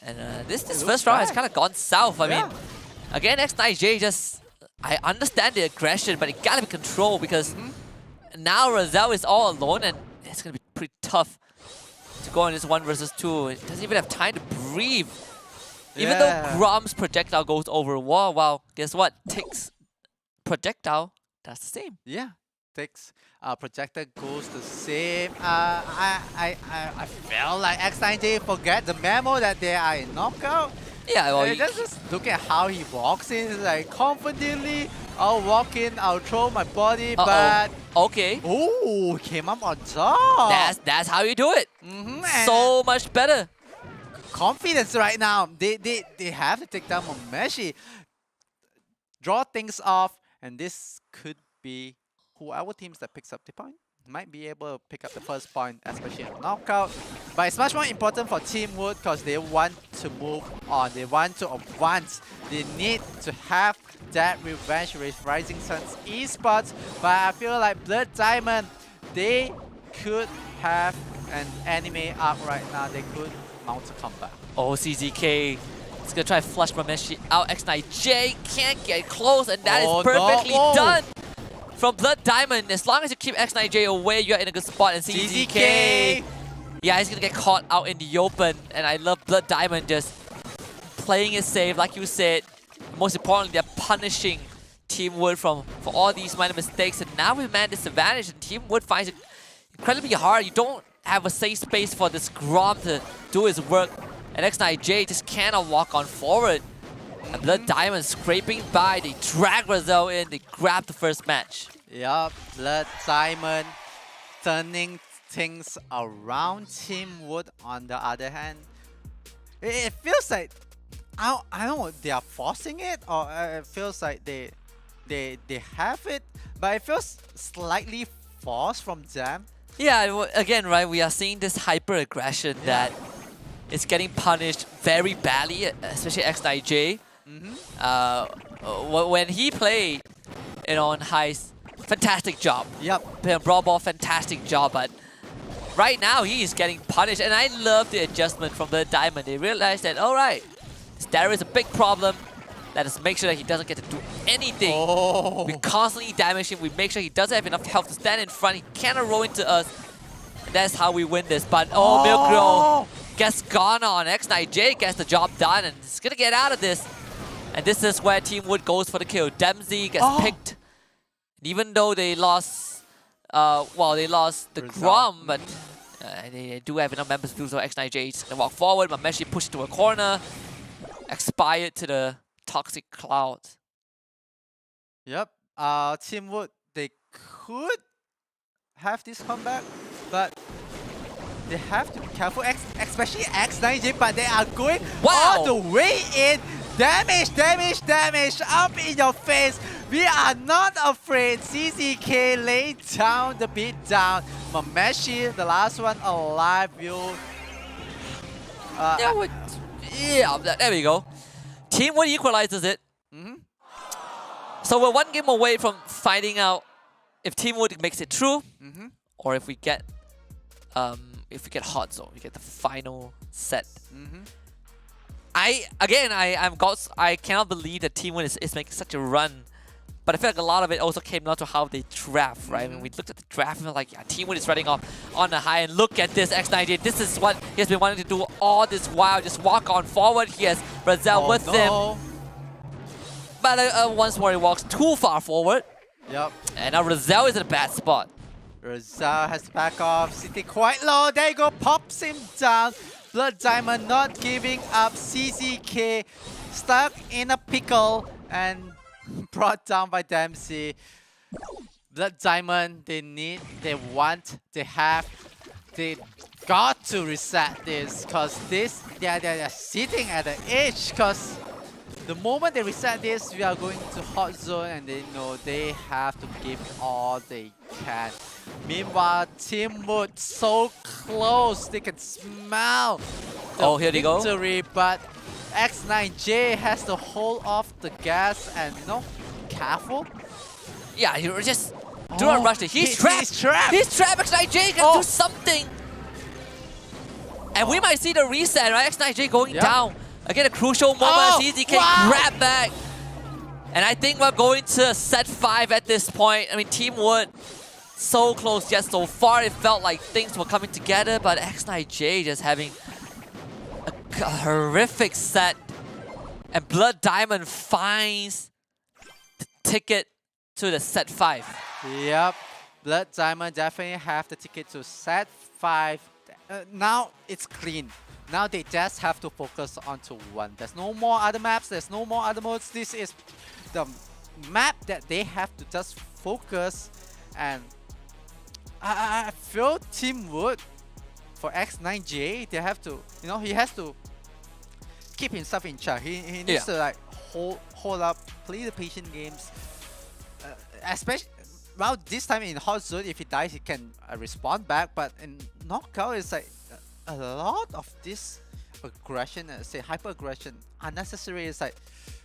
And this first round has kind of gone south. I mean, again, X9J just. I understand the aggression, but it gotta be controlled because now Razel is all alone and it's gonna be pretty tough to go on this 1 versus 2. It doesn't even have time to breathe. Even though Grom's projectile goes over wall, wow, guess what? Tick's projectile, that's the same. Yeah, Tick's projector goes the same. I felt like X9J forget the memo that they are in knockout. Yeah, well, just look at how he walks in, like confidently. I'll walk in, I'll throw my body, but okay. Oh, came up on top. That's how you do it. So much better. Confidence right now. They have to take down Momeshi, draw things off, and this could be whoever teams that picks up the point might be able to pick up the first point, especially in a knockout. But it's much more important for Team Wood because they want to move on. They want to advance. They need to have that revenge with Rising Sun's esports. But I feel like Blood Diamond, they could have an anime arc right now. They could mount a comeback. Oh, CZK. It's gonna try to flush Momeshi out. X9J can't get close, and that is perfectly done. From Blood Diamond, as long as you keep X9J away, you're in a good spot. And CZK, yeah, he's gonna get caught out in the open. And I love Blood Diamond just playing it safe, like you said. Most importantly, they're punishing Team Wood for all these minor mistakes. And now with man disadvantage, and Team Wood finds it incredibly hard. You don't have a safe space for this Grom to do his work. And X9J just cannot walk on forward. And Blood Diamond scraping by, they drag Razel in, they grab the first match. Yup, Blood Diamond turning things around. Team Wood, on the other hand, it feels like, I don't know, they are forcing it, or it feels like they have it, but it feels slightly forced from them. Yeah, again, right, we are seeing this hyper-aggression that is getting punished very badly, especially X9J. When he played, on Heist, fantastic job. Yep. Playing Brawl Ball, fantastic job. But right now, he is getting punished. And I love the adjustment from the Diamond. They realized that, alright, there is a big problem. Let us make sure that he doesn't get to do anything. We constantly damage him. We make sure he doesn't have enough health to stand in front. He cannot roll into us. And that's how we win this. But, Milk Girl gets gone on. X9J gets the job done. And he's going to get out of this. And this is where Team Wood goes for the kill. Dempsey gets picked. And even though they lost, they lost the Grom, but they do have enough members to do so. X9J is going to walk forward. Momeshi pushed to a corner. expired to the toxic cloud. Yep. Team Wood, they could have this comeback, but they have to be careful, especially X9J, but they are going all the way in. Damage, damage, damage, up in your face. We are not afraid. CCK laid down the beat down. Mameshi, the last one alive, will... There we go. Team Wood equalizes it. So we're one game away from finding out if Team Wood makes it through, or if we get hot zone, we get the final set. I cannot believe that Team Wood is making such a run, but I feel like a lot of it also came down to how they draft, right? When we looked at the draft, we were like, yeah, Team Wood is running off on the high, and look at this X9J. This is what he has been wanting to do all this while. Just walk on forward. He has Brazel with him. But once more he walks too far forward. Yep. And now Brazel is in a bad spot. Brazel has to back off, sitting quite low. There you go, pops him down. Blood Diamond not giving up. CCK stuck in a pickle and brought down by Dempsey. Blood Diamond, they got to reset this, because they're sitting at the edge, because the moment they reset this, we are going to hot zone, and they know they have to give all they can. Meanwhile, Team Wood so close, they can smell the here they go. victory, but X9J has to hold off the gas and, careful. Yeah, you just do not rush it. He's trapped. He's trapped. He's trapped. X9J can do something. And we might see the reset, right? X9J going down. Again, a crucial moment. CZK grab back. And I think we're going to set 5 at this point. I mean, Team Wood, so close yet so far. It felt like things were coming together, but X9J just having a horrific set. And Blood Diamond finds the ticket to the set 5. Yep. Blood Diamond definitely have the ticket to set 5. Now it's clean. Now they just have to focus onto one. There's no more other maps, there's no more other modes. This is the map that they have to just focus. And I feel Team Wood for X9J, they have to, he has to keep himself in check. He needs to like hold up, play the patient games. Especially, well, this time in hot zone, if he dies, he can respond back. But in knockout, it's like a lot of this aggression, say hyper aggression, unnecessary. It's like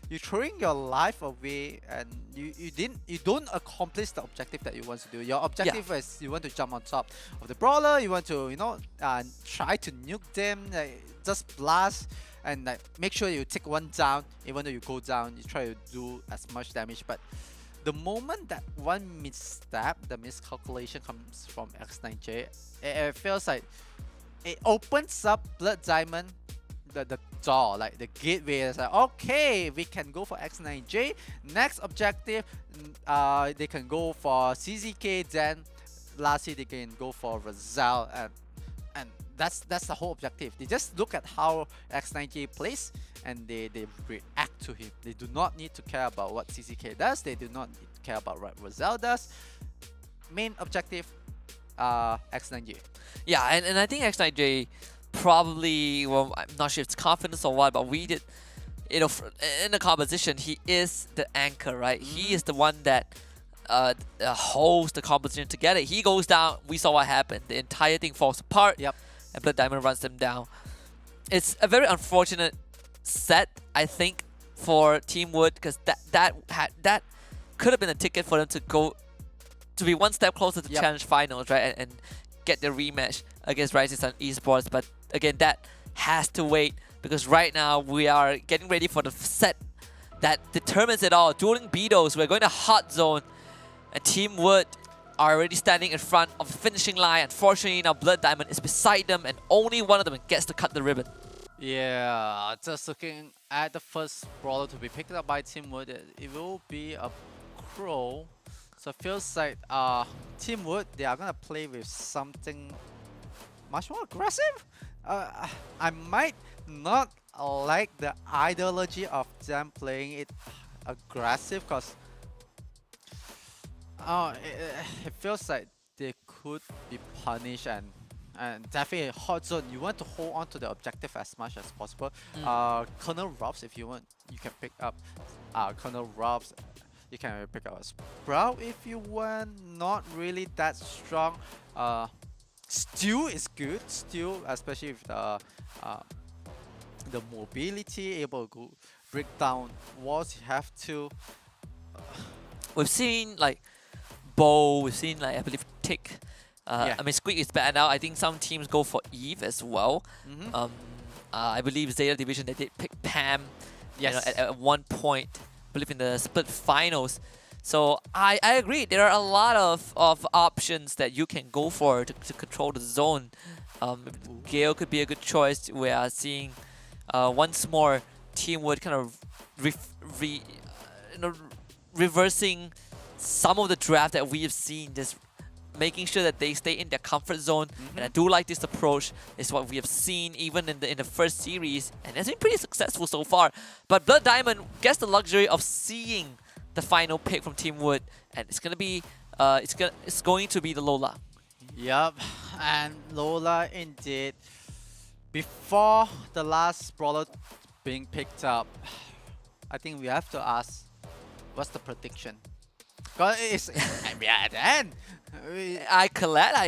you're throwing your life away, and you don't accomplish the objective that you want to do. Your objective is you want to jump on top of the brawler. You want to try to nuke them, just blast and make sure you take one down. Even though you go down, you try to do as much damage. But the moment that one misstep, the miscalculation comes from X9J, it feels like it opens up Blood Diamond the door, like the gateway. It's like, okay, we can go for X9J. Next objective, they can go for CZK. Then lastly, they can go for Brazel, and that's the whole objective. They just look at how X9J plays and they react to him. They do not need to care about what CZK does. They do not need to care about what Brazel does. Main objective, X9J. Yeah, and I think X9J probably, well, I'm not sure if it's confidence or what, but we did, in the composition, he is the anchor, right? He is the one that holds the composition together. He goes down, we saw what happened. The entire thing falls apart, and Blood Diamond runs them down. It's a very unfortunate set, I think, for Team Wood, because that could have been a ticket for them to go to be one step closer to Challenge Finals, right? And get the rematch against Rising Sun Esports. But again, that has to wait, because right now we are getting ready for the set that determines it all. Dueling Beatles, we're going to hot zone, and Team Wood are already standing in front of the finishing line. Unfortunately, now Blood Diamond is beside them, and only one of them gets to cut the ribbon. Yeah, just looking at the first brawler to be picked up by Team Wood, it will be a Crow. So it feels like Team Wood, they are gonna play with something much more aggressive. I might not like the ideology of them playing it aggressive, because it feels like they could be punished, and definitely hot zone. You want to hold on to the objective as much as possible. Colonel Robs, if you want, you can pick up Colonel Robs. You can pick up a Sprout if you want. Not really that strong. Stew is good. Stew, especially with the mobility, able to break down walls. You have to. We've seen like Bo, we've seen like I believe Tick. Yeah. I mean Squeak is bad now. I think some teams go for Eve as well. I believe Zeta Division they did pick Pam. Yes. You know, at one point, I believe in the split finals. So I agree. There are a lot of options that you can go for to control the zone. Gale could be a good choice. We are seeing once more Team Wood kind of reversing some of the draft that we have seen, just making sure that they stay in their comfort zone. And I do like this approach. It's what we have seen even in the first series, and it's been pretty successful so far. But Blood Diamond gets the luxury of seeing the final pick from Team Wood, and it's gonna be it's going to be the Lola. Yup, and Lola indeed. Before the last brawler being picked up, I think we have to ask, what's the prediction? Cause it's at the end. I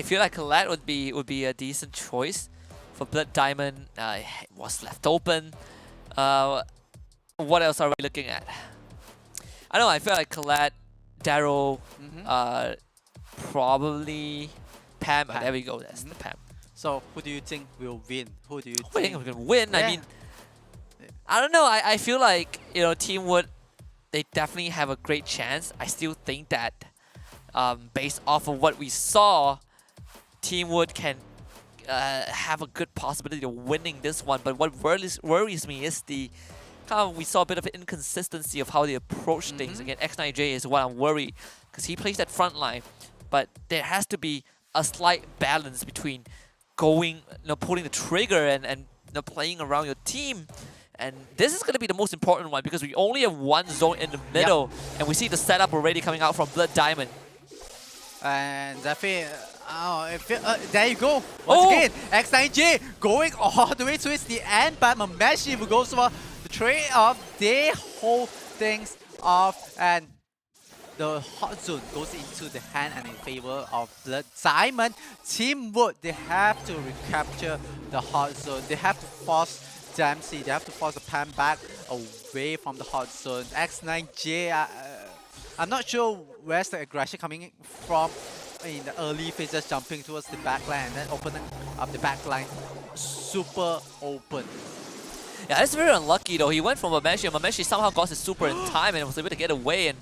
feel like Colette would be a decent choice for Blood Diamond. It was left open. What else are we looking at? I don't know. I feel like Colette, Daryl, probably Pam. There we go. That's the Pam. So who do you think will win? Who do you I think think? we're gonna win. Yeah. I mean, I don't know. I feel like Team Wood, they definitely have a great chance. I still think that based off of what we saw, Team Wood can have a good possibility of winning this one. But what worries me is the we saw a bit of inconsistency of how they approach things. Again, X9J is what I'm worried, because he plays that front line, but there has to be a slight balance between going, pulling the trigger and playing around your team. And this is going to be the most important one, because we only have one zone in the middle, and we see the setup already coming out from Blood Diamond. And definitely, there you go. Once again, X9J going all the way towards the end, but Mameshi goes for the trade-off. They hold things off, and the hot zone goes into the hand and in favor of Blood Diamond. Team Wood, they have to recapture the hot zone. They have to force Dempsey, they have to force the Pam back away from the hot zone. X9J, I'm not sure where's the aggression coming from in the early phases, jumping towards the backline and then opening up the backline. Super open. Yeah, that's very unlucky though. He went from Mameshi, and Mameshi somehow got his super in time and was able to get away, and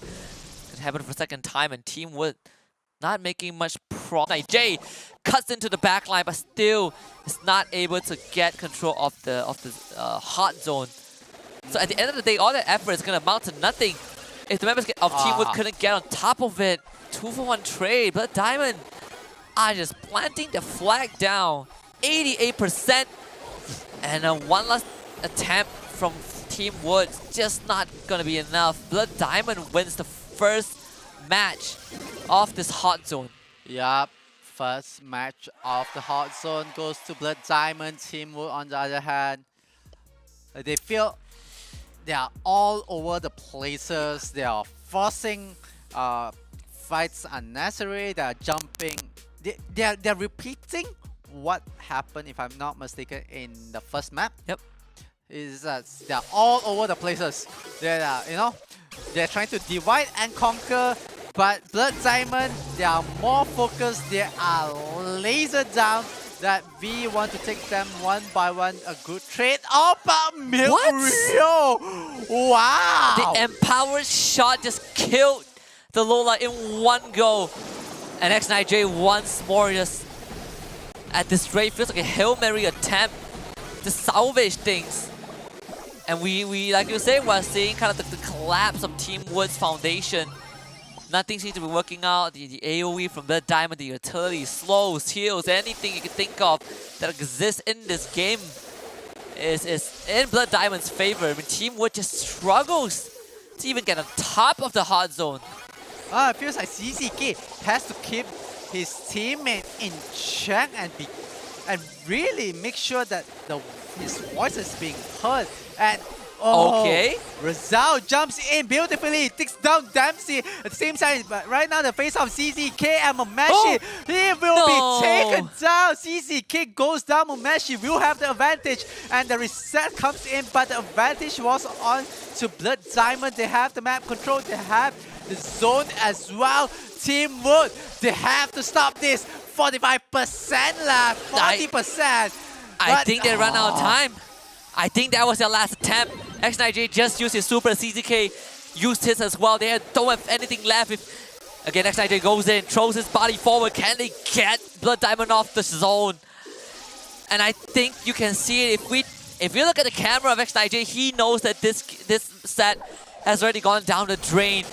it happened for a second time, and Team Wood not making much progress. Jay cuts into the backline, but still is not able to get control of the hot zone. So at the end of the day, all that effort is going to amount to nothing if the members of Team Wood couldn't get on top of it. 2-for-1 trade, but Diamond are just planting the flag down. 88%, and one last attempt from Team Wood, just not going to be enough. Blood Diamond wins the first match of this hot zone. Yup, first match of the hot zone goes to Blood Diamond. Team Wood, on the other hand, they feel they are all over the places. They are forcing fights unnecessary. They are jumping. They're repeating what happened, if I'm not mistaken, in the first map. Yep. Is that they're all over the places. They're they're trying to divide and conquer, but Blood Diamond, they are more focused. They are laser down that we want to take them one by one. A good trade. Oh, but Milrio! Wow! The empowered shot just killed the Lola in one go. And X9J once more just at this rate feels like a Hail Mary attempt to salvage things. And we like you say, we're seeing kind of the collapse of Team Wood's foundation. Nothing seems to be working out. The AoE from Blood Diamond, the utility, slows, heals, anything you can think of that exists in this game. is in Blood Diamond's favor. I mean, Team Wood just struggles to even get on top of the hot zone. It feels like CCK has to keep his teammate in check and really make sure that his voice is being heard. And Okay. Rizal jumps in beautifully, takes down Dempsey at the same time. But right now, the face of CCK and Momeshi, he will be taken down. CCK goes down. Momeshi will have the advantage, and the reset comes in. But the advantage was on to Blood Diamond. They have the map control. They have the zone as well. Team Wood, they have to stop this. 45% left. 40%. I think they ran out of time. I think that was their last attempt. X9J just used his super. CZK used his as well. They don't have anything left. Again, X9J goes in, throws his body forward. Can they get Blood Diamond off the zone? And I think you can see it. If you look at the camera of X9J, he knows that this set has already gone down the drain.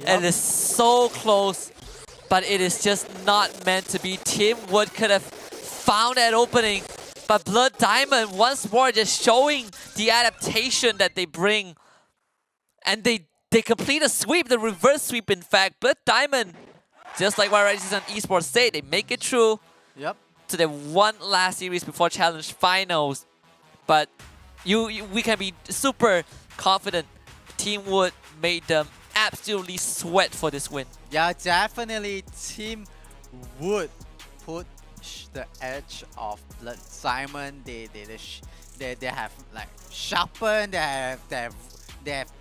And it is so close. But it is just not meant to be. Team Wood could have found that opening. But Blood Diamond, once more, just showing the adaptation that they bring. And they complete a sweep, the reverse sweep, in fact. Blood Diamond, just like what Rising Sun Esports say, they make it through to their one last series before Challenge Finals. But we can be super confident. Team Wood made them absolutely sweat for this win. Yeah, definitely Team Wood put the edge of Blood Diamond. They have like sharpened. They have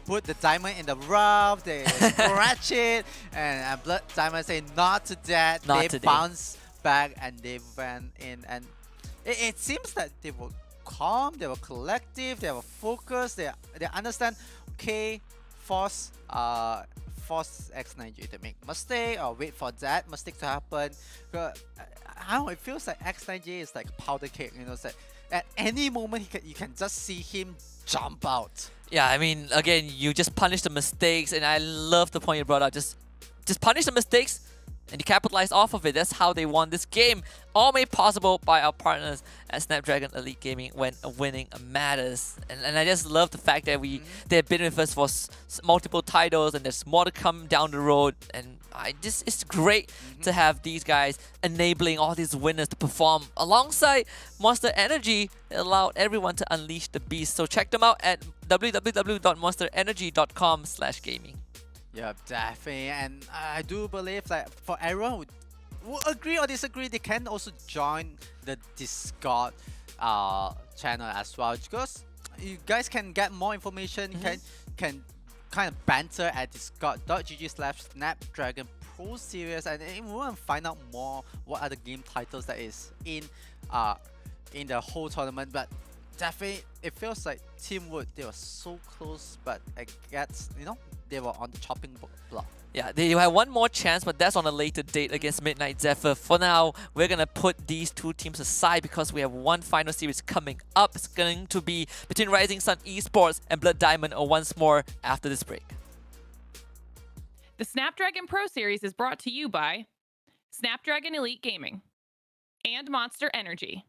put the diamond in the rough. They scratch it, and Blood Diamond say not to that. Not they today. bounce back and they went in, and it seems that they were calm. They were collective. They were focused. They understand. Okay, force X9J to make mistake or wait for that mistake to happen. I don't know, it feels like X9J is like powder cake, you know, it's like at any moment you can just see him jump out. Yeah, I mean, again, you just punish the mistakes, and I love the point you brought up. Just punish the mistakes, and you capitalize off of it. That's how they won this game. All made possible by our partners at Snapdragon Elite Gaming when winning matters. And I just love the fact that they've been with us for multiple titles, and there's more to come down the road. And it's great to have these guys enabling all these winners to perform alongside Monster Energy. It allowed everyone to unleash the beast. So check them out at www.monsterenergy.com/gaming. Yeah, definitely. And I do believe that for everyone who agree or disagree, they can also join the Discord channel as well, because you guys can get more information. You can kind of banter at discord.gg/Snapdragon Pro Series, and if you want to find out more what other game titles that is in the whole tournament. But definitely, it feels like Team Wood, they were so close, but I guess, you know, they were on the chopping block. Yeah, they have one more chance, but that's on a later date against Midnight Zephyr. For now, we're going to put these two teams aside because we have one final series coming up. It's going to be between Rising Sun Esports and Blood Diamond once more after this break. The Snapdragon Pro Series is brought to you by Snapdragon Elite Gaming and Monster Energy.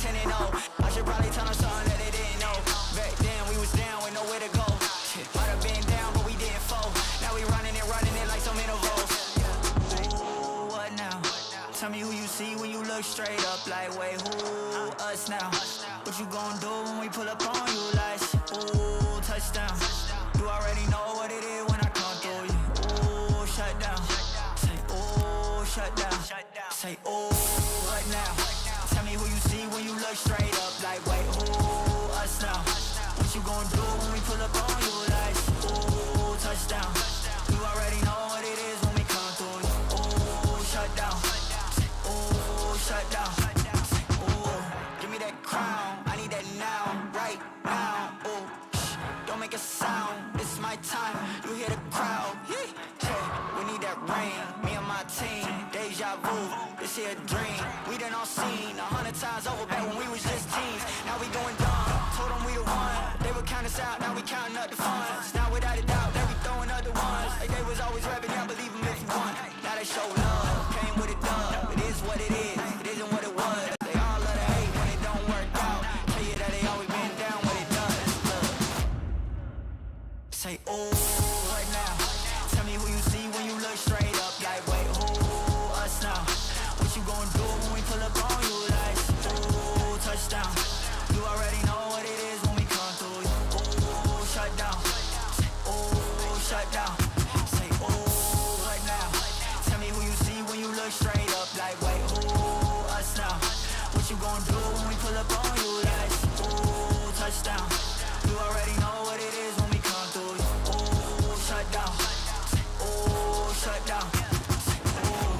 10-0. I should probably tell them something that they didn't know. Back then we was down with nowhere to go. Might have been down, but we didn't fold. Now we running it like some intervals. Ooh, what now? Tell me who you see when you look straight up. Like, wait, who? Us now. What you gon' do when we pull up on you? Like, ooh, touchdown. You already know what it is when I come through you. Ooh, shut down. Say, ooh, shut down. Say, ooh, what now? Tell me who you see when you look straight up. Like, wait, who? Us now. What you gon' do when we pull up on you? Like, ooh, touchdown. You already know what it is when we come through you. Ooh, shut down. Say, ooh, shut down. Say, ooh, give me that crown. I need that now, right now. Ooh, don't make a sound. It's my time. You hear the crowd. Hey, we need that rain. Me and my team. Deja vu. This here a dream. We done all seen 100 times over back when we was just teens. Now we going dumb. Told them we the one. They would count us out. Now we counting up the funds. Now without a doubt, they be throwing other ones. Like they was always rapping. Yeah, believe them if you want. Now they show love. Came with a dub. It is what it is. It isn't what it was. They all love to hate when it don't work out. Tell you that they always been down when it does. Look. Say, ooh, what now? Tell me who you see when you look straight up. Like, wait, who? Us now. What you gon' do when we pull up on you? Like, ooh, touchdown. You already know what it is when we come through you. Ooh, shut down. Say, ooh, shut down. Say, ooh, what now? Tell me who you see when you look straight up. Like, wait, ooh, us now. What you gon' do when we pull up on you? Like, ooh, touchdown. You already know what it is when we come through you. Ooh, shut down. Say, ooh, shut down. Say, ooh.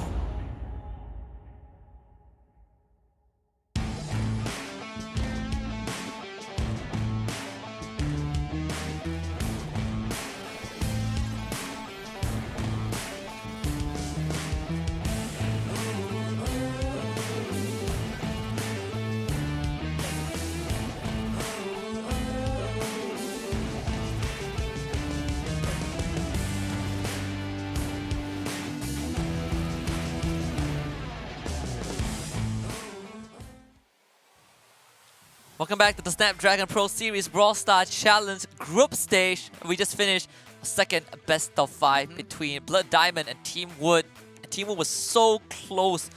Welcome back to the Snapdragon Pro Series Brawl Star Challenge Group Stage. We just finished a second best of 5 between Blood Diamond and Team Wood. And Team Wood was so close,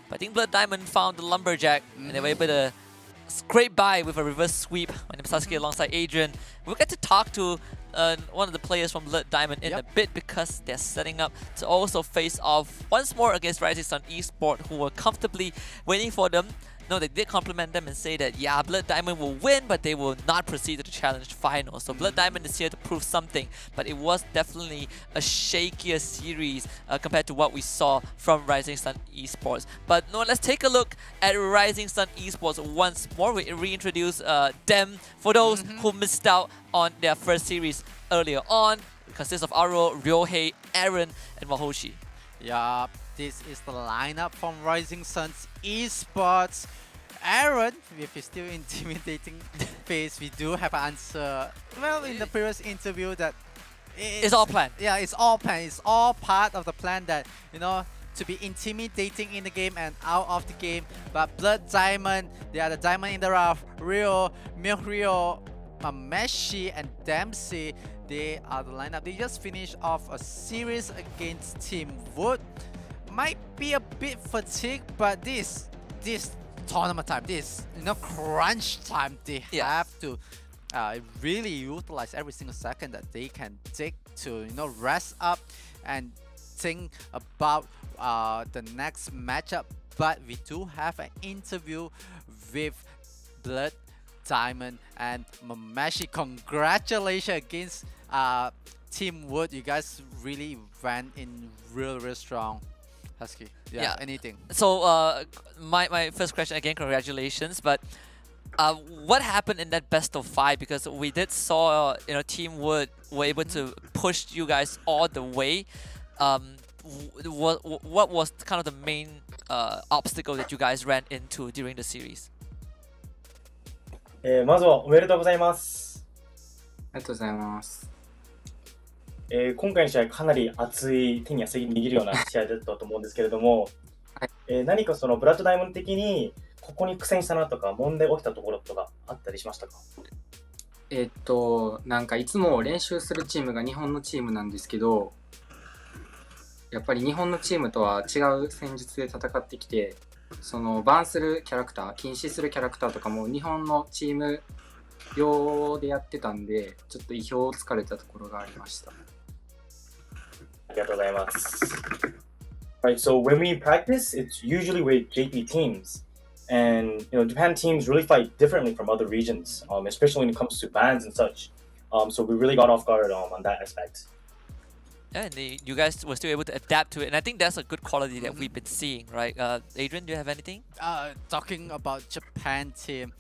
but I think Blood Diamond found the Lumberjack and they were able to scrape by with a reverse sweep. My name is Sasuke alongside Adrian. We'll get to talk to one of the players from Blood Diamond in a bit because they're setting up to also face off once more against Rising Sun Esports, who were comfortably waiting for them. No, they did compliment them and say that, yeah, Blood Diamond will win, but they will not proceed to the challenge final. So Blood Diamond is here to prove something, but it was definitely a shakier series compared to what we saw from Rising Sun Esports. But no, let's take a look at Rising Sun Esports once more. We reintroduce them for those who missed out on their first series earlier on. It consists of Aro, Ryohei, Aaron, and Mahoshi. Yeah, this is the lineup from Rising Sun's Esports. Aaron, with his still intimidating face, we do have an answer. Well, in the previous interview, that it's all planned. Yeah, it's all planned. It's all part of the plan that, you know, to be intimidating in the game and out of the game. But Blood Diamond, they are the diamond in the rough. Rio, Milrio, Mameshi, and Dempsey, they are the lineup. They just finished off a series against Team Wood. Might be a bit fatigued, but this tournament time, this crunch time, they have to really utilize every single second that they can take to rest up and think about the next matchup. But we do have an interview with Blood Diamond and Mameshi. Congratulations against Team Wood. You guys really went in real strong. Husky. Yeah, anything. So my first question again, congratulations. But what happened in that best of 5? Because we did saw Team Wood were able to push you guys all the way. What was kind of the main obstacle that you guys ran into during the series? まずはおめでとうございます。ありがとうございます。今回の試合かなり熱い手に汗握るような試合だったと思うんですけれども、何かそのブラッドダイヤモンド的にここに苦戦したなとか問題起きたところとかあったりしましたか？なんかいつも練習するチームが日本のチームなんですけど、やっぱり日本のチームとは違う戦術で戦ってきて、そのバンするキャラクター、禁止するキャラクターとかも日本のチーム用でやってたんで、ちょっと意表をつかれたところがありました。ありがとうございます。Right, so when we practice, it's usually with JP teams. And Japan teams really fight differently from other regions, especially when it comes to bans and such. So we really got off guard on that aspect. And you guys were still able to adapt to it, and I think that's a good quality that we've been seeing, right? Adrian, do you have anything? Talking about Japan team,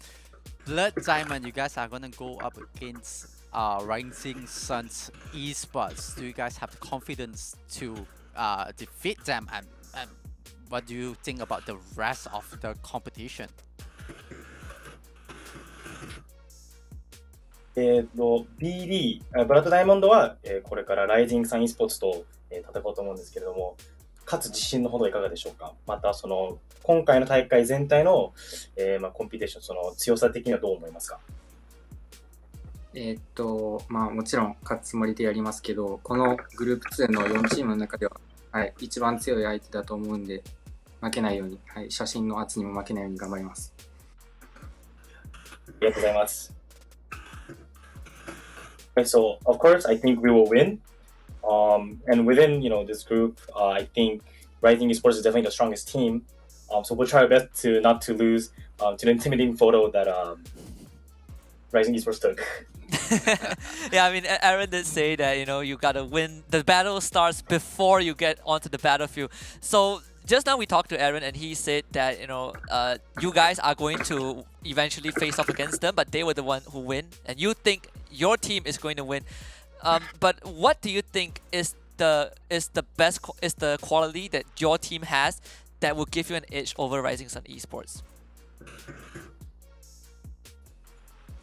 Blood Diamond, you guys are gonna go up against Rising Suns esports. Do you guys have the confidence to defeat them? And what do you think about the rest of the competition? BD、ブラッドダイヤモンドは、これからライジングサン e スポーツと、戦おうと思うんですけれども、勝つ自信のほどいかがでしょうか？また今回の大会全体の、コンピテーション、その強さ的にはどう思いますか？もちろん勝つつもりでやりますけど、このグループ2の4チームの中では、一番強い相手だと思うんで、負けないように、写真の圧にも負けないように頑張ります。ありがとうございます。Right, so of course, I think we will win. And within this group, I think Rising Esports is definitely the strongest team. So we'll try our best to not to lose to the intimidating photo that Rising Esports took. Yeah, I mean, Aaron did say that you gotta win. The battle starts before you get onto the battlefield. So just now we talked to Aaron, and he said that you guys are going to eventually face off against them, but they were the one who win, and you think your team is going to win. But what do you think is the quality that your team has that will give you an edge over Rising Sun Esports?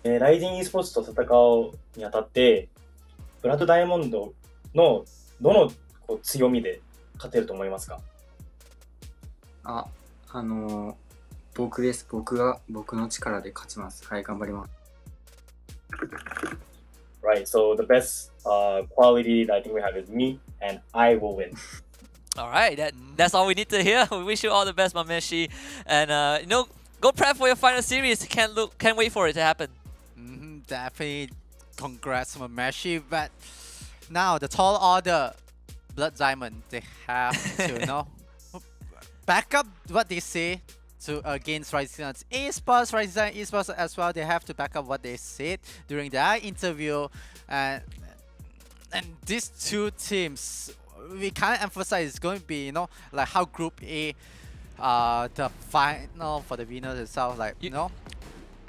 ライジン e スポーツと戦うにあたって、ブラッドダイヤモンドのどの強みで勝てると思いますか？僕です。僕の力で勝ちます。はい、頑張ります。Right, so the best quality that I think we have is me, and I will win. All right, that's all we need to hear. We wish you all the best, Mameshi, and go prep for your final series. Can't wait for it to happen. Definitely, congrats, Mameshi. But now the tall order, Blood Diamond, they have to back up what they say to against Rising Sun Esports. Rising Sun Esports as well, they have to back up what they said during their interview. And these two teams, we can't emphasize it's going to be like how Group A, the final for the winners itself, like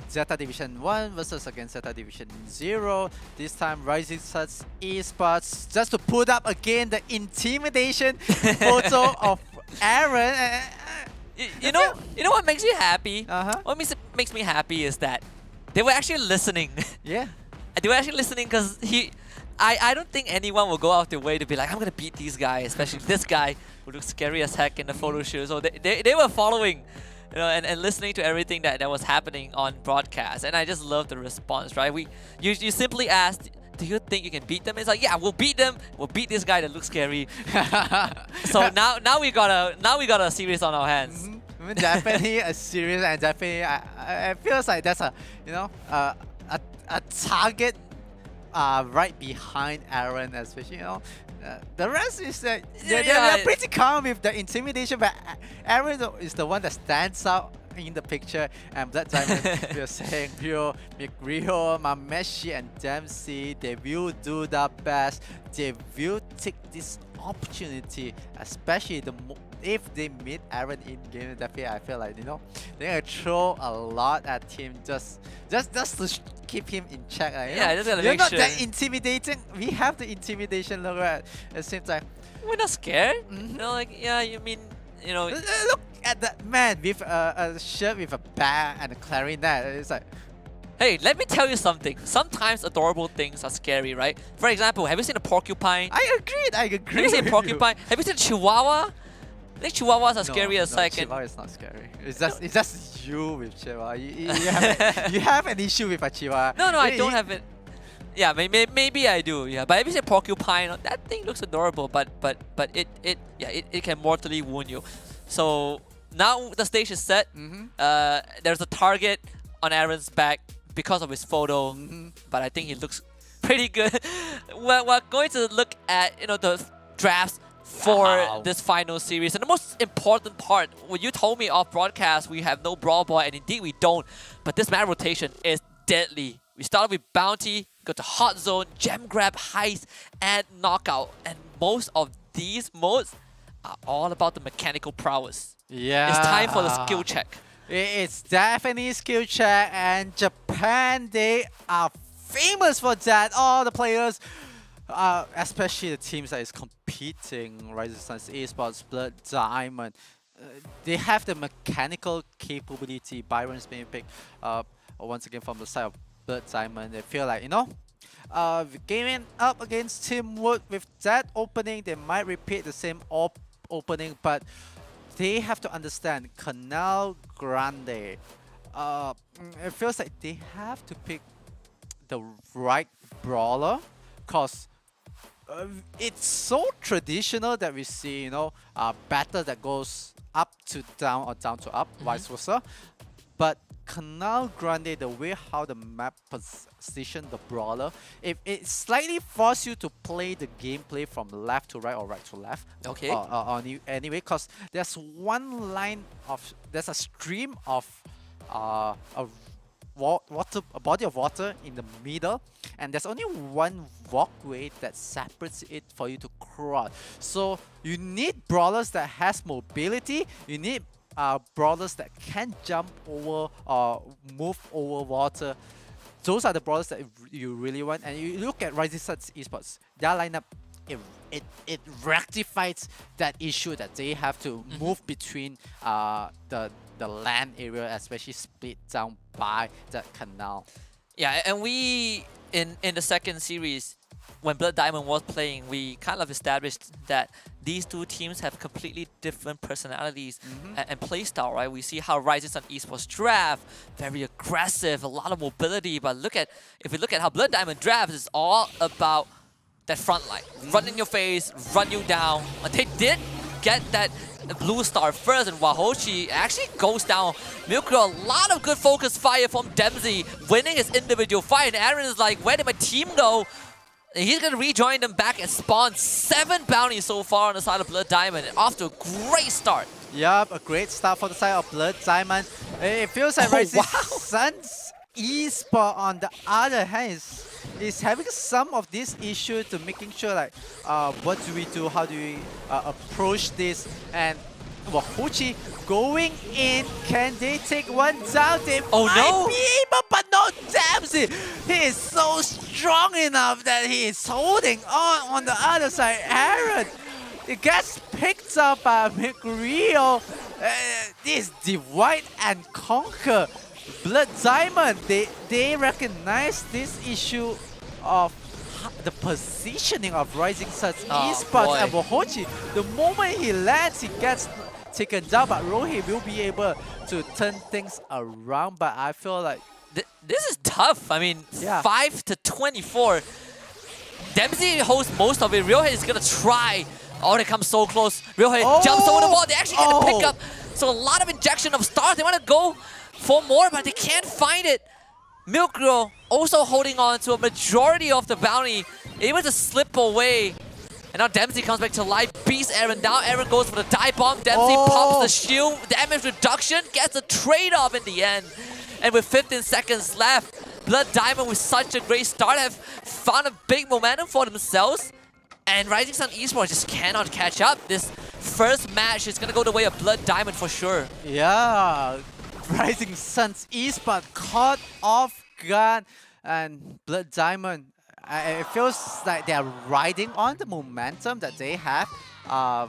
Zeta Division 1 versus against Zeta Division 0. This time Rising Sun Esports just to put up again the intimidation photo of Aaron. You know what makes me happy? Uh-huh. What makes me happy is that they were actually listening. Yeah. They were actually listening because I don't think anyone will go out their way to be like, I'm gonna beat these guys, especially this guy who looks scary as heck in the photo shoot. So they were following, and listening to everything that was happening on broadcast. And I just love the response, right? You simply asked, do you think you can beat them? It's like, yeah, we'll beat them. We'll beat this guy that looks scary. So now we got a series on our hands. Definitely a series, and definitely I feels like that's a target right behind Aaron, especially the rest is that they're pretty calm with the intimidation, but Aaron is the one that stands out in the picture. And Blood Diamond, we are saying Rio, McRio, Mameshi, and Dempsey, they will do their best. They will take this opportunity, especially if they meet Aaron in game. Definitely, I feel like they're gonna throw a lot at him just to keep him in check. Just gotta you're make not sure. that intimidating. We have the intimidation logo at the same time. We're not scared. You mean Look at that man with a shirt with a bat and a clarinet. It's like, hey, let me tell you something. Sometimes adorable things are scary, right? For example, have you seen a porcupine? I agree. Have you seen a porcupine? Have you seen a chihuahua? think Chihuahuas are scary as no, second. Chihuahua is not scary. It's just you with Chihuahua. You have an issue with a Chihuahua. No, I don't have it. Yeah, maybe I do. Yeah, but if you say porcupine, that thing looks adorable. But it can mortally wound you. So now the stage is set. There's a target on Aaron's back because of his photo, but I think he looks pretty good. We're going to look at the drafts for this final series, and the most important part, when you told me off broadcast we have no Brawl Ball, and indeed we don't, but this map rotation is deadly. We started with Bounty, go to Hot Zone, Gem Grab, Heist, and Knockout, and most of these modes are all about the mechanical prowess. Yeah. It's time for the skill check. It's definitely skill check, and Japan, they are famous for that. All the players, especially the teams that is competing, Rising Suns Esports, Blood Diamond, they have the mechanical capability. Byron's being picked once again from the side of Blood Diamond. They feel like, gaming up against Team Wood with that opening, they might repeat the same opening, but they have to understand Canal Grande. It feels like they have to pick the right brawler, because it's so traditional that we see, battle that goes up to down or down to up, vice versa. But Canal Grande, the way how the map position the brawler, if it slightly forces you to play the gameplay from left to right or right to left. Okay. Anyway, because there's there's a stream of a body of water in the middle, and there's only one walkway that separates it for you to cross. So you need brawlers that has mobility. You need brawlers that can jump over or move over water. Those are the brawlers that you really want. And you look at Rising Suns Esports, their lineup, it rectifies that issue that they have to move between the land area, especially split down by that canal. Yeah, and we in the second series, when Blood Diamond was playing, we kind of established that these two teams have completely different personalities and play style, right? We see how Rising Sun Esports draft, very aggressive, a lot of mobility, but if we look at how Blood Diamond drafts, it's all about that front line. Run in your face, run you down. And they did get that blue star first, and Wahoshi actually goes down. Milkro, a lot of good focus fire from Dempsey, winning his individual fight, and Aaron is like, where did my team go? And he's going to rejoin them back and spawn 7 bounties so far on the side of Blood Diamond. Off to a great start. Yup, a great start for the side of Blood Diamond. It feels like Rising Suns Esports, on the other hand, is having some of this issue to making sure, like, what do we do? How do we approach this? And Wahoshi going in. Can they take one down? They might be able, but no, Dempsey. He is so strong enough that he is holding on the other side. Aaron, it gets picked up by McReal. This divide and conquer. Blood Diamond, they recognize this issue of the positioning of Rising Suns Esports and Wahoshi. The moment he lands, he gets taken down, but Rohi will be able to turn things around. But I feel like this is tough. I mean, 5 to 24. Dempsey holds most of it. Ryohei is gonna try. Oh, they come so close. Ryohei jumps over the wall. They actually get a pickup. So a lot of injection of stars. They want to go for more, but they can't find it. Milk Girl also holding on to a majority of the bounty, able to slip away. And now Dempsey comes back to life, beats Aaron down. Aaron goes for the dive bomb. Dempsey pops the shield. Damage reduction, gets a trade-off in the end. And with 15 seconds left, Blood Diamond with such a great start have found a big momentum for themselves. And Rising Sun Esports just cannot catch up. This first match is going to go the way of Blood Diamond for sure. Yeah, Rising Suns Esports caught off guard, and Blood Diamond, it feels like they're riding on the momentum that they have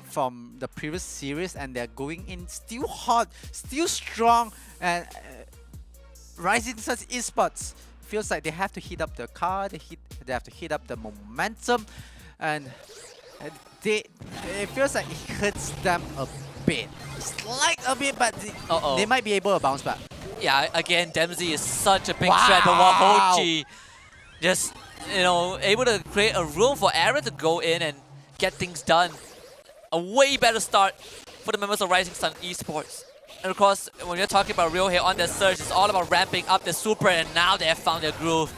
from the previous series, and they're going in still hot, still strong, and Rising Suns Esports feels like they have to heat up the car, they have to heat up the momentum, and it feels like it hurts them a bit, a bit, but they might be able to bounce back. Yeah, again, Dempsey is such a big Wow. threat, but Wahochi just, able to create a room for Aaron to go in and get things done. A way better start for the members of Rising Sun Esports. And of course, when you're talking about Ryohei on their surge, it's all about ramping up the super, and now they have found their groove.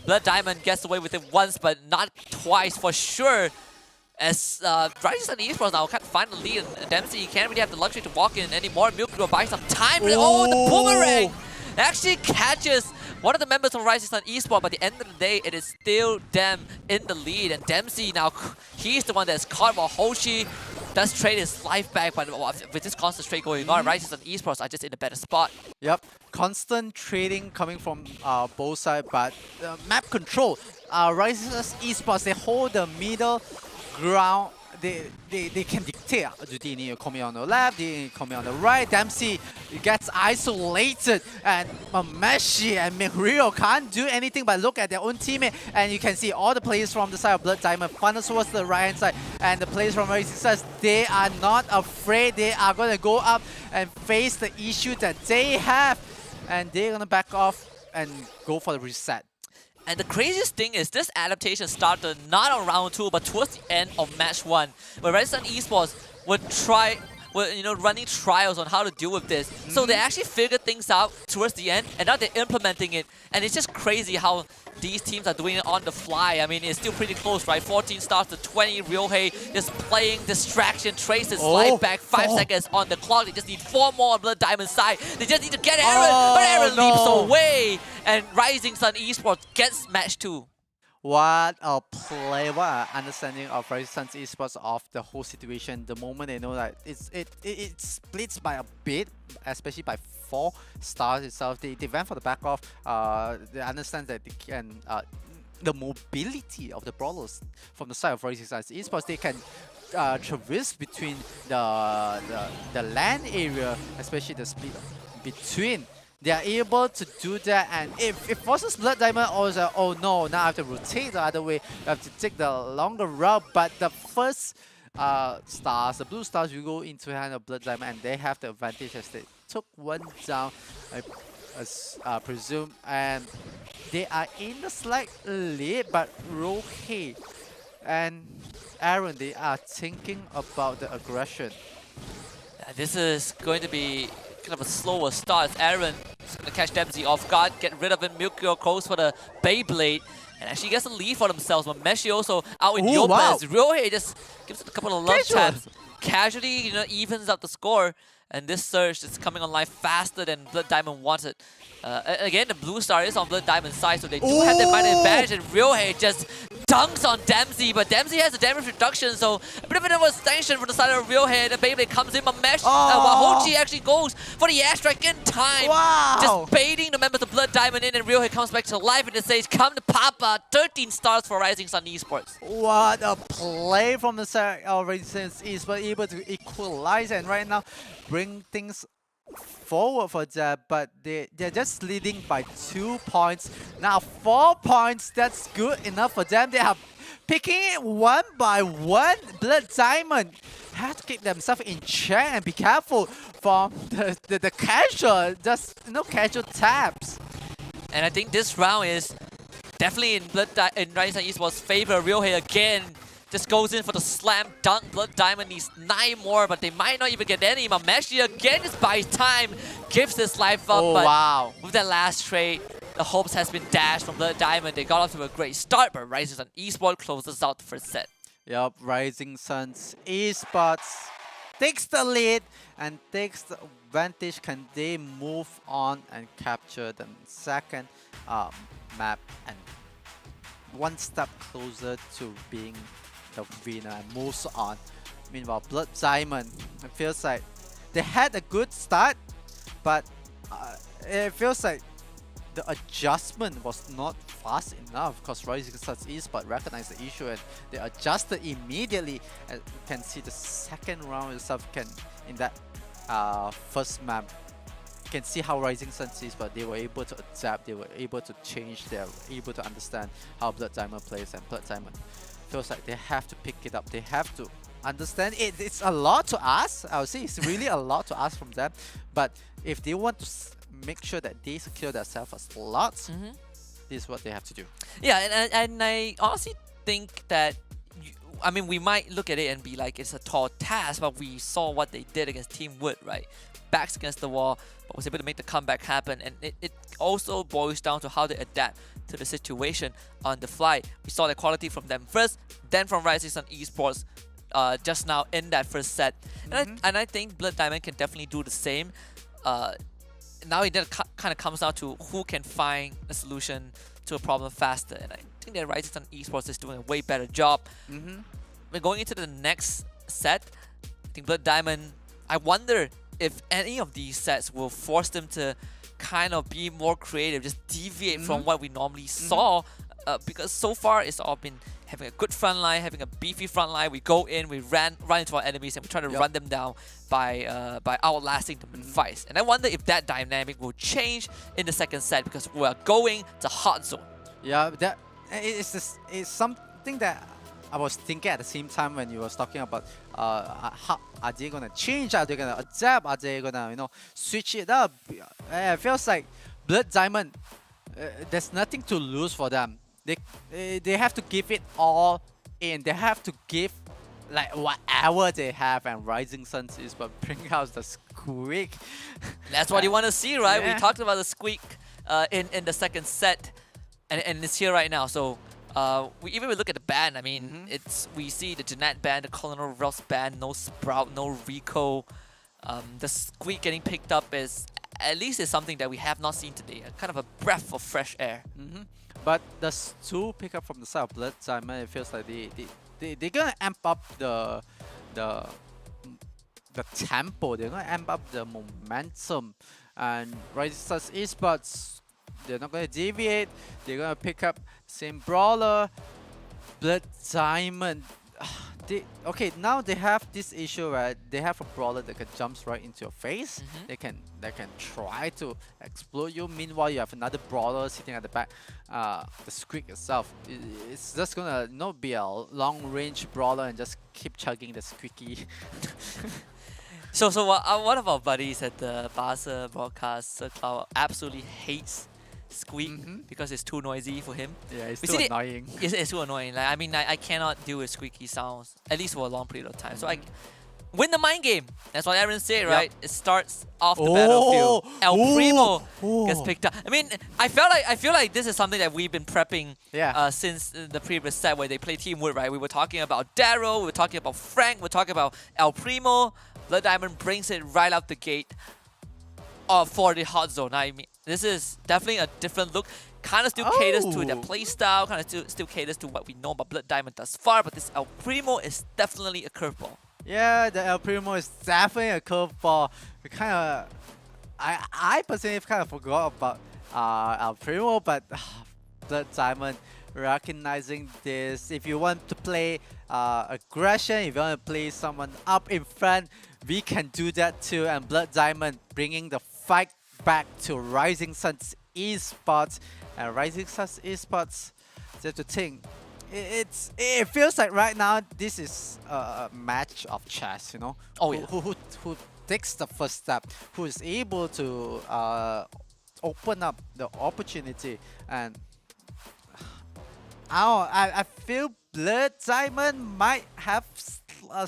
Blood Diamond gets away with it once, but not twice for sure. As Rising Sun Esports now can't find the lead, and Dempsey can't really have the luxury to walk in anymore. Milk will buy some time. Oh, the boomerang actually catches one of the members of Rising Sun Esports, but at the end of the day, it is still them in the lead. And Dempsey now, he's the one that's caught, while Hoshi does trade his life back, but with this constant trade going on, Rising Sun Esports are just in a better spot. Yep, constant trading coming from both sides, but map control. Rising Sun Esports, they hold the middle ground. They can dictate. Do they need to come in on the left? Do they need to come in on the right? Dempsey gets isolated, and Mameshi and McReal can't do anything but look at their own teammate. And you can see all the players from the side of Blood Diamond funnel towards the right hand side, and the players from Rising Stars, they are not afraid. They are going to go up and face the issue that they have, and they're going to back off and go for the reset. And the craziest thing is this adaptation started not on round 2, but towards the end of match 1, where Rising Sun Esports were running trials on how to deal with this. So they actually figured things out towards the end, and now they're implementing it. And it's just crazy how these teams are doing it on the fly. I mean, it's still pretty close, right? 14 stars to 20. Ryohei just playing distraction, traces slide back, 5 seconds on the clock. They just need 4 more on Blood Diamond side. They just need to get Aaron, but Aaron leaps away, and Rising Sun Esports gets match 2. What a play, what an understanding of Rising Sun Esports of the whole situation. The moment they know that it splits by a bit, especially by 4 stars itself, they went for the back off. They understand that they can the mobility of the brawlers from the side of Rising Sun Esports, they can traverse between the land area, especially the split between. They are able to do that, and if it forces Blood Diamond, also, oh no, now I have to rotate the other way, I have to take the longer route. But the first stars, the blue stars, will go into hand of Blood Diamond, and they have the advantage as they took one down, I presume, and they are in the slight lead. But Ryohei and Aaron, they are thinking about the aggression. This is going to be kind of a slower start, as Aaron is going to catch Dempsey off guard, get rid of him. Milkyo goes for the Beyblade, and actually gets a lead for themselves. But Meshi also out in the open. Wow. Ryohei just gives it a couple of love taps. Casually, evens up the score, and this surge is coming online faster than Blood Diamond wants it. Again, the blue star is on Blood Diamond's side, so they do have their minor advantage, and Ryohei just dunks on Dempsey, but Dempsey has a damage reduction, so a bit of an extension from the side of Ryohei. The Beyblade comes in, but Mesh, Wahochi actually goes for the airstrike in time. Wow. Just baiting the members of Blood Diamond in, and Ryohei comes back to life and it says, come to Papa. 13 stars for Rising Sun Esports. What a play from the side of Rising Sun Esports, able to equalize and right now bring things forward for that, but they're just leading by 2 points. Now 4 points, that's good enough for them. They are picking it one by one. Blood Diamond have to keep themselves in check and be careful from the casual, just casual taps. And I think this round is definitely in Rising Sun Esports' favor. Ryohei again just goes in for the slam dunk. Blood Diamond needs 9 more, but they might not even get any. Mameshi again just buys time, gives his life up. Oh, but wow. with that last trade, the hopes has been dashed from Blood Diamond. They got off to a great start, but Rising Sun Esports closes out the first set. Yup, Rising Sun Esports takes the lead and takes the advantage. Can they move on and capture the second map and one step closer to being the winner and moves on? Meanwhile, Blood Diamond, it feels like they had a good start, but it feels like the adjustment was not fast enough because Rising Sun Esports recognized the issue and they adjusted immediately. And you can see the second round itself in that first map. You can see how Rising Sun Esports, they were able to adapt, they were able to change, they were able to understand how Blood Diamond plays, and Blood Diamond feels like they have to pick it up. They have to understand it. It's a lot to ask. I would say it's really a lot to ask from them. But if they want to make sure that they secure themselves a slot, this is what they have to do. Yeah, and I honestly think that, I mean, we might look at it and be like, it's a tall task, but we saw what they did against Team Wood, right? Backs against the wall, but was able to make the comeback happen. And it also boils down to how they adapt to the situation on the fly. We saw the quality from them first, then from Rising Sun Esports just now in that first set. And I think Blood Diamond can definitely do the same. Now it kind of comes down to who can find a solution to a problem faster. And I think that Rising Sun Esports is doing a way better job. But going into the next set, I think Blood Diamond, I wonder if any of these sets will force them to kind of be more creative, just deviate from what we normally saw, because so far it's all been having a good front line, having a beefy front line. We go in, we run into our enemies, and we try to run them down by outlasting them in fights. And I wonder if that dynamic will change in the second set, because we are going to hot zone. Yeah, that it's something that I was thinking at the same time when you was talking about how are they gonna change? Are they gonna adapt? Are they gonna switch it up? It feels like Blood Diamond. There's nothing to lose for them. They have to give it all in. They have to give like whatever they have, and Rising Sun is but bring out the squeak. That's what you want to see, right? Yeah. We talked about the squeak in the second set, and it's here right now. So we look at the ban. I mean, we see the Jeanette ban, the Colonel Ross ban, no Sprout, no Rico. The squeak getting picked up is at least is something that we have not seen today. A kind of a breath of fresh air. But the two pick up from the side of Blood Diamond, it feels like they're gonna amp up the tempo. They're gonna amp up the momentum. And Rising Sun Esports, they're not gonna deviate. They're gonna pick up same brawler. Blood Diamond. Okay, now they have this issue where they have a brawler that can jump right into your face. They can try to explode you. Meanwhile, you have another brawler sitting at the back. The squeak itself, it's just gonna not be a long range brawler and just keep chugging the squeaky. So one of our buddies at the Barca broadcast, Cloud, absolutely hates squeak because it's too noisy for him. Yeah, it's We too see it- annoying. It's too annoying. Like, I mean, I cannot deal with squeaky sounds, at least for a long period of time. So I win the mind game. That's what Aaron said, right? It starts off the battlefield. El Primo gets picked up. I mean, I feel like this is something that we've been prepping since the previous set where they play Team Wood, right? We were talking about Daryl, we were talking about Frank, we were talking about El Primo. Blood Diamond brings it right out the gate for the hot zone. I mean, this is definitely a different look. Kind of still caters to their playstyle, kind of still caters to what we know about Blood Diamond thus far, but this El Primo is definitely a curveball. Yeah, the El Primo is definitely a curveball. We kind of, I personally kind of forgot about El Primo, but Blood Diamond recognizing this. If you want to play aggression, if you want to play someone up in front, we can do that too. And Blood Diamond bringing the fight back to Rising Sun Esports. And Rising Sun Esports, just to think, it feels like right now this is a match of chess, you know. Oh yeah. Who takes the first step? Who is able to open up the opportunity? And I feel Blood Diamond might have a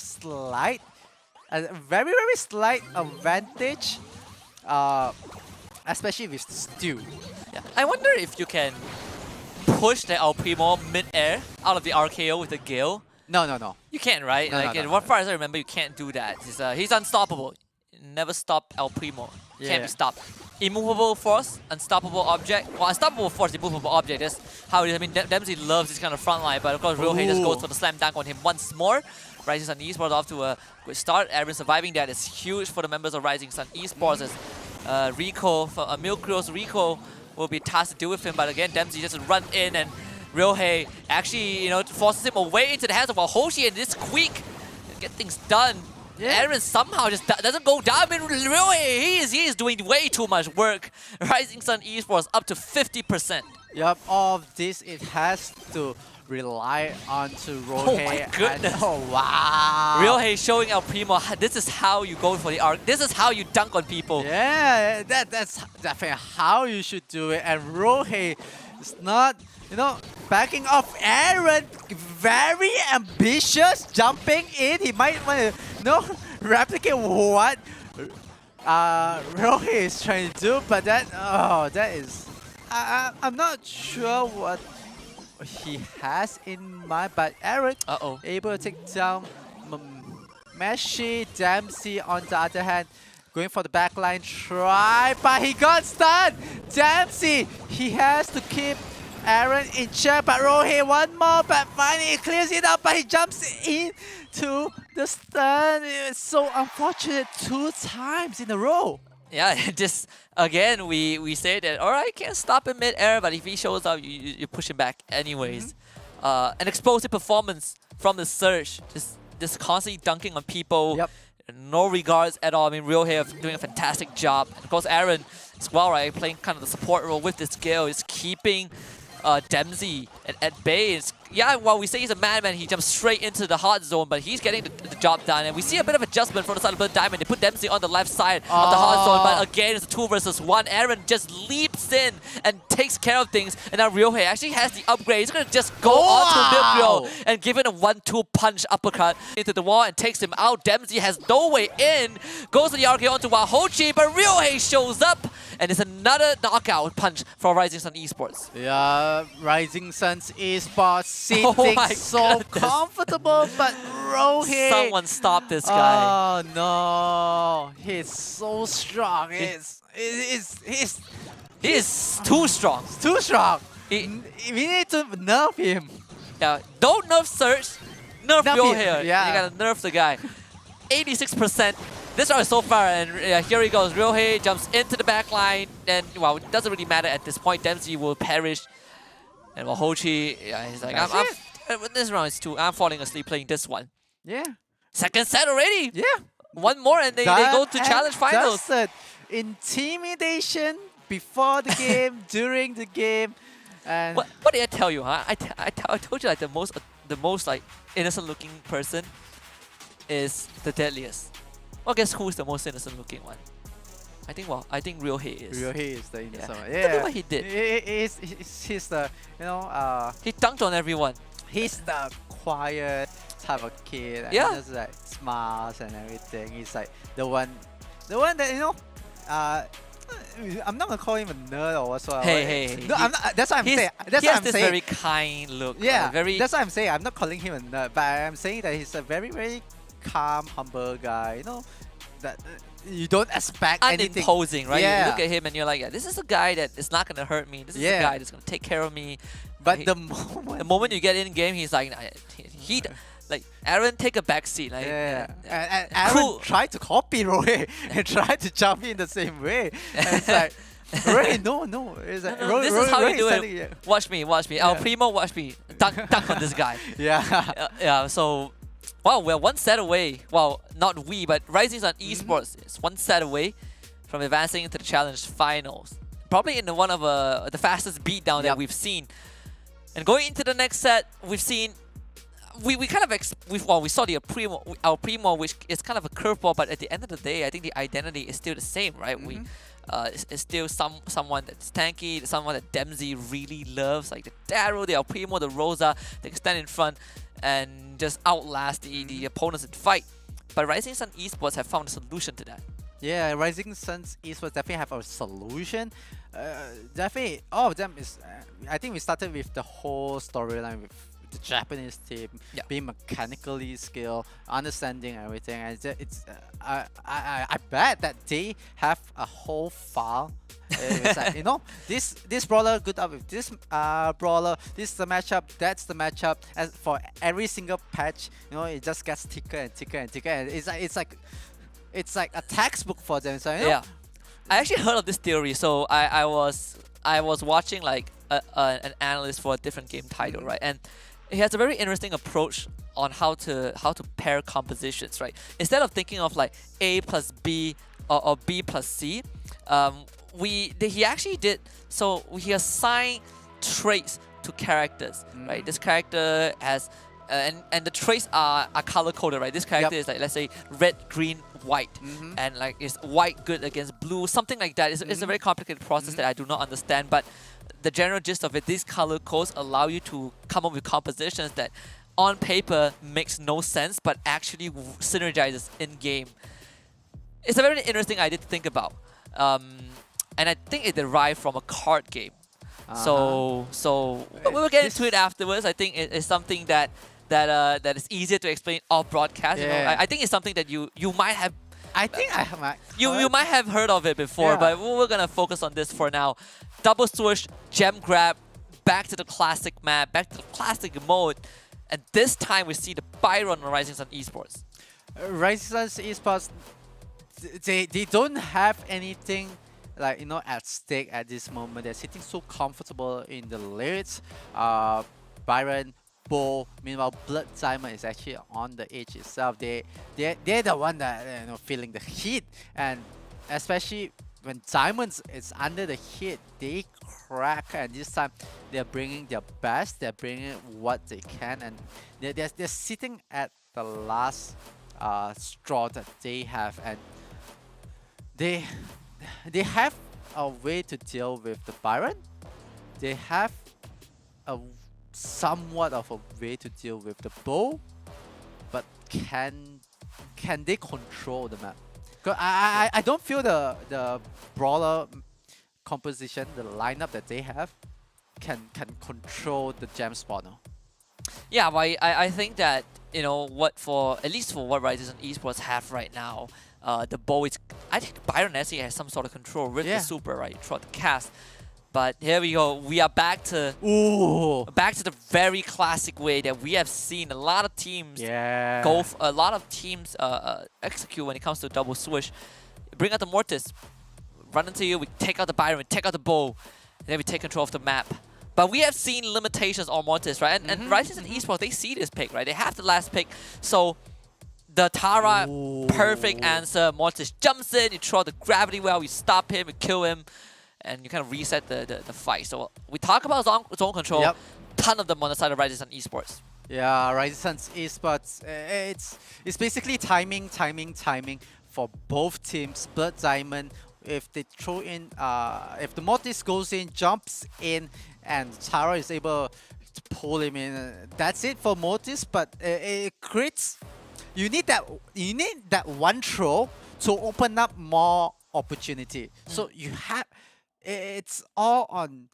very slight advantage, especially with Stu. Yeah. I wonder if you can push the El Primo mid-air out of the RKO with the Gale. No. You can't, right? As far as I remember, you can't do that. He's unstoppable. Never stop El Primo. Can't be stopped. Immovable force, unstoppable object. Well, unstoppable force, immovable object. That's how it is. I mean, Dempsey loves this kind of front line, but of course, Ryohei just goes for the slam dunk on him once more. Rising Sun Esports off to a good start. Aaron surviving that is huge for the members of Rising Sun Esports. As Rico, Milkro's Rico will be tasked to deal with him, but again, Dempsey just run in, and Ryohei actually, forces him away into the hands of a Hoshi, and this Squeak get things done. Aaron somehow just doesn't go down. I mean, Ryohei, he is doing way too much work. Rising Sun Esports up to 50%. Yep, all of this, it has to rely onto Oh Rohe. my and- goodness. oh wow. Ryohei showing El Primo, this is how you go for the arc. This is how you dunk on people. Yeah, that's definitely how you should do it. And Rohe is not, backing off Aaron. Very ambitious, jumping in. He might want to, replicate what Rohe is trying to do, but that is, I'm not sure what he has in mind. But Aaron able to take down Meshi. Dempsey on the other hand going for the backline try, but he got stunned. Dempsey, he has to keep Aaron in check, but Rohe one more, but finally he clears it up, but he jumps into the stun. It's so unfortunate 2 times in a row. Yeah, just again we say that alright, can't stop him mid-air, but if he shows up, you push him back anyways. An explosive performance from the Surge, just constantly dunking on people. Yep. No regards at all. I mean, Ryohei doing a fantastic job. And of course, Aaron as well, right? Playing kind of the support role with this skill, is keeping Dempsey at bay. While we say he's a madman, he jumps straight into the hot zone, but he's getting the job done. And we see a bit of adjustment from the side of Blood Diamond. They put Dempsey on the left side of the hot zone, but again, it's a 2 versus 1. Aaron just leaps in and takes care of things. And now Ryohei actually has the upgrade. He's going to just go on to Milk and give it a 1-2 punch uppercut into the wall and takes him out. Dempsey has no way in. Goes to the RK onto Wahochi, but Ryohei shows up. And it's another knockout punch for Rising Sun Esports. Yeah, Rising Suns Esports sitting so comfortable, but Rohe. Someone stop this guy. Oh no, he's so strong. He's too strong. Too strong. He- We need to nerf him. Yeah, don't nerf Surge, nerf Nerf Ryohei. him, yeah. You gotta nerf the guy. 86%. This round is so far, and here he goes. Ryohei jumps into the back line, and well, it doesn't really matter at this point. Dempsey will perish. And Wahochi, he's like, this round is 2. I'm falling asleep playing this one. Yeah. Second set already. Yeah. One more, and they go to challenge finals. That's it. Intimidation before the game, during the game, and What did I tell you, huh? I told you like the most like innocent looking person is the deadliest. Well, guess who is the most innocent looking one? I think Ryohei is. Ryohei is the innocent one. Look at Yeah. what he did. He's the, He dunked on everyone. he's the quiet type of kid. And Yeah. just like smiles and everything. He's like the one that I'm not gonna call him a nerd or whatsoever. Hey, No, I'm not. That's what I'm saying. That's He what has I'm this saying. very kind look. Yeah, very. that's what I'm saying. I'm not calling him a nerd, but I'm saying that he's a very, very calm, humble guy. That you don't expect anything. unimposing, right? Yeah. You look at him and you're like, this is a guy that is not gonna hurt me. This is a Yeah. guy that's gonna take care of me. But He- the The moment you get in game, he's like, he like Aaron, take a back seat. Like, yeah, and Aaron cool. tried to copy Roy and tried to jump in the same way. And it's like, Roy, no. It's like, No, this is how you do it. Yeah. Watch me. El Primo, watch me. Dunk on this guy. Yeah. Yeah, so, wow, we're 1 set away. Well, not we, but Rising Sun Esports is 1 set away from advancing into the challenge finals. Probably in one of the fastest beatdown that we've seen. And going into the next set, we've seen we kind of we saw the El Primo, which is kind of a curveball, but at the end of the day, I think the identity is still the same, right? It's still someone that's tanky, someone that Dempsey really loves, like the Darrow, the El Primo, the Rosa, they can stand in front and just outlast the opponents in fight. But Rising Sun Esports have found a solution to that. Yeah, Rising Suns Esports definitely have a solution. Definitely, all of them is. I think we started with the whole storyline with the Japanese team being mechanically skilled, understanding everything, and it's. I bet that they have a whole file. It's like, this brawler good up with this brawler. This is the matchup. That's the matchup. As for every single patch, it just gets thicker and thicker and thicker. And it's like a textbook for them. So, Yeah, I actually heard of this theory. So I was watching like an analyst for a different game title, right? And he has a very interesting approach on how to pair compositions, right? Instead of thinking of like A plus B or B plus C, he actually did. So he assigned traits to characters, right? This character has and the traits are color coded, right? This character is like, let's say, red, green, white, and like is white good against blue, something like that. It's a very complicated process that I do not understand, but the general gist of it, these color codes allow you to come up with compositions that on paper makes no sense, but actually synergizes in game. It's a very interesting idea to think about, and I think it derived from a card game. So we'll get into it afterwards. I think it's something that is easier to explain off broadcast. You know, I think it's something that you might have. I think I have. You might have heard of it before, but we're gonna focus on this for now. Double swoosh, gem grab, back to the classic map, back to the classic mode, and this time we see the Byron on Rising Sun Esports. Rising Sun Esports, they don't have anything like, you know, at stake at this moment. They're sitting so comfortable in the leads. Byron, Bo, meanwhile Blood Diamond is actually on the edge itself. They're the one that, you know, feeling the heat, and especially when Diamonds is under the heat, they crack, and this time they're bringing their best. They're bringing what they can, and they're sitting at the last straw that they have, and they have a way to deal with the Byron. They have a somewhat of a way to deal with the Bow, but can they control the map? Cause I don't feel the brawler composition, the lineup that they have, can control the gem spawner. Yeah, but I think that, you know, at least for what Rising Sun Esports have right now, the Bow is, I think Byron actually has some sort of control with the super, right, throughout the cast. But here we go. We are back to the very classic way that we have seen a lot of teams execute when it comes to double switch. Bring out the Mortis, run into you. We take out the Byron, we take out the Bow, and then we take control of the map. But we have seen limitations on Mortis, right? And Rising Sun Esports, they see this pick, right? They have the last pick, so the Tara, perfect answer. Mortis jumps in, you throw the gravity well, you stop him, you kill him, and you kind of reset the fight. So we talk about zone control, ton of them on the side of Rising Sun Esports. Yeah, Rising Sun Esports, it's basically timing for both teams. Blood Diamond, if they throw in, if the Mortis goes in, jumps in, and Tara is able to pull him in, that's it for Mortis. But it creates, you need that one throw to open up more opportunity. So you have, it's all on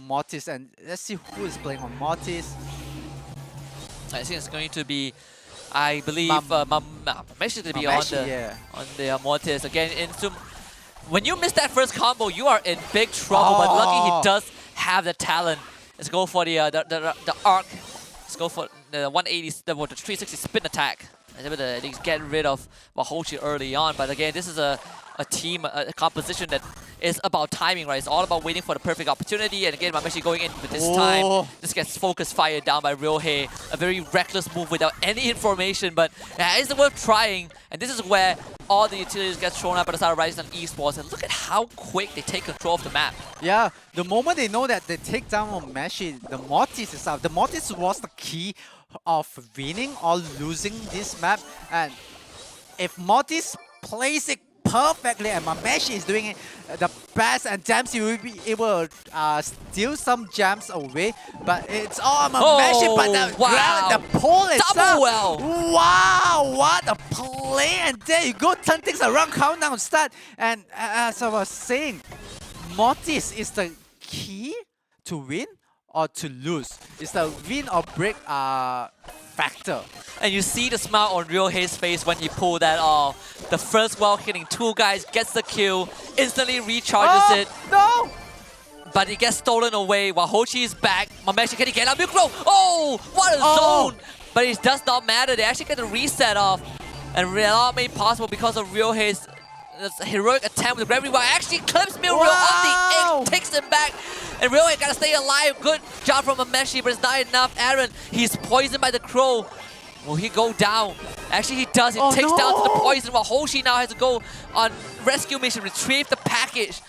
Mortis, and let's see who is playing on Mortis. I think it's going to be, I believe, Mameshi to be on the Mortis again. When you miss that first combo, you are in big trouble. But lucky he does have the talent. Let's go for the arc. Let's go for the 180, the 360 spin attack. Able to at least get rid of Wahoshi early on. But again, this is a team, a composition that is about timing, right? It's all about waiting for the perfect opportunity. And again, Mameshi going in with this time. This gets focus fired down by Ryohei. A very reckless move without any information, but it's worth trying. And this is where all the utilities get thrown up at the start of Rising Sun Esports. And look at how quick they take control of the map. Yeah, the moment they know that they take down Mameshi, the Mortis is out. The Mortis was the key of winning or losing this map. And if Mortis plays it perfectly and Mameshi is doing it the best, and Dempsey will be able to steal some gems away, but it's all Mameshi. But the pole itself, wow, what a play. And there you go, turn things around, countdown start. And as I was saying, Mortis is the key to win or to lose. It's the win or break factor. And you see the smile on Ryohei's face when he pulled that off. The first while hitting two guys, gets the kill, instantly recharges it. No! But it gets stolen away. Wahoshi is back. Mameshi, can he get out? Milk Row! Oh, what a zone! But it does not matter. They actually get the reset off. And all made possible because of Ryohei's heroic attempt with gravity. Actually clips Milk Row off the edge, takes him back. And Ryohei gotta stay alive. Good job from Mameshi, but it's not enough. Aaron, he's poisoned by the crow. Will he go down? Actually, he does. He takes down to the poison, while Hoshi now has to go on rescue mission, retrieve the package.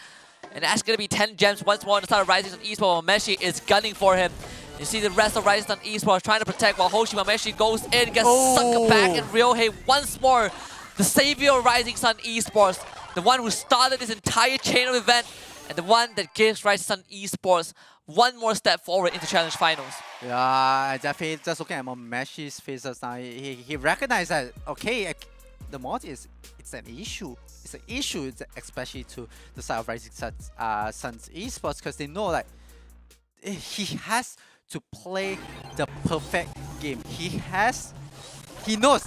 And that's gonna be 10 gems once more on the start of Rising Sun Esports. Mameshi is gunning for him. You see the rest of Rising Sun Esports trying to protect while Hoshi Mameshi goes in, gets sucked back, and Ryohei once more, the savior of Rising Sun Esports, the one who started this entire chain of event, and the one that gives Rising Sun Esports one more step forward into Challenge Finals. Yeah, definitely just looking at Mameshi's faces now, he recognized that, okay, the mod it's an issue. It's an issue, especially to the side of Rising Sun's Esports, because they know like he has to play the perfect game. He knows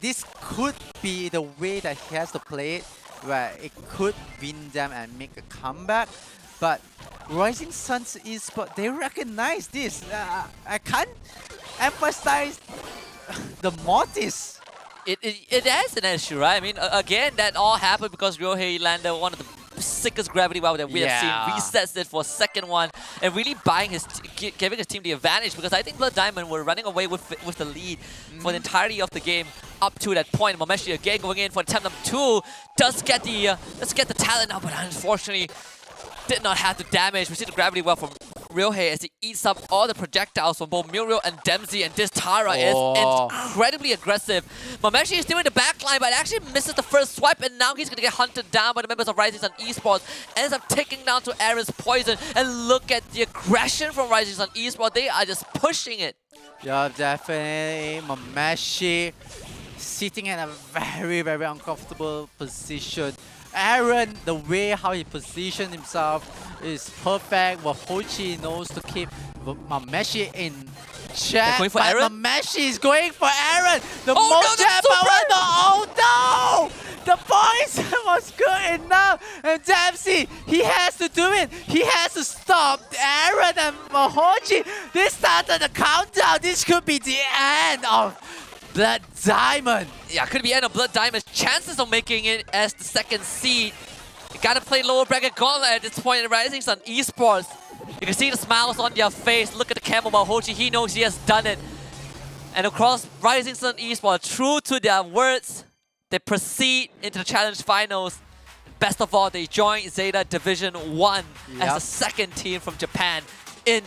this could be the way that he has to play it, where it could win them and make a comeback. But Rising Sun's Esports, they recognize this. I can't emphasize the mod is. It is an issue, right? I mean, again, that all happened because Ryohei landed one of the sickest gravity wow that we have seen. Resets it for a second one and really giving his team the advantage, because I think Blood Diamond were running away with the lead for the entirety of the game up to that point. Mameshi again going in for attempt number 2. Does get the talent now, but unfortunately did not have the damage. We see the gravity well from Ryohei as he eats up all the projectiles from both Muriel and Dempsey, and this Tara is incredibly aggressive. Mameshi is still in the backline, but actually misses the first swipe, and now he's going to get hunted down by the members of Rising Sun Esports. Ends up taking down to Aaron's poison, and look at the aggression from Rising Sun Esports. They are just pushing it. Yeah, definitely. Mameshi sitting in a very, very uncomfortable position. Aaron, the way how he positioned himself is perfect. Hochi knows to keep Mameshi in check. Going for but Aaron? Mameshi is going for Aaron. The Oh, no, most that's oh no! The poison was good enough. And Dempsey, he has to do it. He has to stop Aaron and Hochi. This started the countdown. This could be the end of Blood Diamond. Yeah, could be end of Blood Diamond's chances of making it as the second seed. You gotta play lower bracket gauntlet at this point in Rising Sun Esports. You can see the smiles on their face. Look at the camel about Hochi. He knows he has done it. And across Rising Sun Esports, true to their words, they proceed into the Challenge Finals. Best of all, they join Zeta Division 1 as the second team from Japan in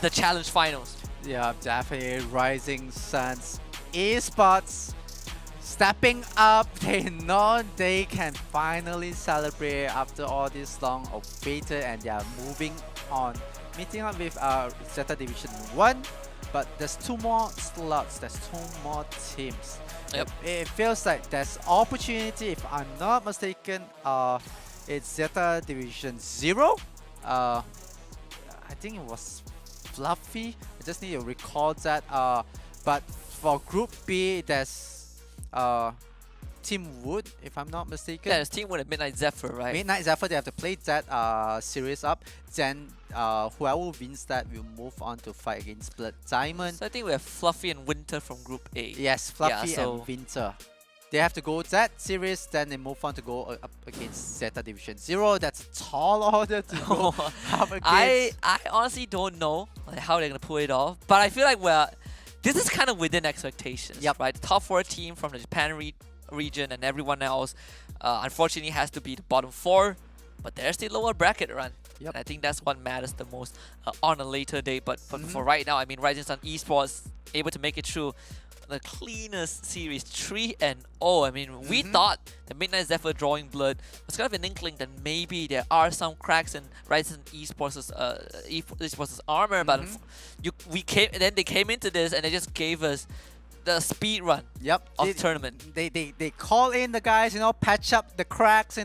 the Challenge Finals. Yeah, definitely Rising Suns Esports stepping up. They know they can finally celebrate after all this long awaited, and they are moving on, meeting up with Zeta Division 1. But there's 2 more slots, there's 2 more teams. Yep. It feels like there's opportunity, if I'm not mistaken. It's Zeta Division 0. I think it was Fluffy. I just need to recall that. But for Group B, there's Team Wood, if I'm not mistaken. Yeah, it's Team Wood and Midnight Zephyr, right? Midnight Zephyr, they have to play that series up. Then whoever wins that will move on to fight against Blood Diamond. So I think we have Fluffy and Winter from Group A. Yes, Fluffy so and Winter. They have to go that series, then they move on to go up against Zeta Division 0. That's a tall order to go up against. I honestly don't know how they're going to pull it off, but I feel like this is kind of within expectations, right? The top 4 team from the Japan region and everyone else, unfortunately, has to be the bottom 4, but there's the lower bracket run. And I think that's what matters the most on a later date. But for right now, I mean, Rising Sun Esports able to make it through the cleanest series, 3-0. I mean, we thought the Midnight Zephyr drawing Blood was kind of an inkling that maybe there are some cracks in Rising Esports' armor, but they came into this and they just gave us the speed run of the tournament. They call in the guys, patch up the cracks,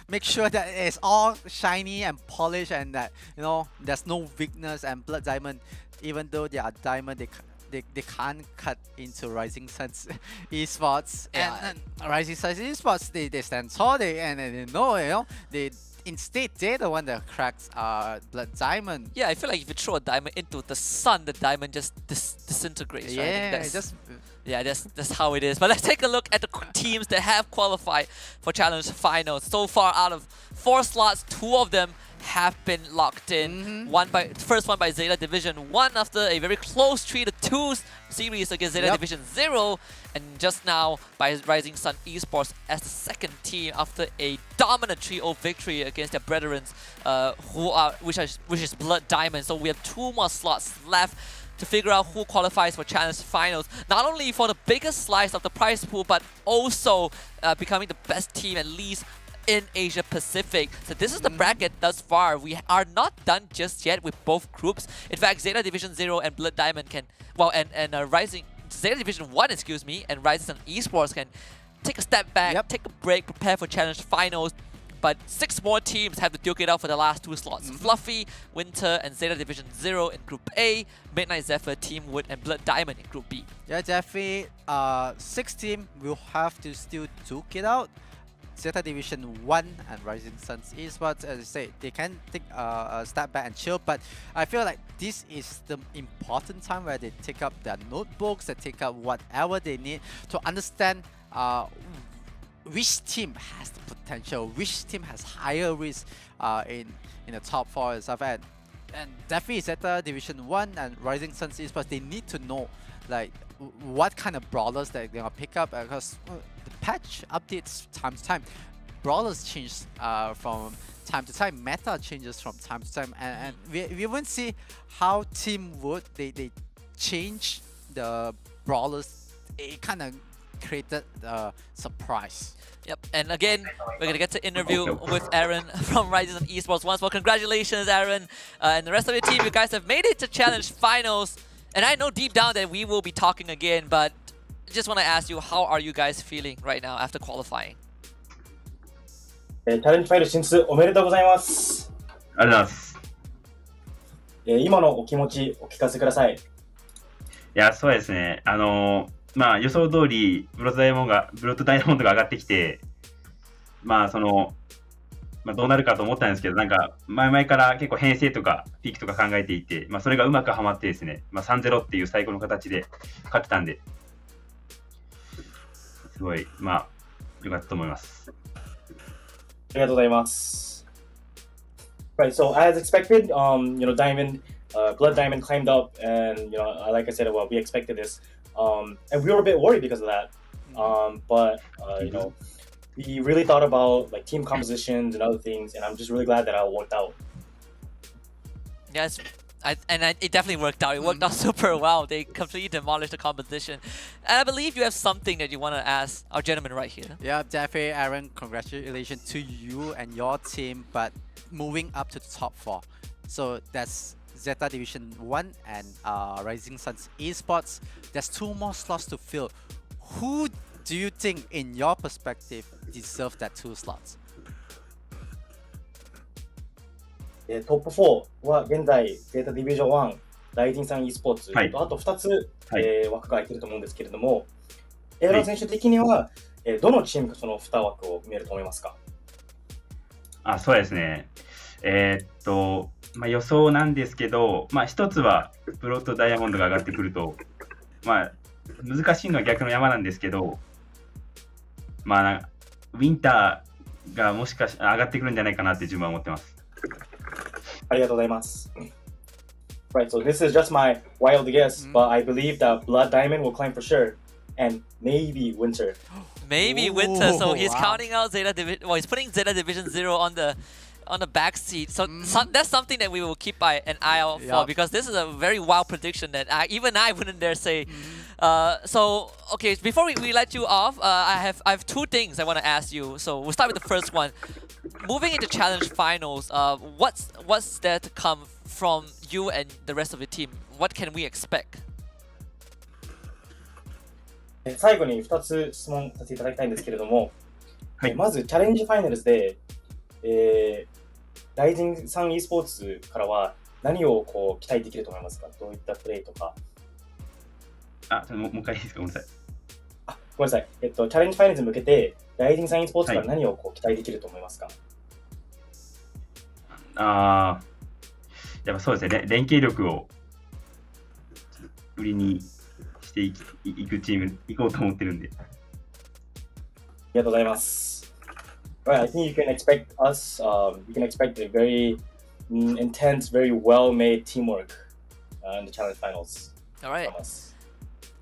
make sure that it's all shiny and polished, and that there's no weakness. And Blood Diamond, even though they are diamond, they can't cut into Rising Suns Esports. And Rising Suns Esports, they stand tall, and they know, instead they're the one that cracks Blood Diamond. Yeah, I feel like if you throw a diamond into the sun, the diamond just disintegrates. Yeah, right? That's how it is. But let's take a look at the teams that have qualified for Challenge Finals. So far, out of 4 slots, 2 of them have been locked in. First one by Zeta Division 1 after a very close 3-2 series against Zeta Division 0, and just now by Rising Sun Esports as the second team after a dominant 3-0 victory against their brethren, which is Blood Diamond. So we have 2 more slots left to figure out who qualifies for Challenge Finals, not only for the biggest slice of the prize pool, but also becoming the best team at least in Asia Pacific. So this is the bracket thus far. We are not done just yet with both groups. In fact, Zeta Division 0 and Blood Diamond can, Zeta Division 1, excuse me, and Rising Sun Esports can take a step back, take a break, prepare for Challenge Finals. But 6 more teams have to duke it out for the last 2 slots. Fluffy, Winter, and Zeta Division 0 in Group A, Midnight Zephyr, Team Wood, and Blood Diamond in Group B. Yeah, definitely. 6 teams will have to still duke it out. Zeta Division 1 and Rising Sun Esports, as I say, they can take a step back and chill, but I feel like this is the important time where they take up their notebooks, they take up whatever they need to understand which team has the potential, which team has higher risk in the top 4 and stuff. And definitely Zeta Division 1 and Rising Sun Esports, they need to know like what kind of brawlers that they're gonna pick up, because the patch updates time to time. Brawlers change from time to time, meta changes from time to time, and we won't see how Team Wood they change the brawlers. It kind of created a surprise. Yep, and again, we're gonna get to interview with Aaron from Rising Sun Esports once more. Congratulations, Aaron, and the rest of your team. You guys have made it to Challenge Finals, and I know deep down that we will be talking again, but just want to ask you, how are you guys feeling right now after qualifying? チャレンジファイル進出おめでとうございます。ありがとうございます。今のお気持ちお聞かせください。いや、そうですね。まあ予想通りブロッドダイヤモンドが上がってきて、まあどうなるかと思ったんですけど、なんか前々から結構編成とかピークとか考えていて、まあそれがうまくはまってですね、まあ 3-0 っていう最高の形で勝てたんで、すごいまあ良かったと思います。ありがとうございます。Right, so as expected, Diamond, Blood Diamond climbed up, and like I said, well, we expected this, and we were a bit worried because of that. But we really thought about like team compositions and other things, and I'm just really glad that it all worked out. Yes, it definitely worked out. It worked out super well. They completely demolished the competition. And I believe you have something that you want to ask our gentleman right here. Yeah, definitely, Aaron. Congratulations to you and your team, but moving up to the top 4. So that's Zeta Division 1 and Rising Sun Esports. There's 2 more slots to fill. Who do you think, in your perspective, deserve that 2 slots? トップ4は現在ゼータディビジョン1、ライジンサン e スポーツとあと2つ、枠が空いてると思うんですけれども、エーロン選手的には、どのチームがその2枠を埋めると思いますか？そうですね。まあ、予想なんですけど、まあ、一つはブロッドダイヤモンドが上がってくると、まあ、難しいのは逆の山なんですけど、まあ、ウィンターがもしかして上がってくるんじゃないかなって自分は思ってます。ありがとうございます。Right, so this is just my wild guess, but I believe that Blood Diamond will climb for sure, and maybe Winter. Maybe Winter, so he's counting out Zeta Division. Well, he's putting Zeta Division 0 on the back seat. So, that's something that we will keep an eye out for, because this is a very wild prediction that even I wouldn't dare say. So, okay, before we let you off, I have 2 things I want to ask you. So we'll start with the first one. Moving into Challenge Finals, what's there to come from you and the rest of the team? What can we expect? 最後に2つ質問させていただきたいんですけれども、まずチャレンジファイナルズで、ライジンサン e スポーツからは何をこう期待できると思いますか？どういったプレーとか。もう一回いいですか？ごめんなさい。ごめんなさい。チャレンジファイナルズに向けて、ライジンサン e スポーツから何をこう期待できると思いますか？やっぱそうですね。連携力を売りにしていくチーム行こうと思ってるんで。ありがとうございます。Right, I think you can expect us. You can expect a very intense, very well-made teamwork in the challenge finals All right. from us.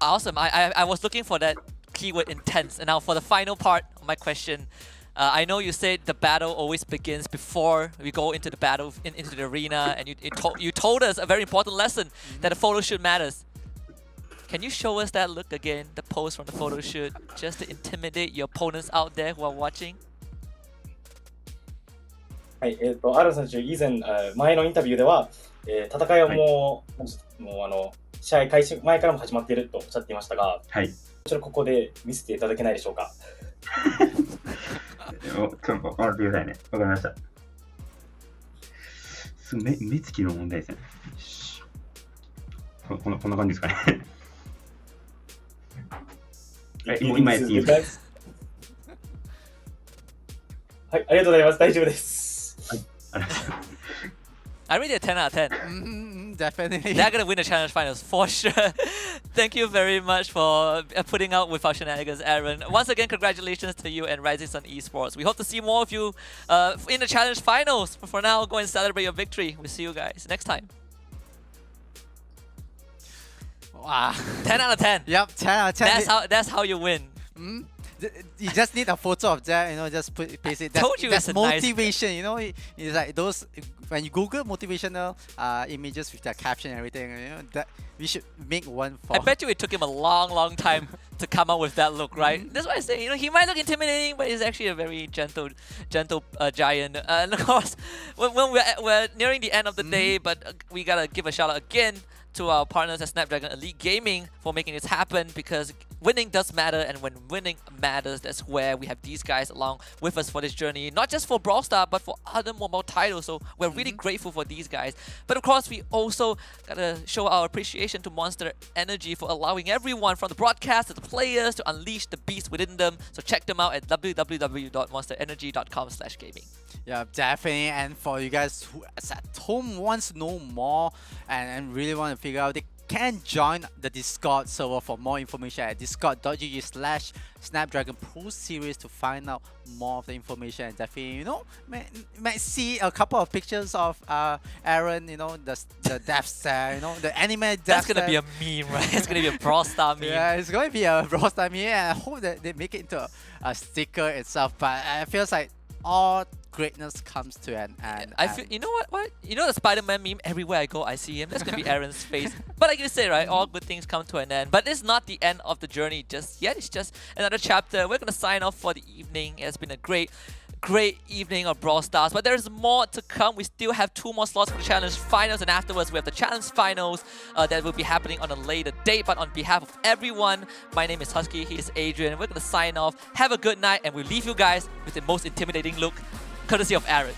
Awesome. I was looking for that keyword intense. And now for the final part of my question, I know you said the battle always begins before we go into the battle, into the arena, and you told us a very important lesson that the photo shoot matters. Can you show us that look again, the pose from the photo shoot, just to intimidate your opponents out there who are watching? はい、アーロン選手、以前、前のインタビューでは、戦いはもう、試合開始前からも始まっているとおっしゃっていましたが、はい。もちろんここで見せていただけないでしょうか。ちょっと待ってくださいね。わかりました。目つきの問題ですね。こんな感じですかね。今やっていいですか？はい、ありがとうございます。大丈夫です。I rate it a 10 out of 10. Definitely. They're gonna win the challenge finals for sure. Thank you very much for putting out with our shenanigans, Aaron. Once again, congratulations to you and Rising Sun Esports. We hope to see more of you in the challenge finals. But for now, go and celebrate your victory. We'll see you guys next time. Wow. 10 out of 10. Yep, 10 out of 10. That's how you win. You just need a photo of that, just paste it. Told you that's it's a nice- motivation, it's like those, when you Google motivational images with their caption and everything, that we should make one for. I bet you it took him a long time to come up with that look, right? That's why I say, he might look intimidating, but he's actually a very gentle giant. And of course, when we're nearing the end of the day, but we gotta give a shout out again to our partners at Snapdragon Elite Gaming for making this happen, because winning does matter, and when winning matters, that's where we have these guys along with us for this journey, not just for Brawl Stars, but for other mobile titles. So we're really grateful for these guys. But of course, we also gotta show our appreciation to Monster Energy for allowing everyone from the broadcast to the players to unleash the beast within them. So check them out at www.monsterenergy.com/gaming. Yeah, definitely. And for you guys who is at home wants to know more and really want to figure out, they can join the Discord server for more information at discord.gg/Snapdragon Pro Series to find out more of the information. And definitely, you might see a couple of pictures of Aaron, the death stare, the anime death That's gonna stare. be a meme, right? It's gonna be a Brawl Star meme. Yeah, it's going to be a Brawl Stars meme, and I hope that they make it into a sticker itself. But it feels like all greatness comes to an end. I feel, what? You know the Spider-Man meme? Everywhere I go, I see him. That's gonna be Aaron's face. But like you say, right? All good things come to an end. But it's not the end of the journey just yet. It's just another chapter. We're gonna sign off for the evening. It's been a great evening of Brawl Stars, but there's more to come. We still have 2 more slots for the challenge finals, and afterwards we have the challenge finals that will be happening on a later date. But on behalf of everyone, my name is Husky, he is Adrian. We're gonna sign off. Have a good night, and we'll leave you guys with the most intimidating look, courtesy of Aaron.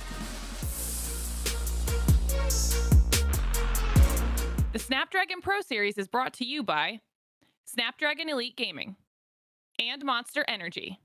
The Snapdragon Pro Series is brought to you by Snapdragon Elite Gaming and Monster Energy.